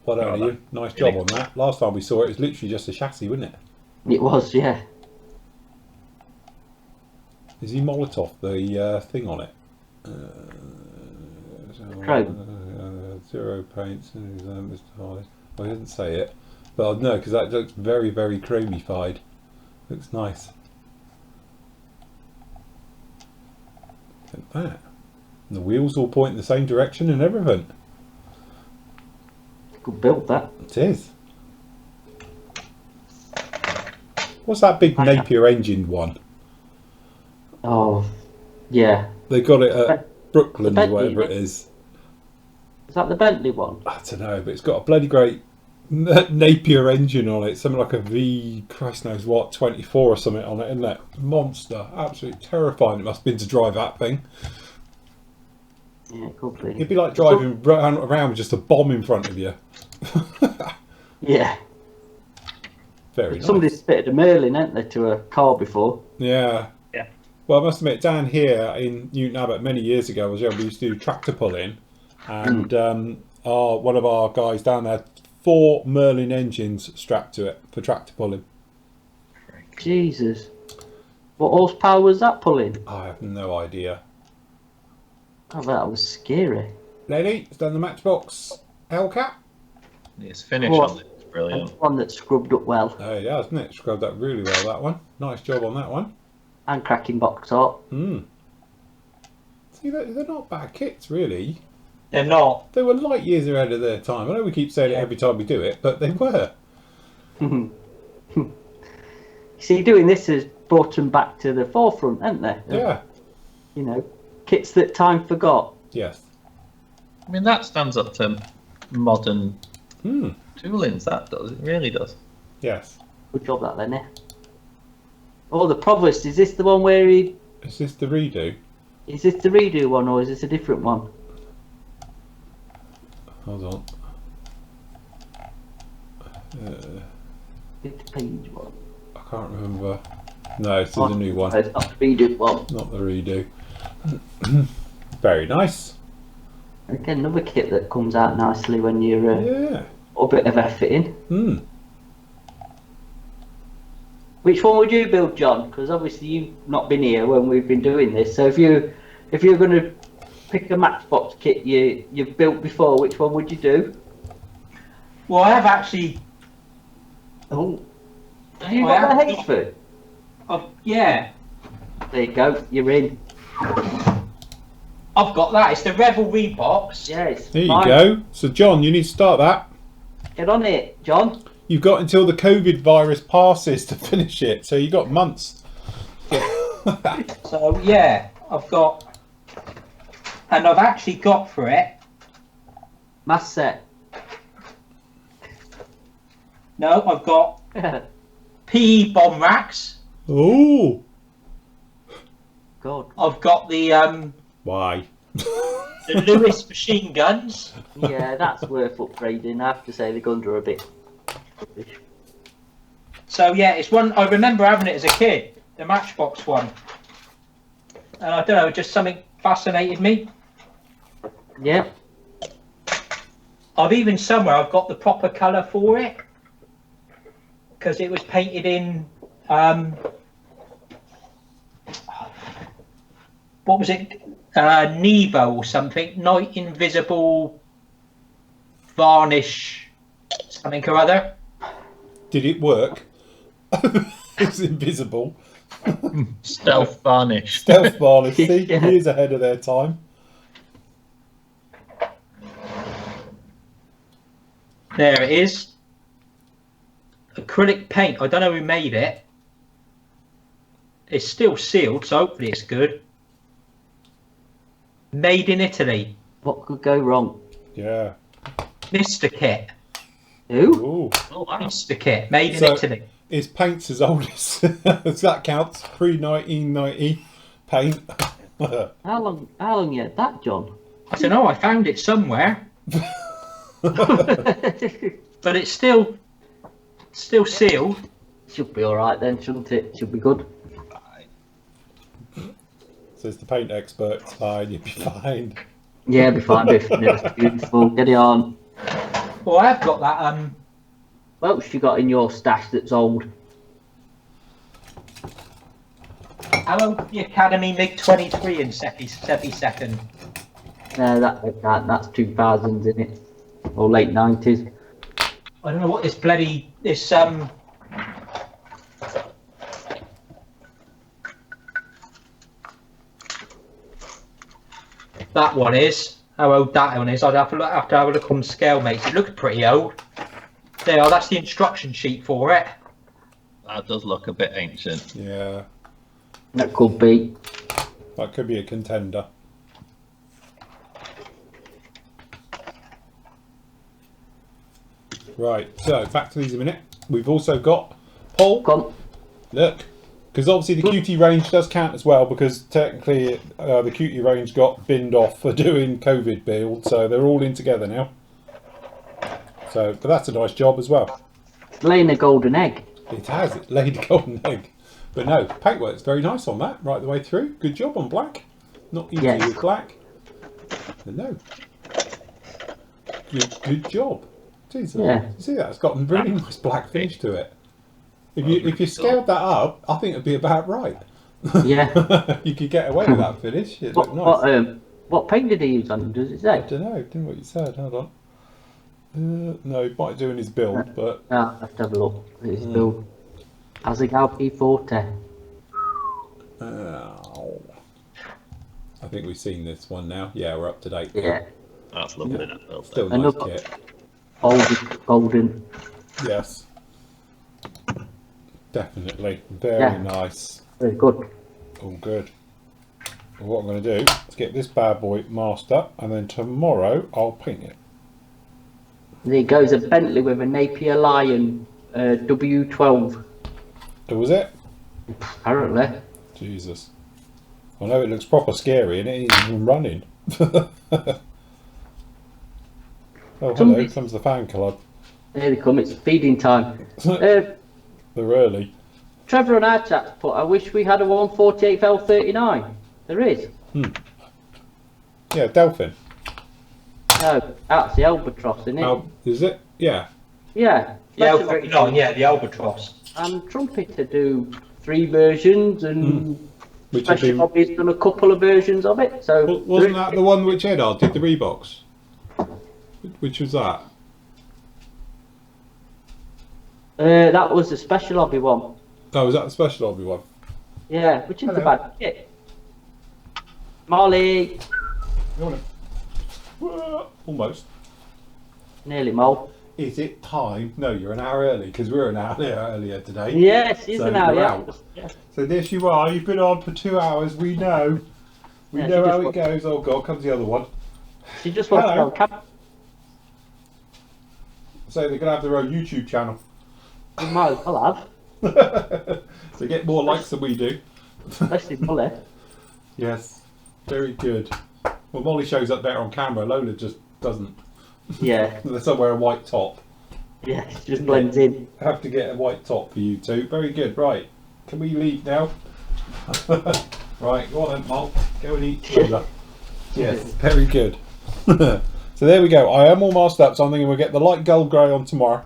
Speaker 1: Well done, you. Nice job on that. Last time we saw it was literally just a chassis, wasn't it?
Speaker 3: It was, yeah.
Speaker 1: Is he Molotov, the thing on it?
Speaker 3: Chrome.
Speaker 1: 0 paints. Mr. Harley. Well, he doesn't say it. But no, because that looks very, very chromified. Looks nice. Look at that. And the wheels all point in the same direction and everything.
Speaker 3: Good build, that.
Speaker 1: It is. What's that big Napier engine one?
Speaker 3: Oh, yeah.
Speaker 1: They got it at Brooklands,
Speaker 3: Bentley,
Speaker 1: whatever it is.
Speaker 3: Is that the Bentley one?
Speaker 1: I don't know, but it's got a bloody great Napier engine on it. Something like a V, Christ knows what, 24 or something on it, isn't it? Monster. Absolutely terrifying it must have been to drive that thing.
Speaker 3: Yeah, it could be.
Speaker 1: It'd be like driving around with just a bomb in front of you.
Speaker 3: Yeah.
Speaker 1: Very nice.
Speaker 3: Somebody spitted a Merlin, hadn't they, to a car before?
Speaker 1: Yeah.
Speaker 2: Yeah.
Speaker 1: Well, I must admit, down here in Newton Abbot many years ago, we used to do tractor pulling, and one of our guys down there had 4 Merlin engines strapped to it for tractor pulling.
Speaker 3: Jesus. What horsepower was that pulling?
Speaker 1: I have no idea.
Speaker 3: Oh, that was scary.
Speaker 1: Lady, it's done the Matchbox Hellcat.
Speaker 4: Its finish
Speaker 3: What?
Speaker 4: on it is brilliant.
Speaker 3: One that scrubbed up well.
Speaker 1: Oh yeah, isn't it? Scrubbed that really well, that one. Nice job on that one.
Speaker 3: And cracking box art.
Speaker 1: See, they're not bad kits, really.
Speaker 2: They're not.
Speaker 1: They were light years ahead of their time. I know we keep saying it every time we do it, but they were.
Speaker 3: See, doing this has brought them back to the forefront, hasn't they?
Speaker 1: Yeah.
Speaker 3: You know, kits that time forgot.
Speaker 1: Yes.
Speaker 4: I mean, that stands up to modern
Speaker 1: Hmm.
Speaker 4: toolings. That does. It really does.
Speaker 1: Yes.
Speaker 3: Good job, that, Lenny. Oh, the Provost, is this the one where he...
Speaker 1: Is this the redo?
Speaker 3: Is this the redo one, or is this a different one?
Speaker 1: Hold on.
Speaker 3: 50-page one.
Speaker 1: I can't remember. No, this is a new one.
Speaker 3: It's not the redo one.
Speaker 1: Not the redo. Very nice.
Speaker 3: Again, another kit that comes out nicely when you're
Speaker 1: Yeah.
Speaker 3: a bit of effort in.
Speaker 1: Hmm.
Speaker 3: Which one would you build, John? Because obviously you've not been here when we've been doing this. So if you're going to pick a Matchbox kit you've built before, which one would you do?
Speaker 2: Well, I have actually.
Speaker 3: Oh, have you
Speaker 2: I
Speaker 3: got
Speaker 2: have
Speaker 3: the Hayford?
Speaker 2: Yeah,
Speaker 3: There you go. You're in.
Speaker 2: I've got that. It's the Revelry box.
Speaker 3: Yes.
Speaker 1: There you go. So, John, you need to start that.
Speaker 3: Get on it, John.
Speaker 1: You've got until the COVID virus passes to finish it, so you've got months.
Speaker 2: So yeah, I've got, and I've actually got for it.
Speaker 3: Mass set.
Speaker 2: No, I've got PE bomb racks.
Speaker 1: Oh.
Speaker 3: God.
Speaker 2: I've got the
Speaker 1: Why?
Speaker 2: Lewis machine guns.
Speaker 3: Yeah, that's worth upgrading. I have to say the guns are a bit rubbish.
Speaker 2: So yeah, it's one I remember having it as a kid, the Matchbox one. And I don't know, just something fascinated me.
Speaker 3: Yeah.
Speaker 2: I've even somewhere I've got the proper colour for it because it was painted in what was it? Nevo or something, night invisible varnish something or other.
Speaker 1: Did it work? It's invisible.
Speaker 4: Stealth varnish.
Speaker 1: Stealth varnish. See,
Speaker 3: Yeah.
Speaker 1: years ahead of their time.
Speaker 2: There it is. Acrylic paint. I don't know who made it. It's still sealed, so hopefully it's good. Made in Italy.
Speaker 3: What could go wrong?
Speaker 1: Yeah.
Speaker 2: Mr. Kit.
Speaker 3: Who?
Speaker 1: Ooh.
Speaker 4: Oh, wow.
Speaker 2: Mr. Kit. Made in
Speaker 1: So-
Speaker 2: Italy.
Speaker 1: It's paint's as old as that counts. Pre-1990 paint.
Speaker 3: How long you had that, John?
Speaker 2: I don't know. I found it somewhere, but it's still sealed.
Speaker 3: Should be alright then, shouldn't it? Should be good.
Speaker 1: Says the paint expert. It's fine. You'll be fine.
Speaker 3: Yeah, be fine, Biff. Yeah, beautiful. Get it on.
Speaker 2: Well, I've got that.
Speaker 3: What else you got in your stash that's old?
Speaker 2: Hello, the Academy MiG-23 in Sepi second.
Speaker 3: No, that's 2000s, isn't it? Or late 90s.
Speaker 2: I don't know what this that one is. How old that one is? I'd have to have a look on scale, mate. It looks pretty old. There, that's the instruction sheet for it.
Speaker 4: That does look a bit ancient.
Speaker 1: Yeah,
Speaker 3: That could be.
Speaker 1: that could be a contender. Right, so back to these in a minute. We've also got Paul.
Speaker 3: Come.
Speaker 1: Look, because obviously the QT range does count as well, because technically the QT range got binned off for doing COVID build, so they're all in together now. So, but that's a nice job as well.
Speaker 3: Laying a golden egg.
Speaker 1: It has, it laid a golden egg. But no, paintwork's very nice on that, right the way through. Good job on black. Not easy
Speaker 3: Yes.
Speaker 1: with black. But no. Good job. Jeez,
Speaker 3: Yeah.
Speaker 1: you see that? It's got a really nice black finish to it. If you scaled that up, I think it'd be about right.
Speaker 3: Yeah.
Speaker 1: You could get away with that finish. It looked nice.
Speaker 3: What paint did he use on him? Does it say?
Speaker 1: I don't know. Didn't what you said. Hold on. No, he might do in his build, but
Speaker 3: Ah, I have to have a look at his build. Azigal P40.
Speaker 1: I think we've seen this one now. Yeah, we're up to date.
Speaker 3: Yeah.
Speaker 4: That's lovely. That build.
Speaker 1: Still nice
Speaker 3: Another-
Speaker 1: kit.
Speaker 3: Golden.
Speaker 1: Yes. Definitely. Very
Speaker 3: Yeah.
Speaker 1: nice.
Speaker 3: Very good.
Speaker 1: All good. Well, what I'm going to do is get this bad boy masked up, and then tomorrow I'll paint it.
Speaker 3: There goes a Bentley with a Napier Lion W12.
Speaker 1: Oh, was it?
Speaker 3: Apparently.
Speaker 1: Jesus. I know it looks proper scary and it ain't even running. Oh, hello, here comes the fan club.
Speaker 3: There they come. It's feeding time.
Speaker 1: They're early.
Speaker 3: Trevor on our chat put, I wish we had a 148 L39. There is.
Speaker 1: Yeah, Delphin.
Speaker 3: No, that's the Albatross, isn't it?
Speaker 1: Oh, is it? Yeah.
Speaker 3: Yeah.
Speaker 2: Yeah,
Speaker 3: Special version.
Speaker 2: the Albatross.
Speaker 3: And Trumpeter do 3 versions, and
Speaker 1: Which have
Speaker 3: Special
Speaker 1: been,
Speaker 3: Hobby's done a couple of versions of it. So
Speaker 1: wasn't that the one which Eddard did the Reeboks? Which was that?
Speaker 3: that was the Special Hobby one.
Speaker 1: Oh, was that the Special Hobby one?
Speaker 3: Yeah, which isn't a
Speaker 1: Hello.
Speaker 3: bad kit. Molly,
Speaker 1: Almost.
Speaker 3: nearly Mole.
Speaker 1: Is it time? No, you're an hour early because we were an hour earlier today.
Speaker 3: Yes, he's
Speaker 1: So
Speaker 3: an hour.
Speaker 1: you're
Speaker 3: Yeah.
Speaker 1: out.
Speaker 3: Yeah.
Speaker 1: So this you are. You've been on for 2 hours. We know. We
Speaker 3: Yeah,
Speaker 1: know
Speaker 3: she
Speaker 1: how
Speaker 3: just
Speaker 1: it goes. Oh God, comes the other one.
Speaker 3: She just wants to
Speaker 1: Hello.
Speaker 3: go camp.
Speaker 1: So they're gonna have their own YouTube channel.
Speaker 3: We might as well have,
Speaker 1: So get more likes than we do.
Speaker 3: especially Molly.
Speaker 1: Yes, very good. Well, Molly shows up better on camera. Lola just doesn't.
Speaker 3: Yeah,
Speaker 1: There's somewhere a white top.
Speaker 3: yeah, she just blends in.
Speaker 1: Have to get a white top for you two. Very good. Right, can we leave now? Right, go on then, Mol. Go and eat Lola. Yes, very good. So there we go. I am all masked up, so I'm thinking we'll get the light gold grey on tomorrow,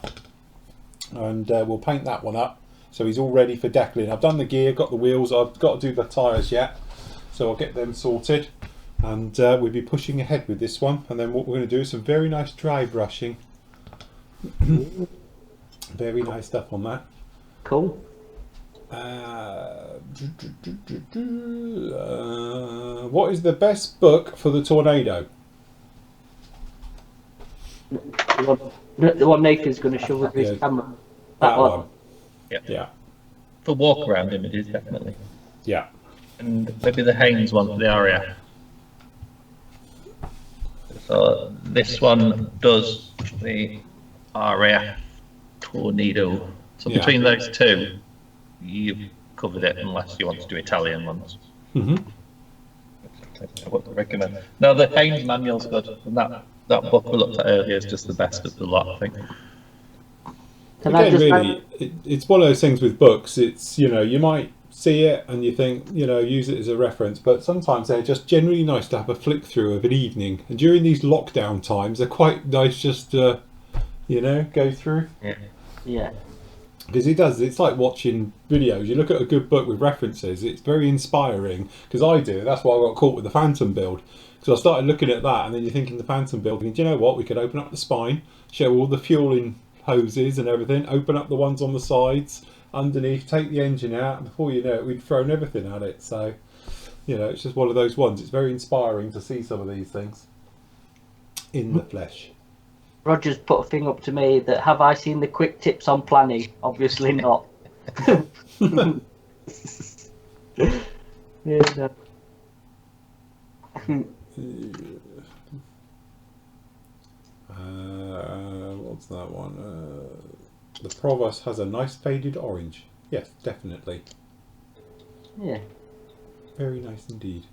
Speaker 1: and we'll paint that one up. So he's all ready for deckling. I've done the gear, got the wheels. I've got to do the tyres yet, so I'll get them sorted, and we'll be pushing ahead with this one. And then what we're going to do is some very nice dry brushing. Very nice stuff on that.
Speaker 3: Cool.
Speaker 1: What is the best book for the Tornado?
Speaker 3: The one Nathan's going to show with his
Speaker 1: Yeah.
Speaker 3: camera.
Speaker 1: That one.
Speaker 4: Yeah.
Speaker 1: Yeah.
Speaker 4: For walk around images, definitely.
Speaker 1: Yeah.
Speaker 4: And maybe the Haynes one for the RAF. So this one does the RAF Tornado. So
Speaker 1: Yeah.
Speaker 4: between those two, you've covered it unless you want to do Italian ones.
Speaker 1: Mm-hmm.
Speaker 4: I would recommend. No, the Haynes manual's good. And that book we looked at earlier is just the best of the lot, I think.
Speaker 3: Can I
Speaker 1: Again,
Speaker 3: just
Speaker 1: really, it's one of those things with books. It's, you know, you might see it and you think, you know, use it as a reference, but sometimes they're just generally nice to have a flick through of an evening. And during these lockdown times, they're quite nice just to, you know, go through.
Speaker 3: Yeah.
Speaker 1: Because it does, it's like watching videos. You look at a good book with references, it's very inspiring. Because I do, that's why I got caught with the Phantom build. Because I started looking at that, and then you're thinking the Phantom build, and do you know what? We could open up the spine, show all the fueling hoses and everything, open up the ones on the sides, underneath, take the engine out, and before you know it, we'd thrown everything at it. So You know, it's just one of those ones. It's very inspiring to see some of these things in the flesh.
Speaker 3: Roger's put a thing up to me that have I seen the quick tips on planning? Obviously not. Yeah,
Speaker 1: What's that one? The Provost has a nice faded orange. Yes, definitely.
Speaker 3: yeah.
Speaker 1: Very nice indeed.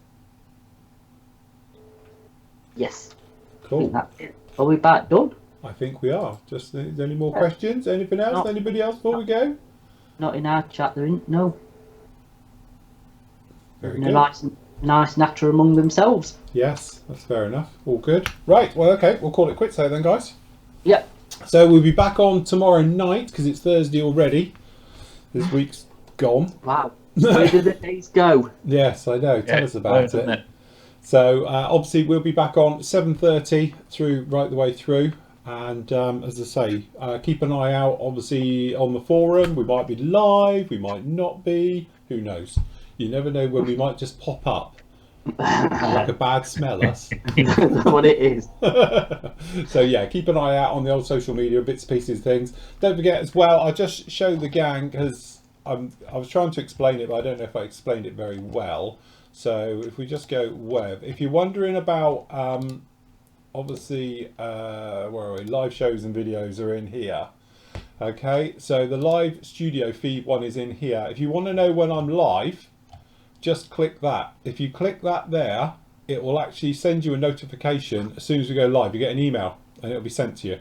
Speaker 3: Yes. I
Speaker 1: Cool.
Speaker 3: think that's it. Are we back done?
Speaker 1: I think we are. Just any more
Speaker 3: Yeah.
Speaker 1: questions? Anything else?
Speaker 3: No.
Speaker 1: Anybody else before we go?
Speaker 3: Not in our chat, there isn't. No.
Speaker 1: Very
Speaker 3: They're
Speaker 1: good.
Speaker 3: nice natter among themselves.
Speaker 1: Yes, that's fair enough. All good. Right. Well, okay. We'll call it quits there then, guys.
Speaker 3: Yep.
Speaker 1: So we'll be back on tomorrow night because it's Thursday already. This week's gone.
Speaker 3: Wow. Where do the days go?
Speaker 1: Yes, I know. Tell us about
Speaker 4: isn't
Speaker 1: it. So obviously we'll be back on 7:30 through right the way through, and as I say, keep an eye out. Obviously on the forum, we might be live, we might not be. Who knows? You never know when we might just pop up like a bad smell us.
Speaker 3: That's what it is.
Speaker 1: So yeah, keep an eye out on the old social media, bits, pieces, things. Don't forget as well. I just showed the gang because I was trying to explain it, but I don't know if I explained it very well. So if we just go web, if you're wondering about obviously where are we? Live shows and videos are in here. Okay, so the live studio feed one is in here. If you want to know when I'm live, just click that. If you click that there, it will actually send you a notification as soon as we go live. You get an email and it'll be sent to you.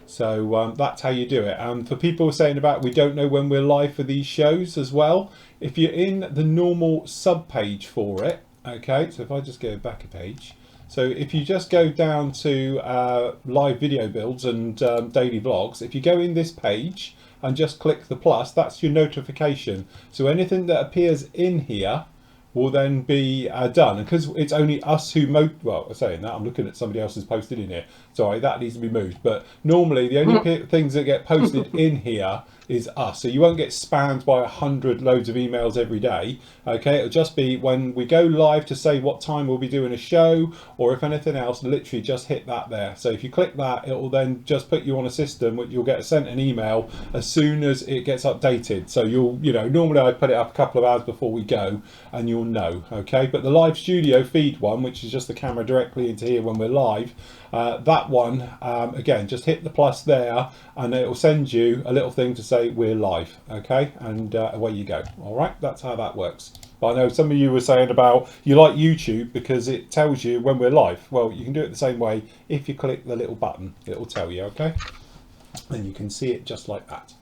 Speaker 1: So that's how you do it. And for people saying about we don't know when we're live for these shows as well, if you're in the normal sub page for it, okay, so if I just go back a page, so if you just go down to live video builds and daily vlogs, if you go in this page and just click the plus, that's your notification. So anything that appears in here will then be done, and because it's only us who well, saying that, I'm looking at somebody else's posted in here. Sorry, that needs to be moved. But normally the only things that get posted in here is us, so you won't get spammed by 100 loads of emails every day. Okay, it'll just be when we go live to say what time we'll be doing a show, or if anything else, literally just hit that there. So if you click that, it will then just put you on a system which you'll get sent an email as soon as it gets updated. So you know, normally I put it up a couple of hours before we go and you'll know. Okay, but the live studio feed one, which is just the camera directly into here when we're live, that one, again, just hit the plus there and it will send you a little thing to say we're live. Okay, and away you go. All right, that's how that works. But I know some of you were saying about you like YouTube because it tells you when we're live. Well, you can do it the same way. If you click the little button, it will tell you. Okay, and you can see it just like that.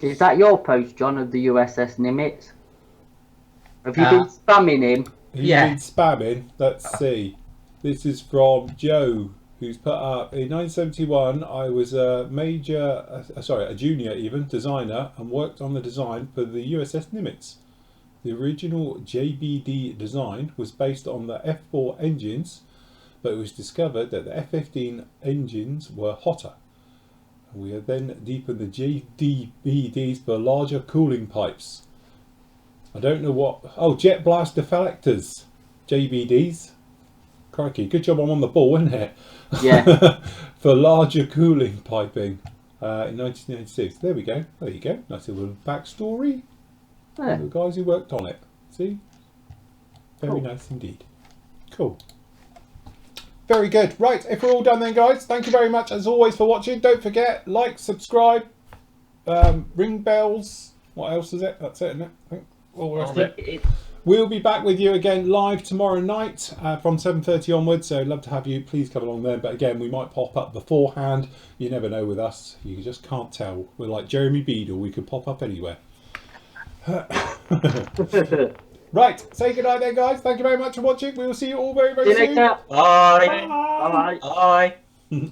Speaker 3: Is that your post, John, of the USS Nimitz? Have you been spamming him?
Speaker 1: Who's
Speaker 2: Yeah.
Speaker 1: been spamming? Let's see. This is from Joe, who's put up in 1971. I was a junior even designer, and worked on the design for the USS Nimitz. The original JBD design was based on the F4 engines, but it was discovered that the F-15 engines were hotter. We have then deepened the JDBDs for larger cooling pipes. I don't know what... Oh, jet blast deflectors. JBDs. Crikey, good job I'm on the ball, isn't it?
Speaker 3: Yeah.
Speaker 1: For larger cooling piping in 1996. There we go. There you go. Nice little backstory.
Speaker 3: Yeah.
Speaker 1: The guys who worked on it. See? Very
Speaker 3: Cool.
Speaker 1: nice indeed. Cool. Very good. Right, if we're all done then, guys, thank you very much as always for watching. Don't forget, like, subscribe, ring bells. What else is it? That's it, isn't it? I think all the rest of it. We'll be back with you again live tomorrow night from 7:30 onwards. So love to have you. Please come along then. But again, we might pop up beforehand. You never know with us. You just can't tell. We're like Jeremy Beadle. We could pop up anywhere. Right. Say goodnight then, guys. Thank you very much for watching. We will see you all very, very
Speaker 3: See you
Speaker 1: soon.
Speaker 3: later.
Speaker 2: Bye.
Speaker 3: Bye.
Speaker 2: Bye.
Speaker 1: Bye.